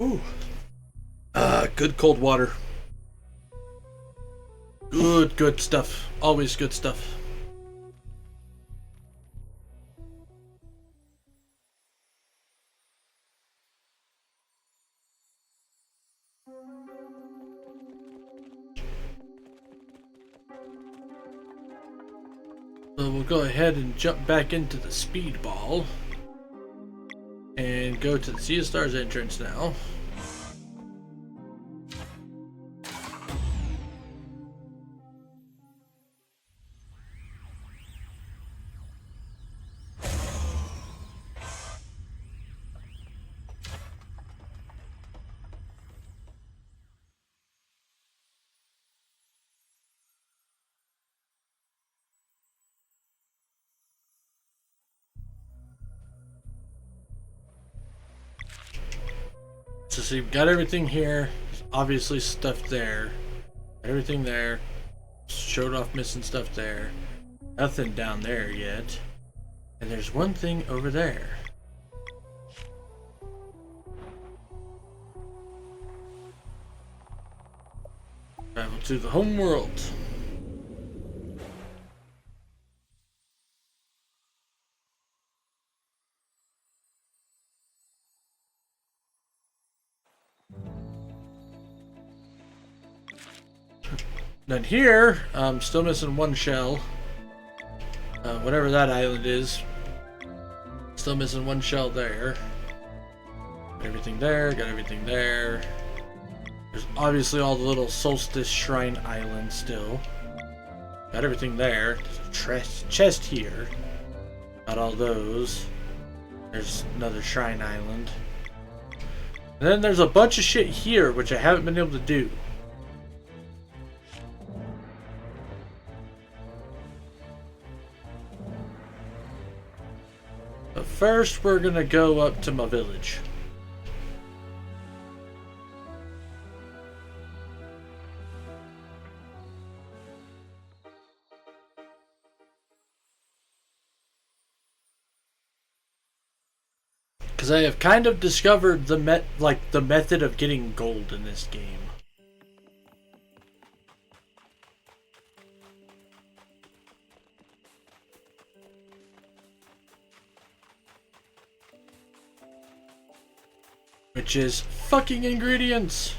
Ooh. Good cold water. Good stuff. Always good stuff. So we'll go ahead and jump back into the speedball and go to the Sea of Stars entrance now. So see, we've got everything here. There's obviously stuff there. Everything there. Showed off missing stuff there. Nothing down there yet. And there's one thing over there. Travel to the home world. Then here, I'm still missing one shell. Whatever that island is. Still missing one shell there. Got everything there, got everything there. There's obviously all the little Solstice Shrine islands still. Got everything there. There's a chest here. Got all those. There's another Shrine Island. And then there's a bunch of shit here, which I haven't been able to do. But first, we're gonna go up to my village. Because I have kind of discovered the method of getting gold in this game. Which is fucking ingredients.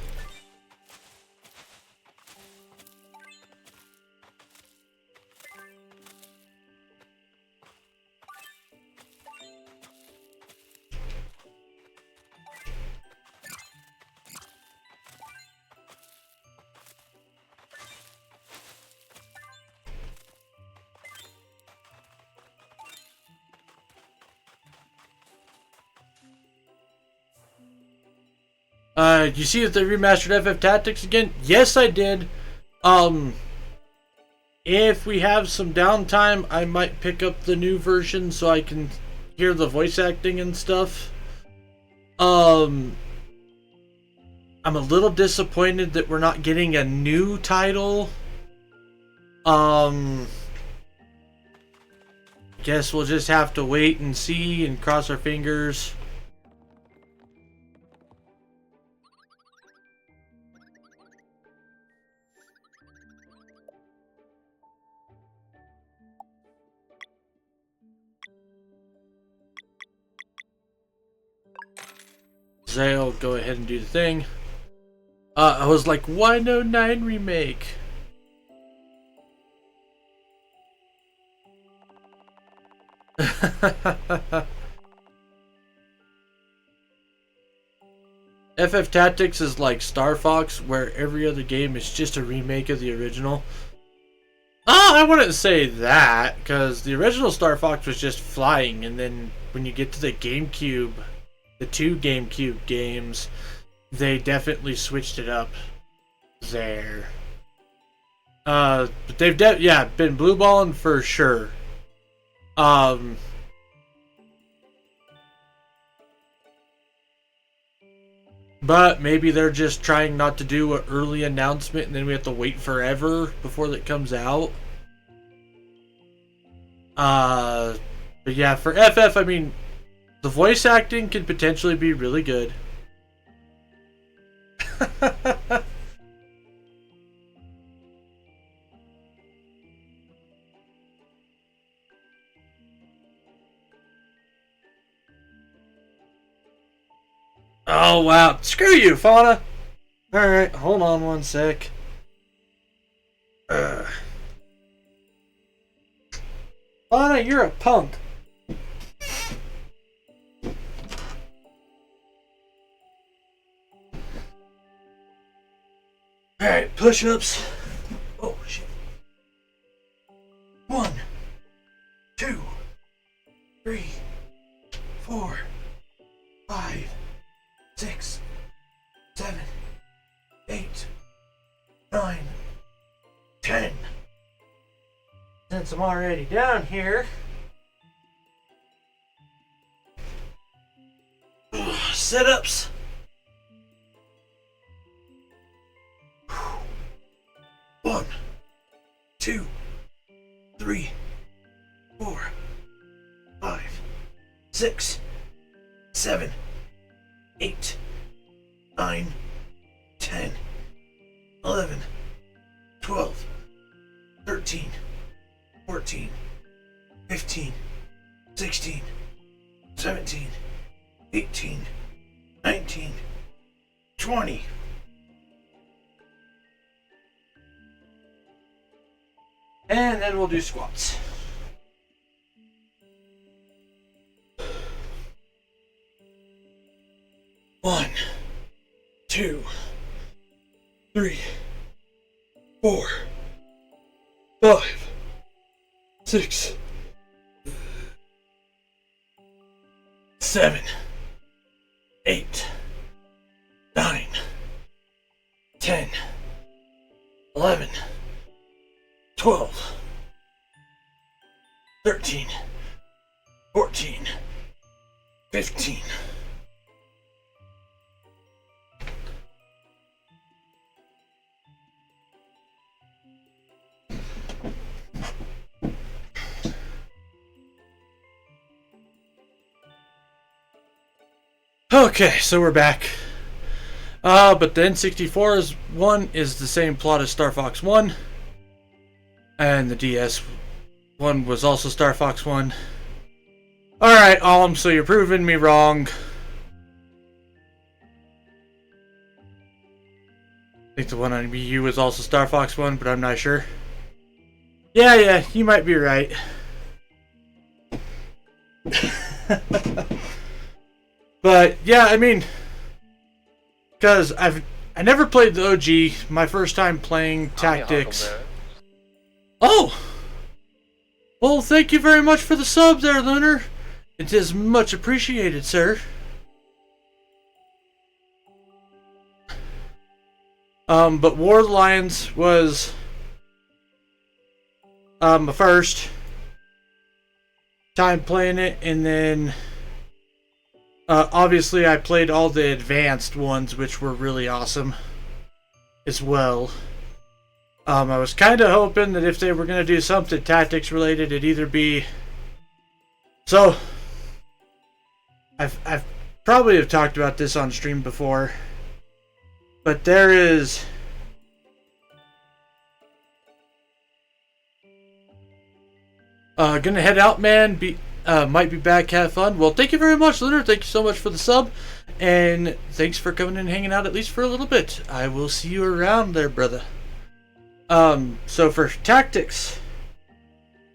You see that they remastered FF Tactics again? Yes, I did. If we have some downtime, I might pick up the new version so I can hear the voice acting and stuff. I'm a little disappointed that we're not getting a new title. Guess we'll just have to wait and see and cross our fingers. I'll go ahead and do the thing. I was like, why no 9 remake? FF Tactics is like Star Fox, where every other game is just a remake of the original. Oh, I wouldn't say that, because the original Star Fox was just flying, and then when you get to the GameCube, the 2 GameCube games, they definitely switched it up there. But they've been blue balling for sure. But maybe they're just trying not to do an early announcement and then we have to wait forever before that comes out. But yeah, for FF, I mean, the voice acting could potentially be really good. Oh, wow. Screw you, Fauna. Alright, hold on one sec. Fauna, you're a punk. Alright, push-ups. Oh, shit. 1, 2, 3, 4, 5, 6, 7, 8, 9, 10. Since I'm already down here, sit-ups. 1, 2, 3, 4, 5, 6, 7, 8, 9, 10, 11, 12, 13, 14, 15, 16, 17, 18, 19, 20. And then we'll do squats. One, 2, 3, 4, 5, 6, 7, 8, 9, 10, 11, 12, 13, 14, 15. Okay, so we're back. But the N64 one is the same plot as Star Fox 1. And the DS one was also Star Fox 1. Alright, so you're proving me wrong. I think the one on Wii U was also Star Fox 1, but I'm not sure. Yeah, you might be right. But yeah, I mean, because I never played the OG. My first time playing Tactics. Oh, well, thank you very much for the sub there, Lunar. It is much appreciated, sir. But War of the Lions was my first time playing it, and then obviously I played all the advanced ones, which were really awesome as well. I was kind of hoping that if they were going to do something tactics related, it'd either be... So, I've probably have talked about this on stream before, but there is... gonna head out, man. Might be back, have fun. Well, thank you very much, Lunar. Thank you so much for the sub, and thanks for coming and hanging out at least for a little bit. I will see you around there, brother. So for Tactics,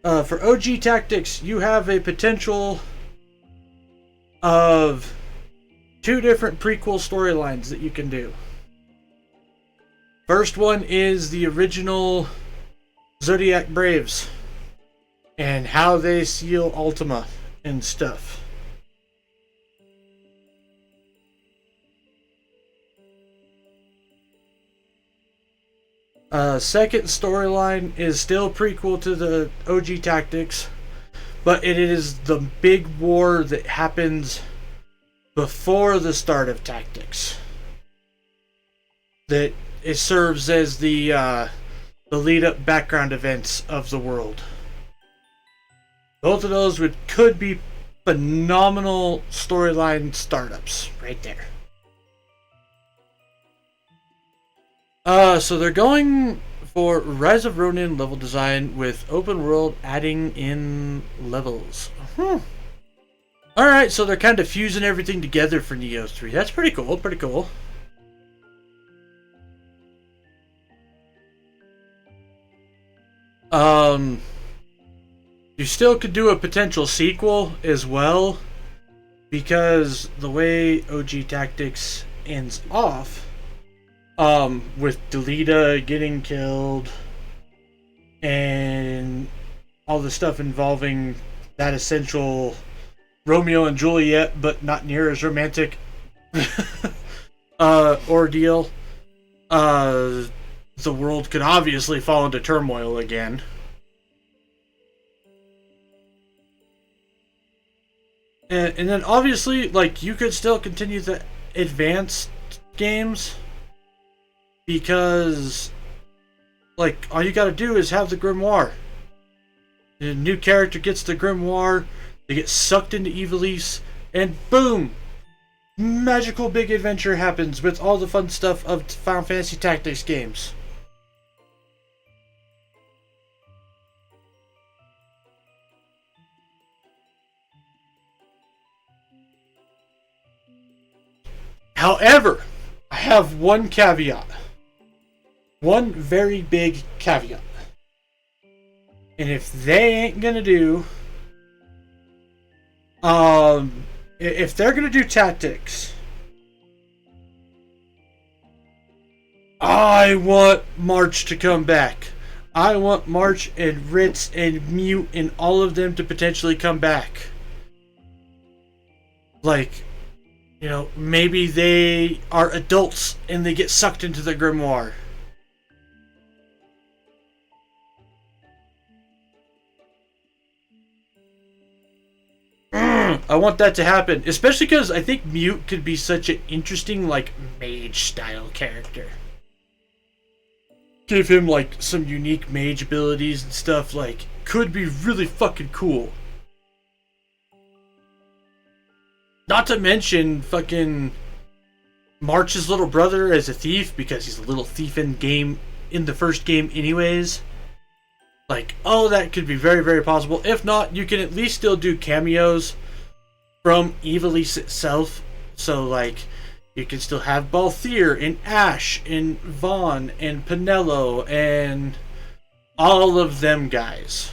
for OG Tactics, you have a potential of 2 different prequel storylines that you can do. First one is the original Zodiac Braves and how they seal Ultima and stuff. Second storyline is still prequel to the OG Tactics, but it is the big war that happens before the start of Tactics. That it serves as the lead-up background events of the world. Both of those could be phenomenal storyline startups right there. So they're going for Rise of Ronin level design with open world adding in levels. Alright, so they're kind of fusing everything together for Neo 3. That's pretty cool, pretty cool. You still could do a potential sequel as well, because the way OG Tactics ends off, with Delita getting killed and all the stuff involving that essential Romeo and Juliet, but not near as romantic ordeal, the world could obviously fall into turmoil again. And then obviously, like, you could still continue the advanced games, because, like, all you gotta do is have the grimoire. The new character gets the grimoire, they get sucked into Ivalice, and boom! Magical big adventure happens with all the fun stuff of Final Fantasy Tactics games. However, I have one caveat. One very big caveat. And if they ain't gonna do... if they're gonna do tactics... I want March to come back. I want March and Ritz and Mute and all of them to potentially come back. Like... You know, maybe they are adults and they get sucked into the grimoire. I want that to happen. Especially because I think Mute could be such an interesting, like, mage-style character. Give him, like, some unique mage abilities and stuff, like, could be really fucking cool. Not to mention fucking March's little brother as a thief, because he's a little thief in the first game anyways. Like, oh, that could be very, very possible. If not, you can at least still do cameos from Ivalice itself. So, like, you can still have Balthier and Ash and Vaughn and Pinello and all of them guys.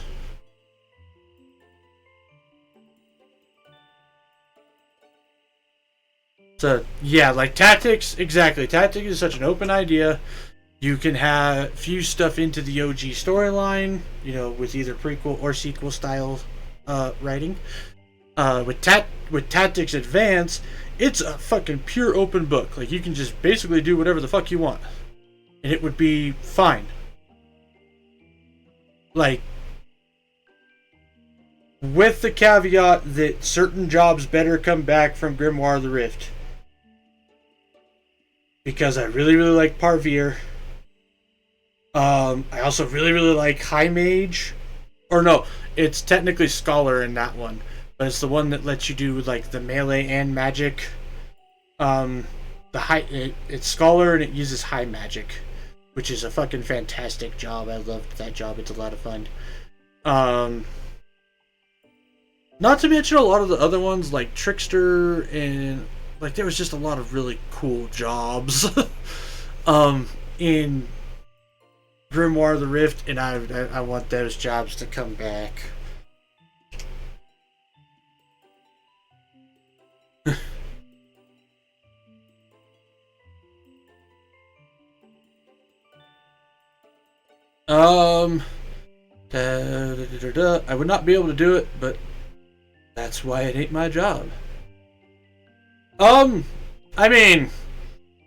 So, yeah, like Tactics, exactly. Tactics is such an open idea. You can have fuse stuff into the OG storyline, you know, with either prequel or sequel style writing. With Tactics Advance, it's a fucking pure open book. Like, you can just basically do whatever the fuck you want. And it would be fine. Like, with the caveat that certain jobs better come back from Grimoire of the Rift. Because I really, really like Parvier. I also really, really like High Mage. Or no, it's technically Scholar in that one. But it's the one that lets you do, like, the melee and magic. It's Scholar and it uses High Magic. Which is a fucking fantastic job. I loved that job. It's a lot of fun. Not to mention a lot of the other ones, like Trickster and... Like, there was just a lot of really cool jobs in Grimoire of the Rift, and I want those jobs to come back. I would not be able to do it, but that's why it ain't my job. I mean,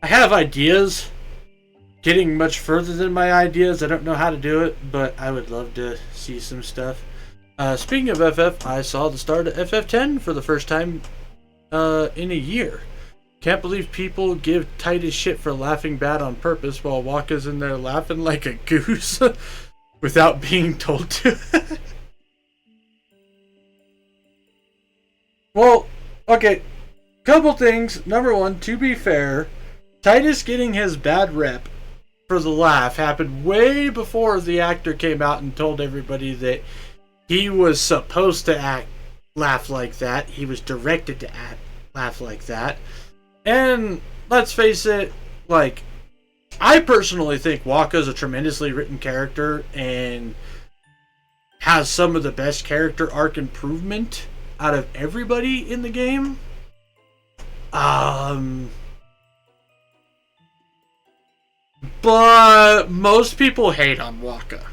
I have ideas. Getting much further than my ideas, I don't know how to do it, but I would love to see some stuff. Speaking of FF, I saw the start of FF10 for the first time in a year. Can't believe people give Titus shit for laughing bad on purpose while Waka's in there laughing like a goose without being told to. Well, okay. Couple things. Number one, to be fair, Titus getting his bad rep for the laugh happened way before the actor came out and told everybody that he was supposed to act laugh like that. He was directed to laugh like that. And let's face it, like, I personally think Wakka's a tremendously written character and has some of the best character arc improvement out of everybody in the game. But most people hate on Wakka.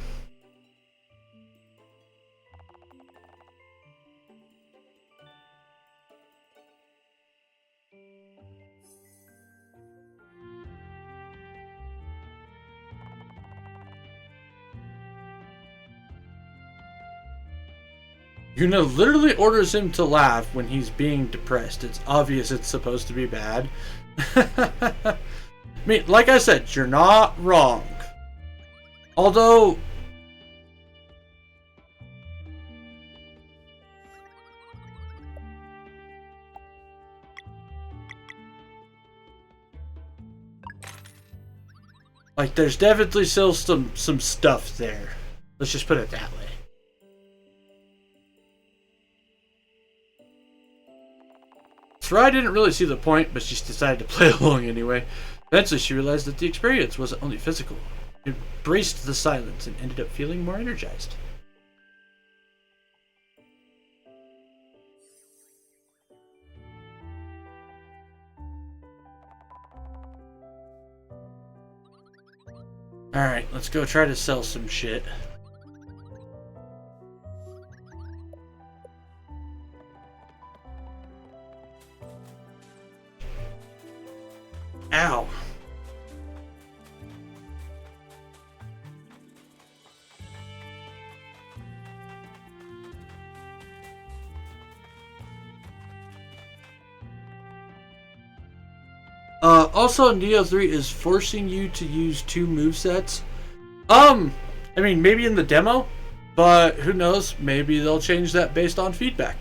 Yuna literally orders him to laugh when he's being depressed. It's obvious it's supposed to be bad. I mean, like I said, you're not wrong. Although, like, there's definitely still some stuff there. Let's just put it that way. Sarai didn't really see the point, but she decided to play along anyway. Eventually, she realized that the experience wasn't only physical. She embraced the silence and ended up feeling more energized. Alright, let's go try to sell some shit. Ow. Also, Neo 3 is forcing you to use 2 movesets. I mean, maybe in the demo, but who knows? Maybe they'll change that based on feedback.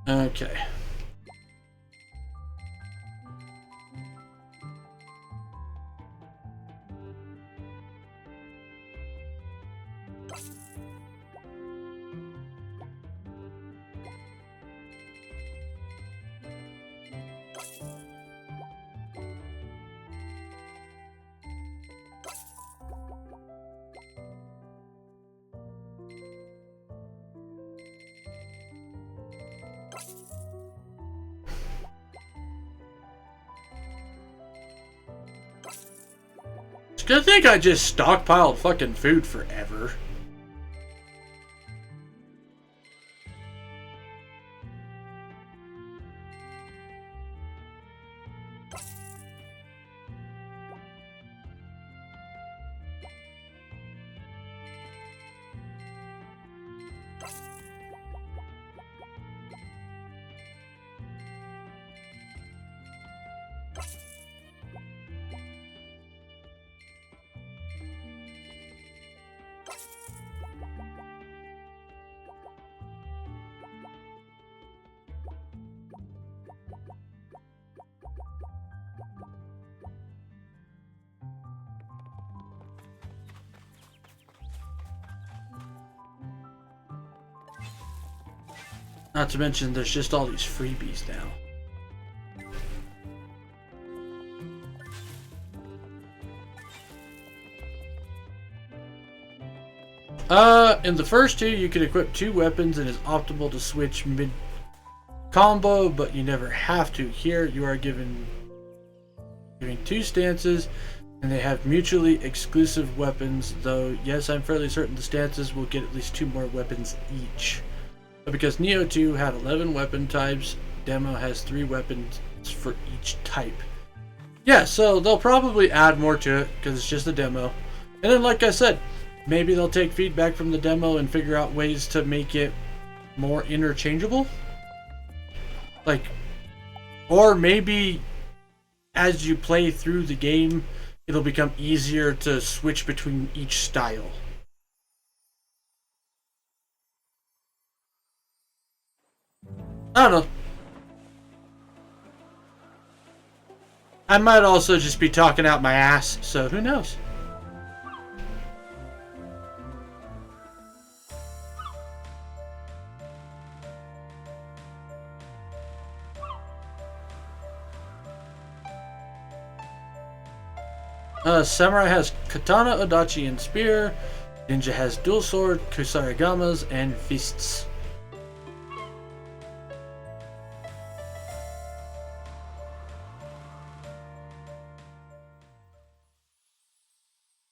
Okay. I think I just stockpiled fucking food forever. Not to mention, there's just all these freebies now. In the first 2, you can equip 2 weapons and it's optimal to switch mid-combo, but you never have to. Here, you are given 2 stances, and they have mutually exclusive weapons, though, yes, I'm fairly certain the stances will get at least 2 more weapons each. But because Neo 2 had 11 weapon types, Demo has 3 weapons for each type. Yeah, so they'll probably add more to it, because it's just a demo. And then, like I said, maybe they'll take feedback from the demo and figure out ways to make it more interchangeable. Like, or maybe as you play through the game, it'll become easier to switch between each style. I don't know. I might also just be talking out my ass, so who knows? Samurai has katana, odachi, and spear. Ninja has dual sword, kusarigamas, and fists.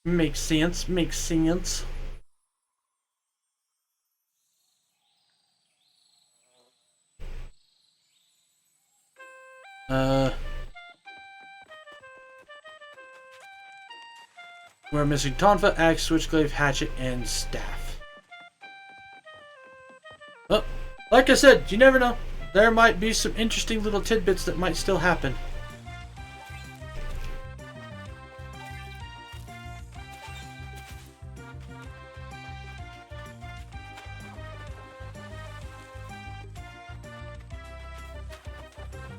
Makes sense, makes sense. We're missing tonfa, axe, switchglaive, hatchet, and staff. Oh, like I said, you never know. There might be some interesting little tidbits that might still happen.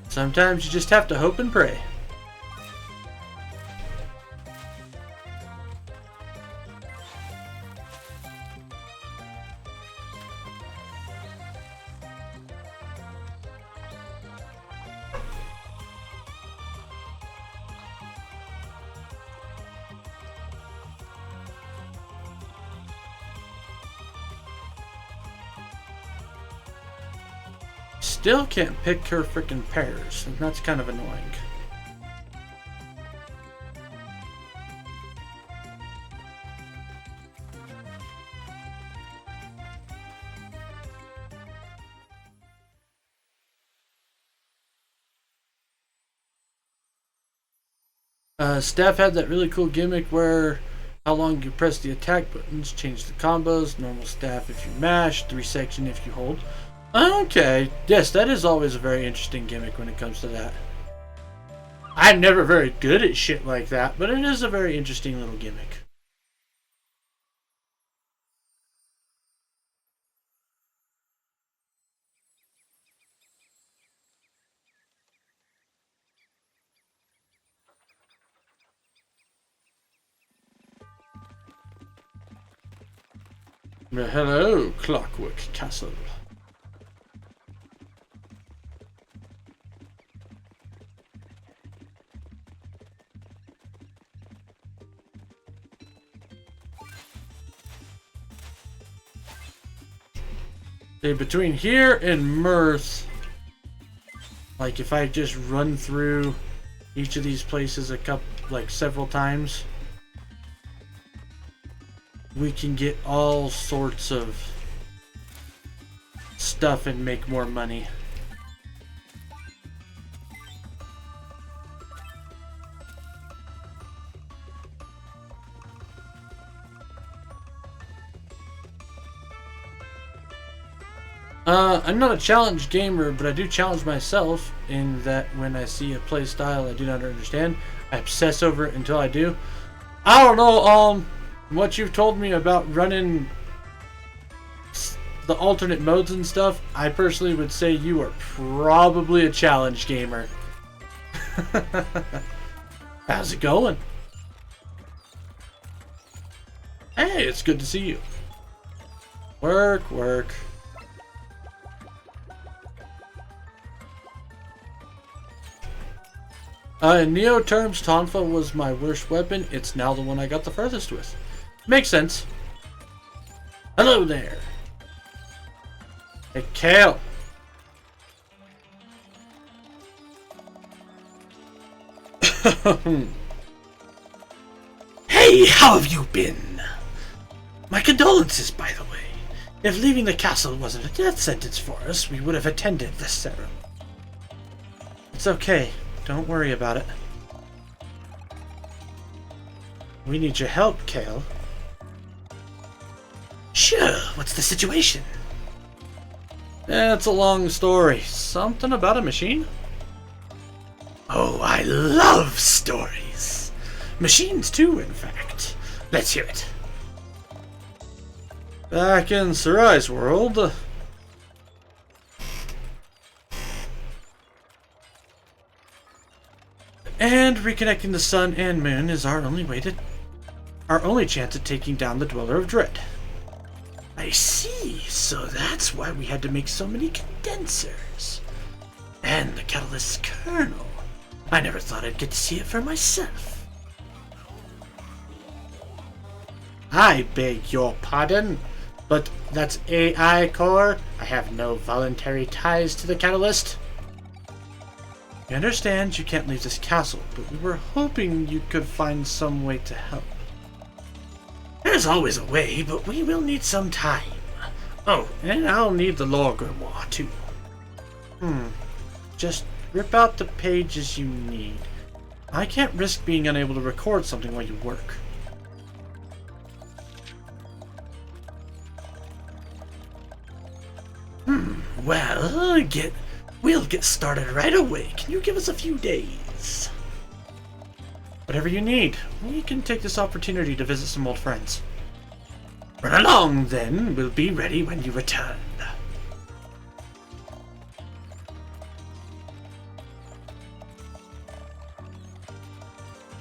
Sometimes you just have to hope and pray. Still can't pick her freaking pairs, and that's kind of annoying. Staff had that really cool gimmick where how long you press the attack buttons, change the combos, normal staff if you mash, 3 section if you hold. Okay, yes, that is always a very interesting gimmick when it comes to that. I'm never very good at shit like that, but it is a very interesting little gimmick. Hello, Clockwork Castle. Okay, between here and Mirth, like if I just run through each of these places several times, we can get all sorts of stuff and make more money. I'm not a challenge gamer, but I do challenge myself in that when I see a play style I do not understand, I obsess over it until I do. I don't know, what you've told me about running the alternate modes and stuff, I personally would say you are probably a challenge gamer. How's it going? Hey, it's good to see you. Work, work. In Neo terms, Tonfa was my worst weapon. It's now the one I got the furthest with. Makes sense. Hello there. Hey, Kale. Hey, how have you been? My condolences, by the way. If leaving the castle wasn't a death sentence for us, we would have attended the ceremony. It's okay. Don't worry about it. We need your help, Kale. Sure, what's the situation? It's a long story. Something about a machine? Oh, I love stories. Machines too, in fact. Let's hear it. Back in Sarai's world, And reconnecting the sun and moon is our only chance at taking down the Dweller of Dread. I see. So that's why we had to make so many condensers. And the catalyst kernel. I never thought I'd get to see it for myself. I beg your pardon, but that's AI core. I have no voluntary ties to the catalyst. We understand you can't leave this castle, but we were hoping you could find some way to help. There's always a way, but we will need some time. Oh, and I'll need the lore grimoire too. Just rip out the pages you need. I can't risk being unable to record something while you work. Well, we'll get started right away. Can you give us a few days? Whatever you need. We can take this opportunity to visit some old friends. Run along, then. We'll be ready when you return.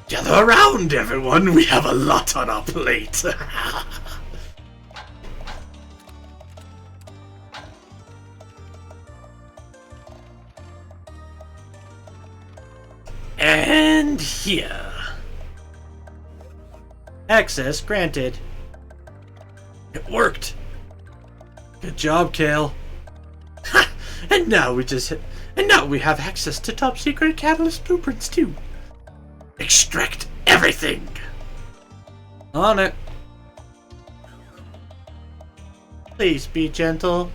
Gather around, everyone. We have a lot on our plate. And here. Access granted. It worked. Good job, Kale. And now we have access to top secret catalyst blueprints too. Extract everything. On it. Please be gentle.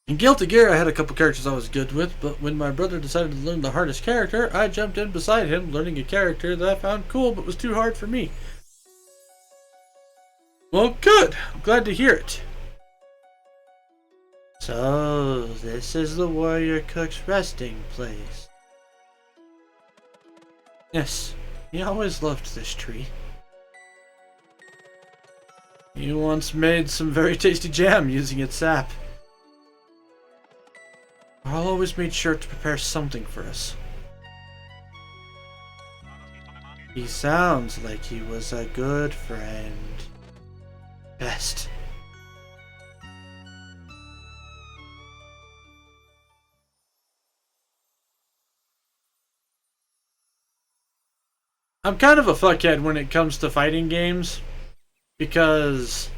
In Guilty Gear, I had a couple characters I was good with, but when my brother decided to learn the hardest character, I jumped in beside him, learning a character that I found cool but was too hard for me. Well, good. I'm glad to hear it. So, this is the warrior cook's resting place. Yes, he always loved this tree. He once made some very tasty jam using its sap. Carl always made sure to prepare something for us. He sounds like he was a good friend. Best. I'm kind of a fuckhead when it comes to fighting games, because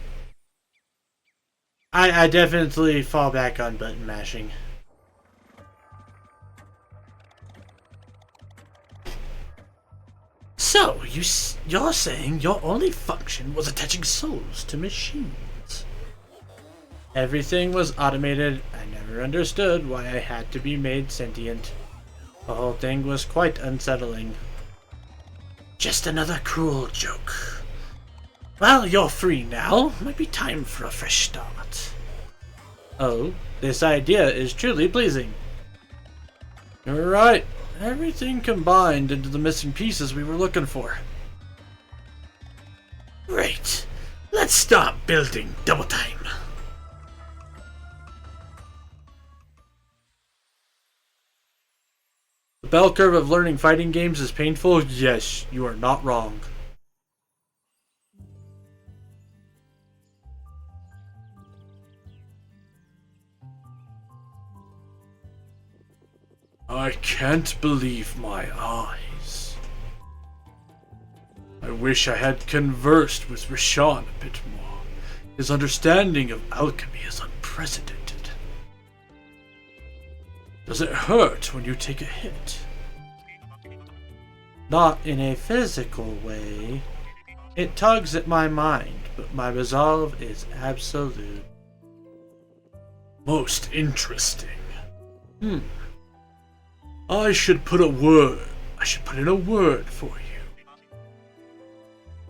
I definitely fall back on button mashing. So, you're saying your only function was attaching souls to machines? Everything was automated. I never understood why I had to be made sentient. The whole thing was quite unsettling. Just another cruel joke. Well, you're free now. Might be time for a fresh start. Oh, this idea is truly pleasing. You're right. Everything combined into the missing pieces we were looking for. Great. Let's start building double time. The bell curve of learning fighting games is painful? Yes, you are not wrong. I can't believe my eyes. I wish I had conversed with Rashawn a bit more. His understanding of alchemy is unprecedented. Does it hurt when you take a hit? Not in a physical way. It tugs at my mind, but my resolve is absolute. Most interesting. I should put in a word for you.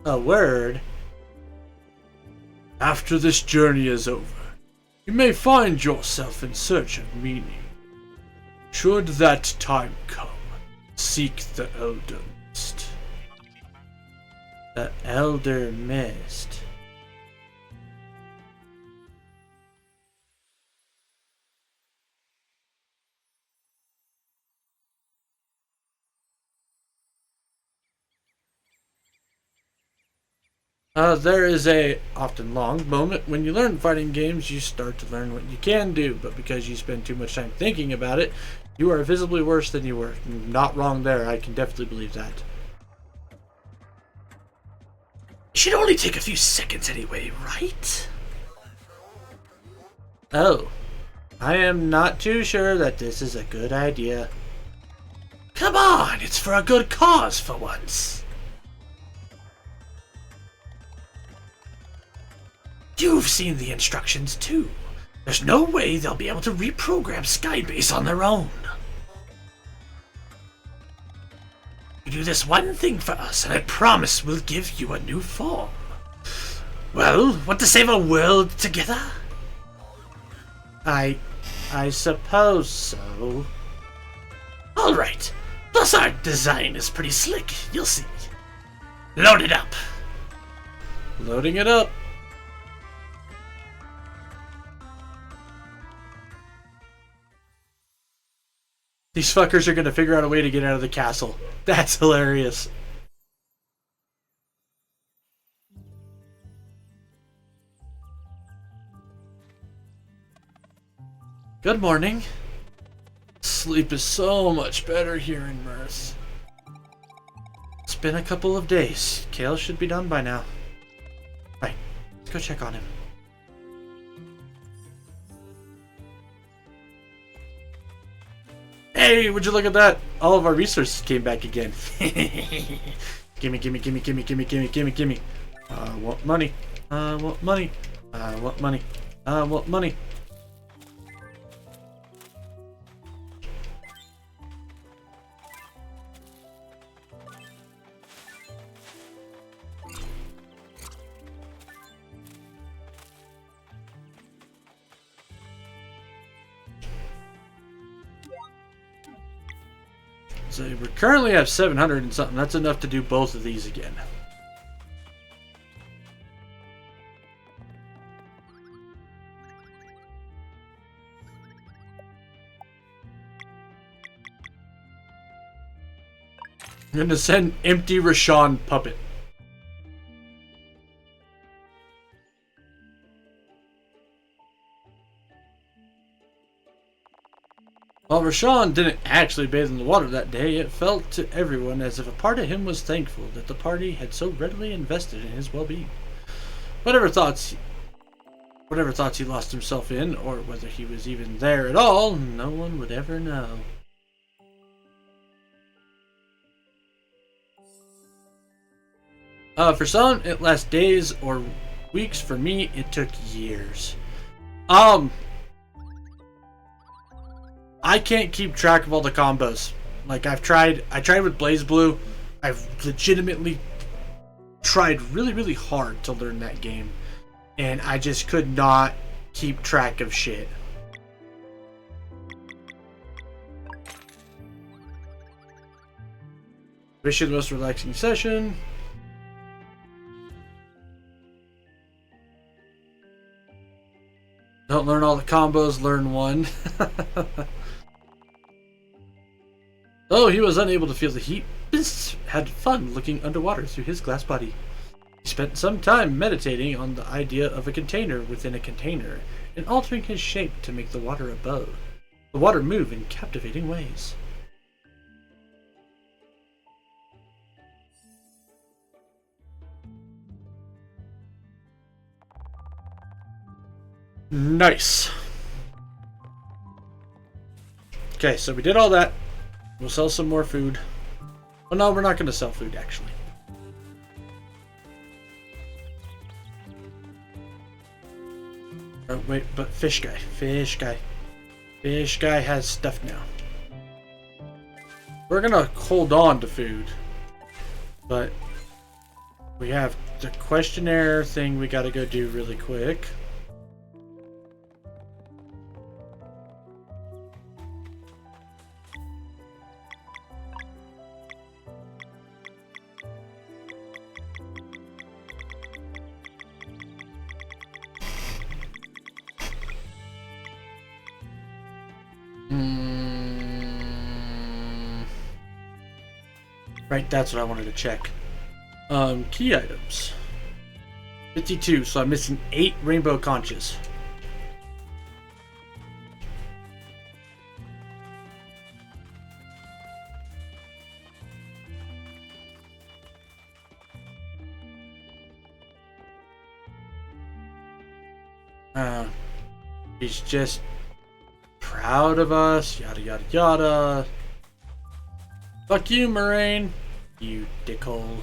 A word? After this journey is over, you may find yourself in search of meaning. Should that time come, seek the Elder Mist. The Elder Mist. There is a often long moment when you learn fighting games, you start to learn what you can do, but because you spend too much time thinking about it, you are visibly worse than you were. Not wrong there, I can definitely believe that. It should only take a few seconds anyway, right? Oh, I am not too sure that this is a good idea. Come on, it's for a good cause for once. You've seen the instructions too. There's no way they'll be able to reprogram Skybase on their own. You do this one thing for us, and I promise we'll give you a new form. Well, want to save a world together? I suppose so. Alright. Plus our design is pretty slick, you'll see. Load it up. Loading it up. These fuckers are gonna figure out a way to get out of the castle. That's hilarious. Good morning. Sleep is so much better here in Mirth. It's been a couple of days. Kale should be done by now. Right, let's go check on him. Hey, would you look at that? All of our resources came back again. Gimme, gimme, gimme, gimme, gimme, gimme, gimme, gimme. I want money. I want money. I want money. I want money. So we currently have 700 and something. That's enough to do both of these again. I'm gonna send empty Rashawn puppet. While Rashawn didn't actually bathe in the water that day, it felt to everyone as if a part of him was thankful that the party had so readily invested in his well-being. Whatever thoughts he lost himself in, or whether he was even there at all, no one would ever know. For some, it lasts days or weeks. For me, it took years. I can't keep track of all the combos. Like I tried with Blaze Blue. I've legitimately tried really, really hard to learn that game. And I just could not keep track of shit. Wish you the most relaxing session. Don't learn all the combos, learn one. Though he was unable to feel the heat, Biss had fun looking underwater through his glass body. He spent some time meditating on the idea of a container within a container and altering his shape to make the water move in captivating ways. Nice. Okay, so we did all that. We'll sell some more food. Oh no, we're not going to sell food, actually. Oh, wait, but Fish Guy has stuff now. We're going to hold on to food. But we have the questionnaire thing we got to go do really quick. Right, that's what I wanted to check. Key items. 52, so I'm missing 8 rainbow conches. He's just proud of us, yada yada yada. Fuck you, Moraine, you dickhole.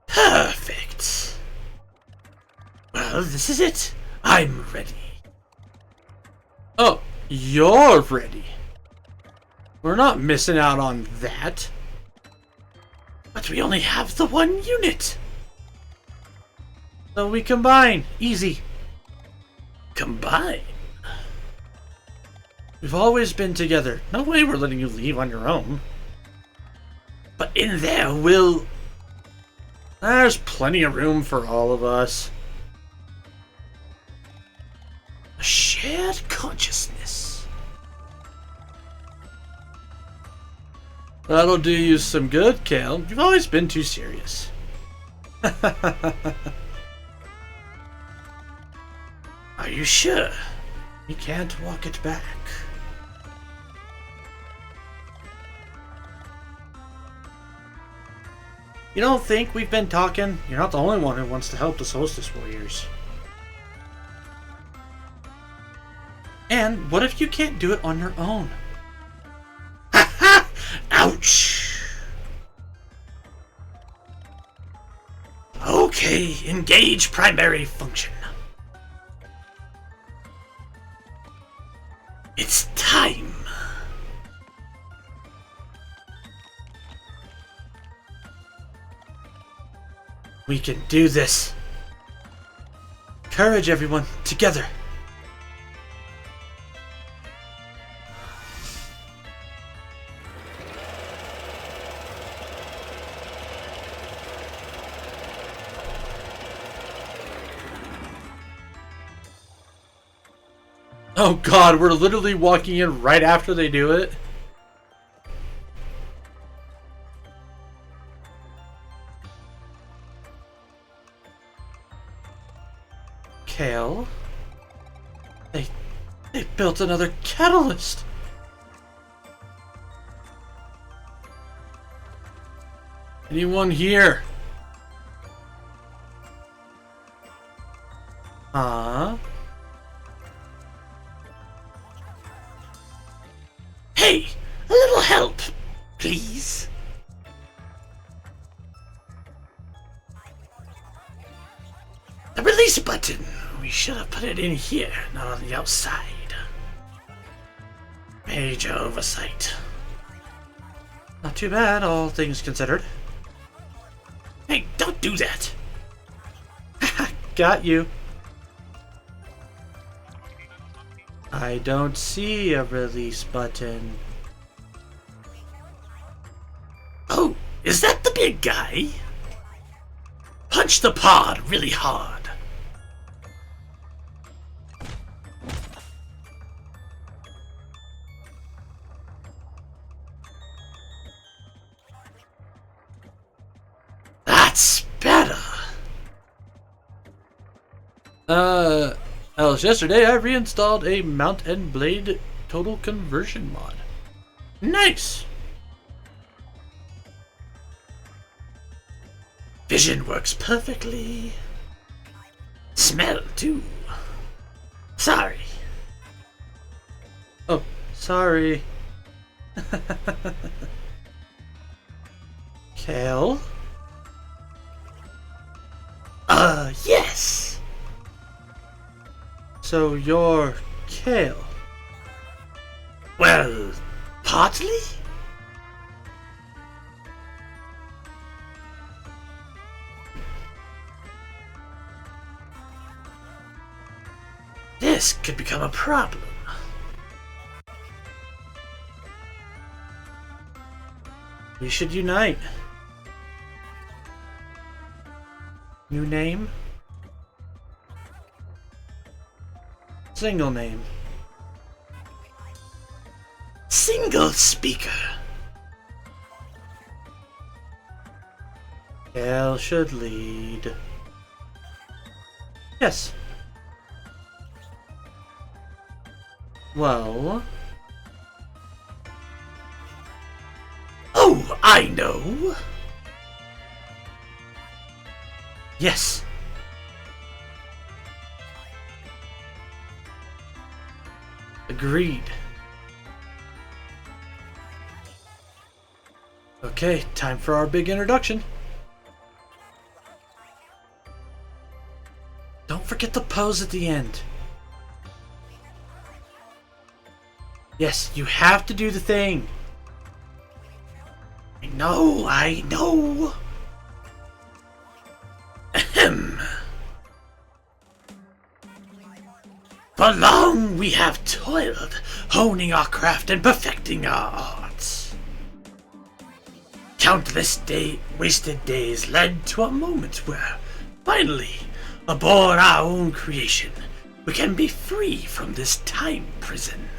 Perfect. Well, this is it. I'm ready. Oh, you're ready. We're not missing out on that. But we only have the one unit. So we combine. Easy. Combine? We've always been together. No way we're letting you leave on your own. But in there we'll... There's plenty of room for all of us. A shared consciousness. That'll do you some good, Kale. You've always been too serious. Are you sure? You can't walk it back. You don't think we've been talking? You're not the only one who wants to help the Solstice Warriors. And what if you can't do it on your own? Ha ha! Ouch! Okay, engage primary function. It's time. We can do this. Courage, everyone, together. Oh god, we're literally walking in right after they do it. Kale? They built another catalyst. Anyone here? Hey, a little help, please. The release button. We should have put it in here, not on the outside. Major oversight. Not too bad, all things considered. Hey, don't do that. Got you. I don't see a release button. Oh, is that the big guy? Punch the pod really hard. That's better. Alice, yesterday I reinstalled a Mount and Blade Total Conversion mod. Nice. Vision works perfectly. Smell, too. Sorry. Oh, sorry. Kale? Yes. So you're Kale? Well, partly? this could become a problem. We should unite. New name? Single name. Single speaker. L should lead. Yes. Well... Oh, I know. Yes. Agreed. Okay, time for our big introduction. Don't forget the pose at the end. Yes, you have to do the thing. I know. Ahem. For long we have toiled, honing our craft and perfecting our arts. Countless wasted days led to a moment where, finally, aboard our own creation, we can be free from this time prison.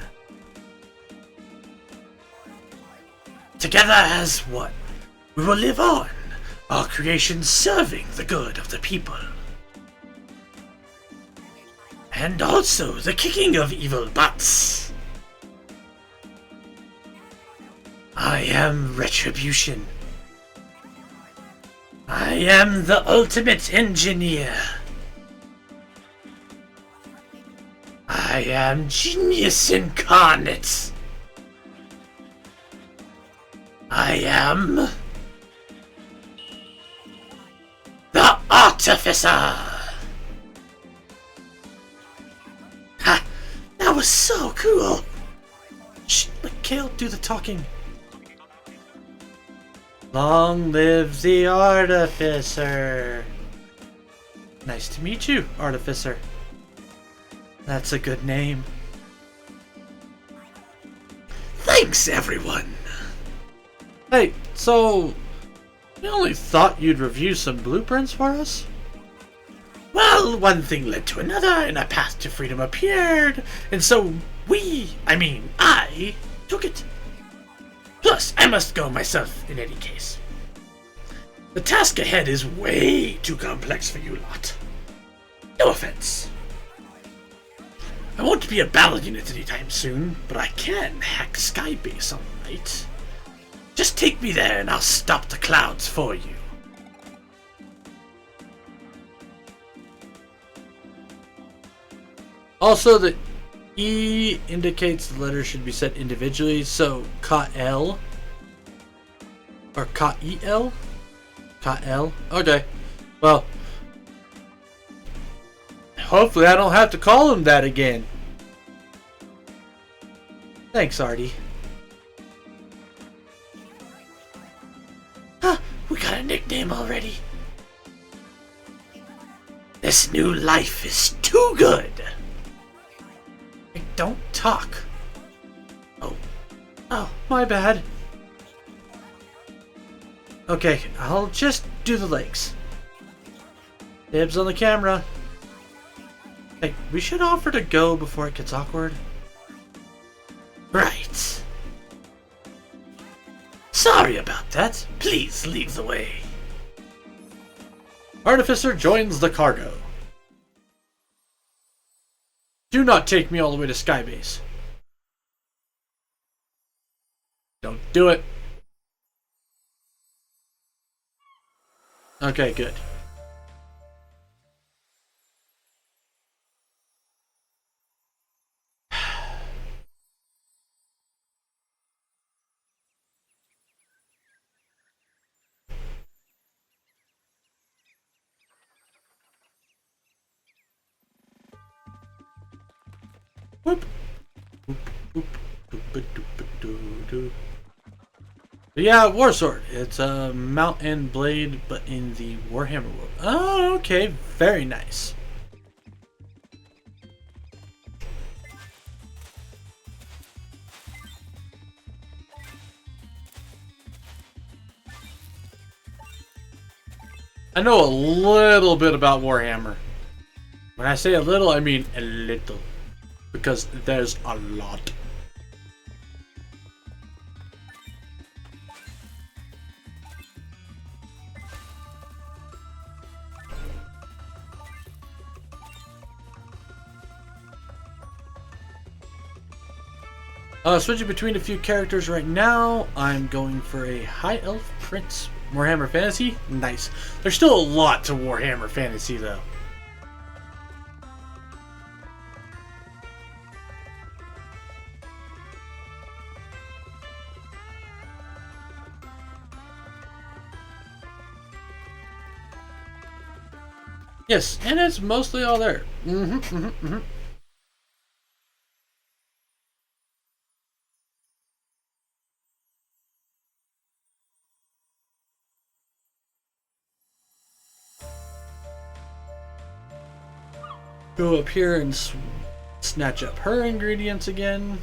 Together as one, we will live on, our creation serving the good of the people. And also the kicking of evil butts. I am Retribution. I am the ultimate engineer. I am genius incarnate. I am the Artificer. Ha! That was so cool. Shh, let Kale do the talking. Long live the Artificer. Nice to meet you, Artificer. That's a good name. Thanks, everyone. Hey, so you only thought you'd review some blueprints for us? Well, one thing led to another, and a path to freedom appeared, and so I took it. Plus, I must go myself in any case. The task ahead is way too complex for you lot. No offense. I won't be a battle unit anytime soon, but I can hack Skybase all right. Just take me there and I'll stop the clouds for you. Also, the E indicates the letters should be set individually, so Ka-L or Ka-E-L? Ka-L? Okay. Well, hopefully I don't have to call him that again. Thanks, Artie. We got a nickname already. This new life is too good. Hey, don't talk. Oh, My bad. Okay, I'll just do the legs. Dibs on the camera. Hey, we should offer to go before it gets awkward. right. Sorry about that. Please leave the way. Artificer joins the cargo. Do not take me all the way to Skybase. Don't do it. Okay, good. Whoop. Whoop, whoop, doop, doop, doop, doop. Yeah, Warsword. It's a mount and blade, but in the Warhammer world. Oh, okay. Very nice. I know a little bit about Warhammer. When I say a little, I mean a little. Because there's a lot. Switching between a few characters right now, I'm going for a High Elf Prince. Warhammer Fantasy? Nice. There's still a lot to Warhammer Fantasy, though. Yes, and it's mostly all there. Go up here and snatch up her ingredients again.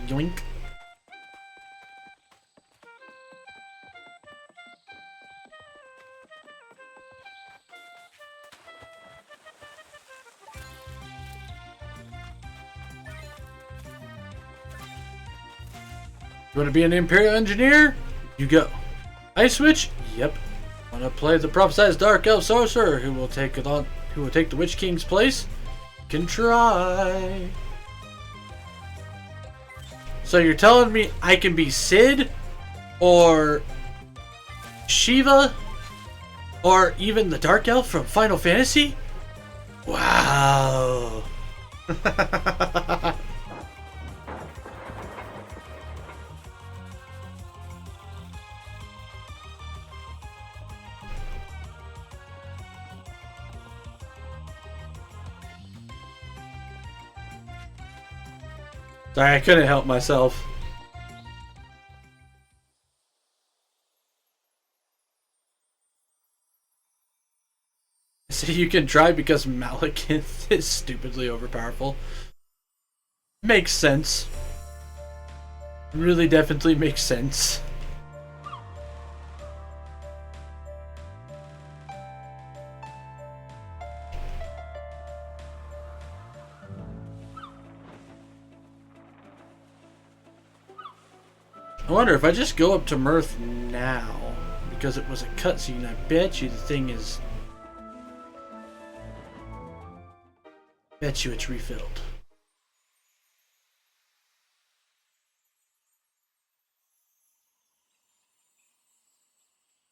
Yoink. You want to be an Imperial Engineer? You go. Ice Witch? Yep. Want to play the prophesized Dark Elf Sorcerer who will take it on? Who will take the Witch King's place? Can try. So you're telling me I can be Sid, or Shiva, or even the Dark Elf from Final Fantasy? Wow. Sorry, I couldn't help myself. So you can try because Malekith is stupidly overpowerful. Makes sense. Really definitely makes sense. I wonder if I just go up to Mirth now, because it was a cutscene, I bet you the thing is... Bet you it's refilled.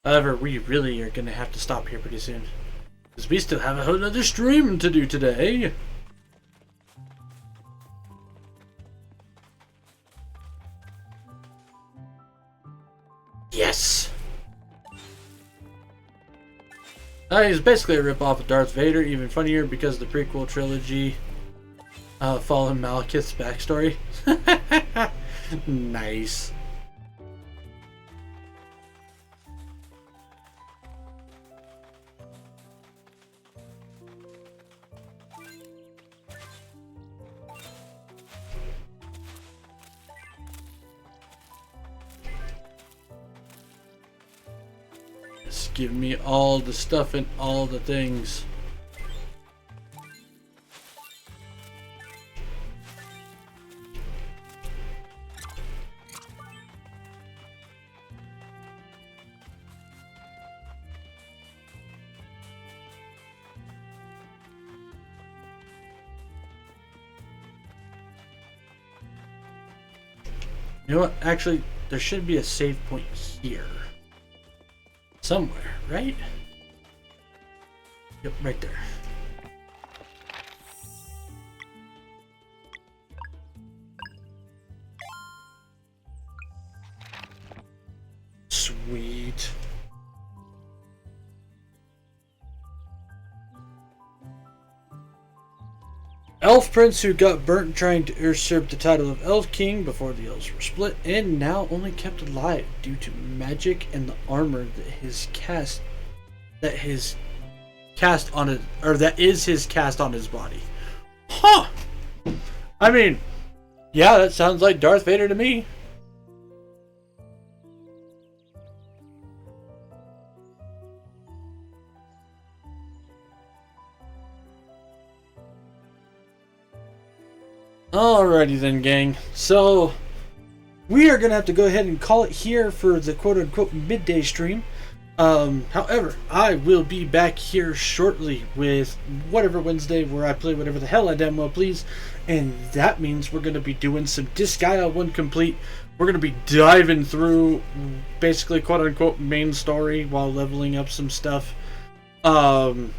However, we really are gonna have to stop here pretty soon, because we still have a whole other stream to do today. Yes! He's basically a rip-off of Darth Vader, even funnier because the prequel trilogy following Malekith's backstory. Nice. Just give me all the stuff and all the things. You know what? Actually, there should be a save point here. Somewhere, right? Yep, right there. Sweet. Elf Prince who got burnt trying to usurp the title of Elf King before the elves were split, and now only kept alive due to magic and the armor that his caste that his cast on it, or that is his cast on his body. Huh. I mean, yeah, that sounds like Darth Vader to me. Alrighty then, gang. So, we are going to have to go ahead and call it here for the quote-unquote midday stream. However, I will be back here shortly with whatever Wednesday where I play whatever the hell I damn well please. And that means we're going to be doing some Disgaea 1 Complete. We're going to be diving through basically quote-unquote main story while leveling up some stuff. And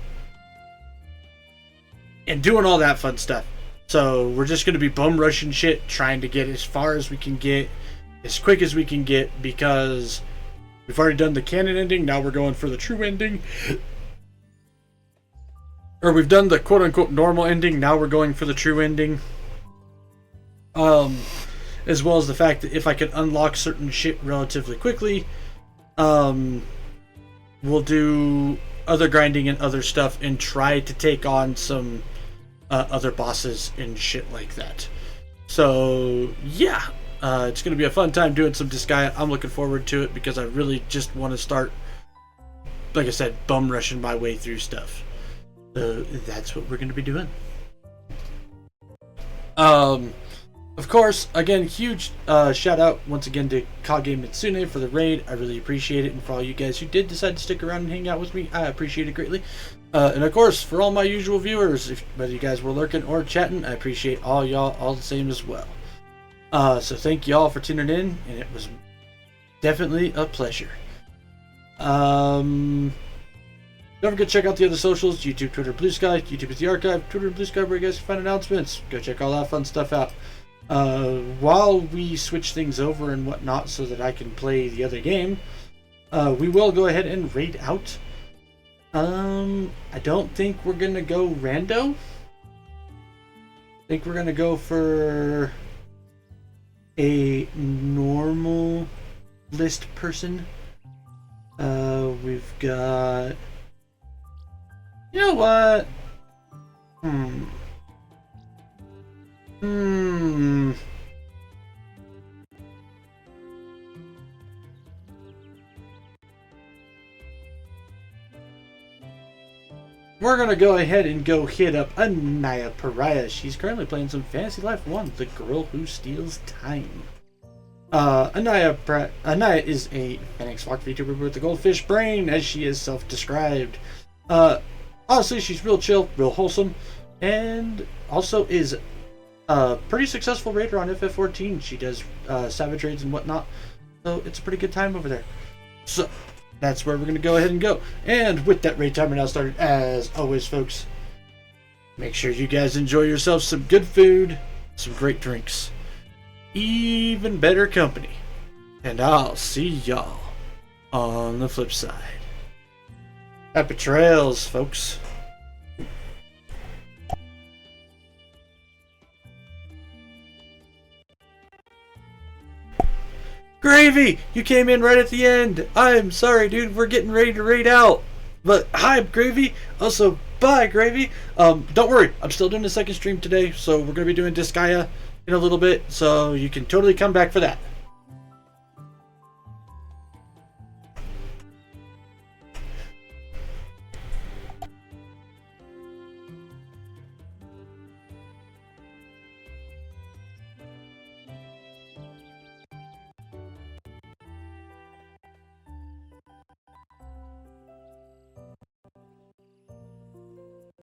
doing all that fun stuff. So we're just going to be bum rushing shit, trying to get as far as we can get, as quick as we can get, because we've already done the canon ending, now we're going for the true ending. Or we've done the quote-unquote normal ending, now we're going for the true ending. As well as the fact that if I can unlock certain shit relatively quickly, we'll do other grinding and other stuff and try to take on some other bosses and shit like that. So yeah, it's going to be a fun time doing some Disgaea. I'm looking forward to it because I really just want to start, like I said, bum rushing my way through stuff. That's what we're going to be doing. Of course, again, huge shout out once again to Kage Mitsune for the raid. I really appreciate it, and for all you guys who did decide to stick around and hang out with me, I appreciate it greatly. And of course, for all my usual viewers, whether you guys were lurking or chatting, I appreciate all y'all all the same as well. So thank y'all for tuning in, and it was definitely a pleasure. Don't forget to check out the other socials: YouTube, Twitter, Blue Sky. YouTube is the archive. Twitter and Blue Sky, where you guys can find announcements. Go check all that fun stuff out. While we switch things over and whatnot so that I can play the other game, we will go ahead and raid out. I don't think we're gonna go rando. I think we're gonna go for a normal list person. We've got... You know what? We're gonna go ahead and go hit up Anaya Pariah. She's currently playing some Fantasy Life 1, The Girl Who Steals Time. Anaya is a Phoenix Walk VTuber with a goldfish brain, as she is self-described. Honestly, she's real chill, real wholesome, and also is a pretty successful raider on FF14. She does savage raids and whatnot, so it's a pretty good time over there. So that's where we're going to go ahead and go. And with that raid timer now started, as always, folks, make sure you guys enjoy yourselves some good food, some great drinks, even better company. And I'll see y'all on the flip side. Happy trails, folks. Gravy, you came in right at the end. I'm sorry, dude. We're getting ready to raid out. But hi, Gravy. Also, bye, Gravy. Don't worry. I'm still doing the second stream today, so we're going to be doing Disgaea in a little bit, so you can totally come back for that.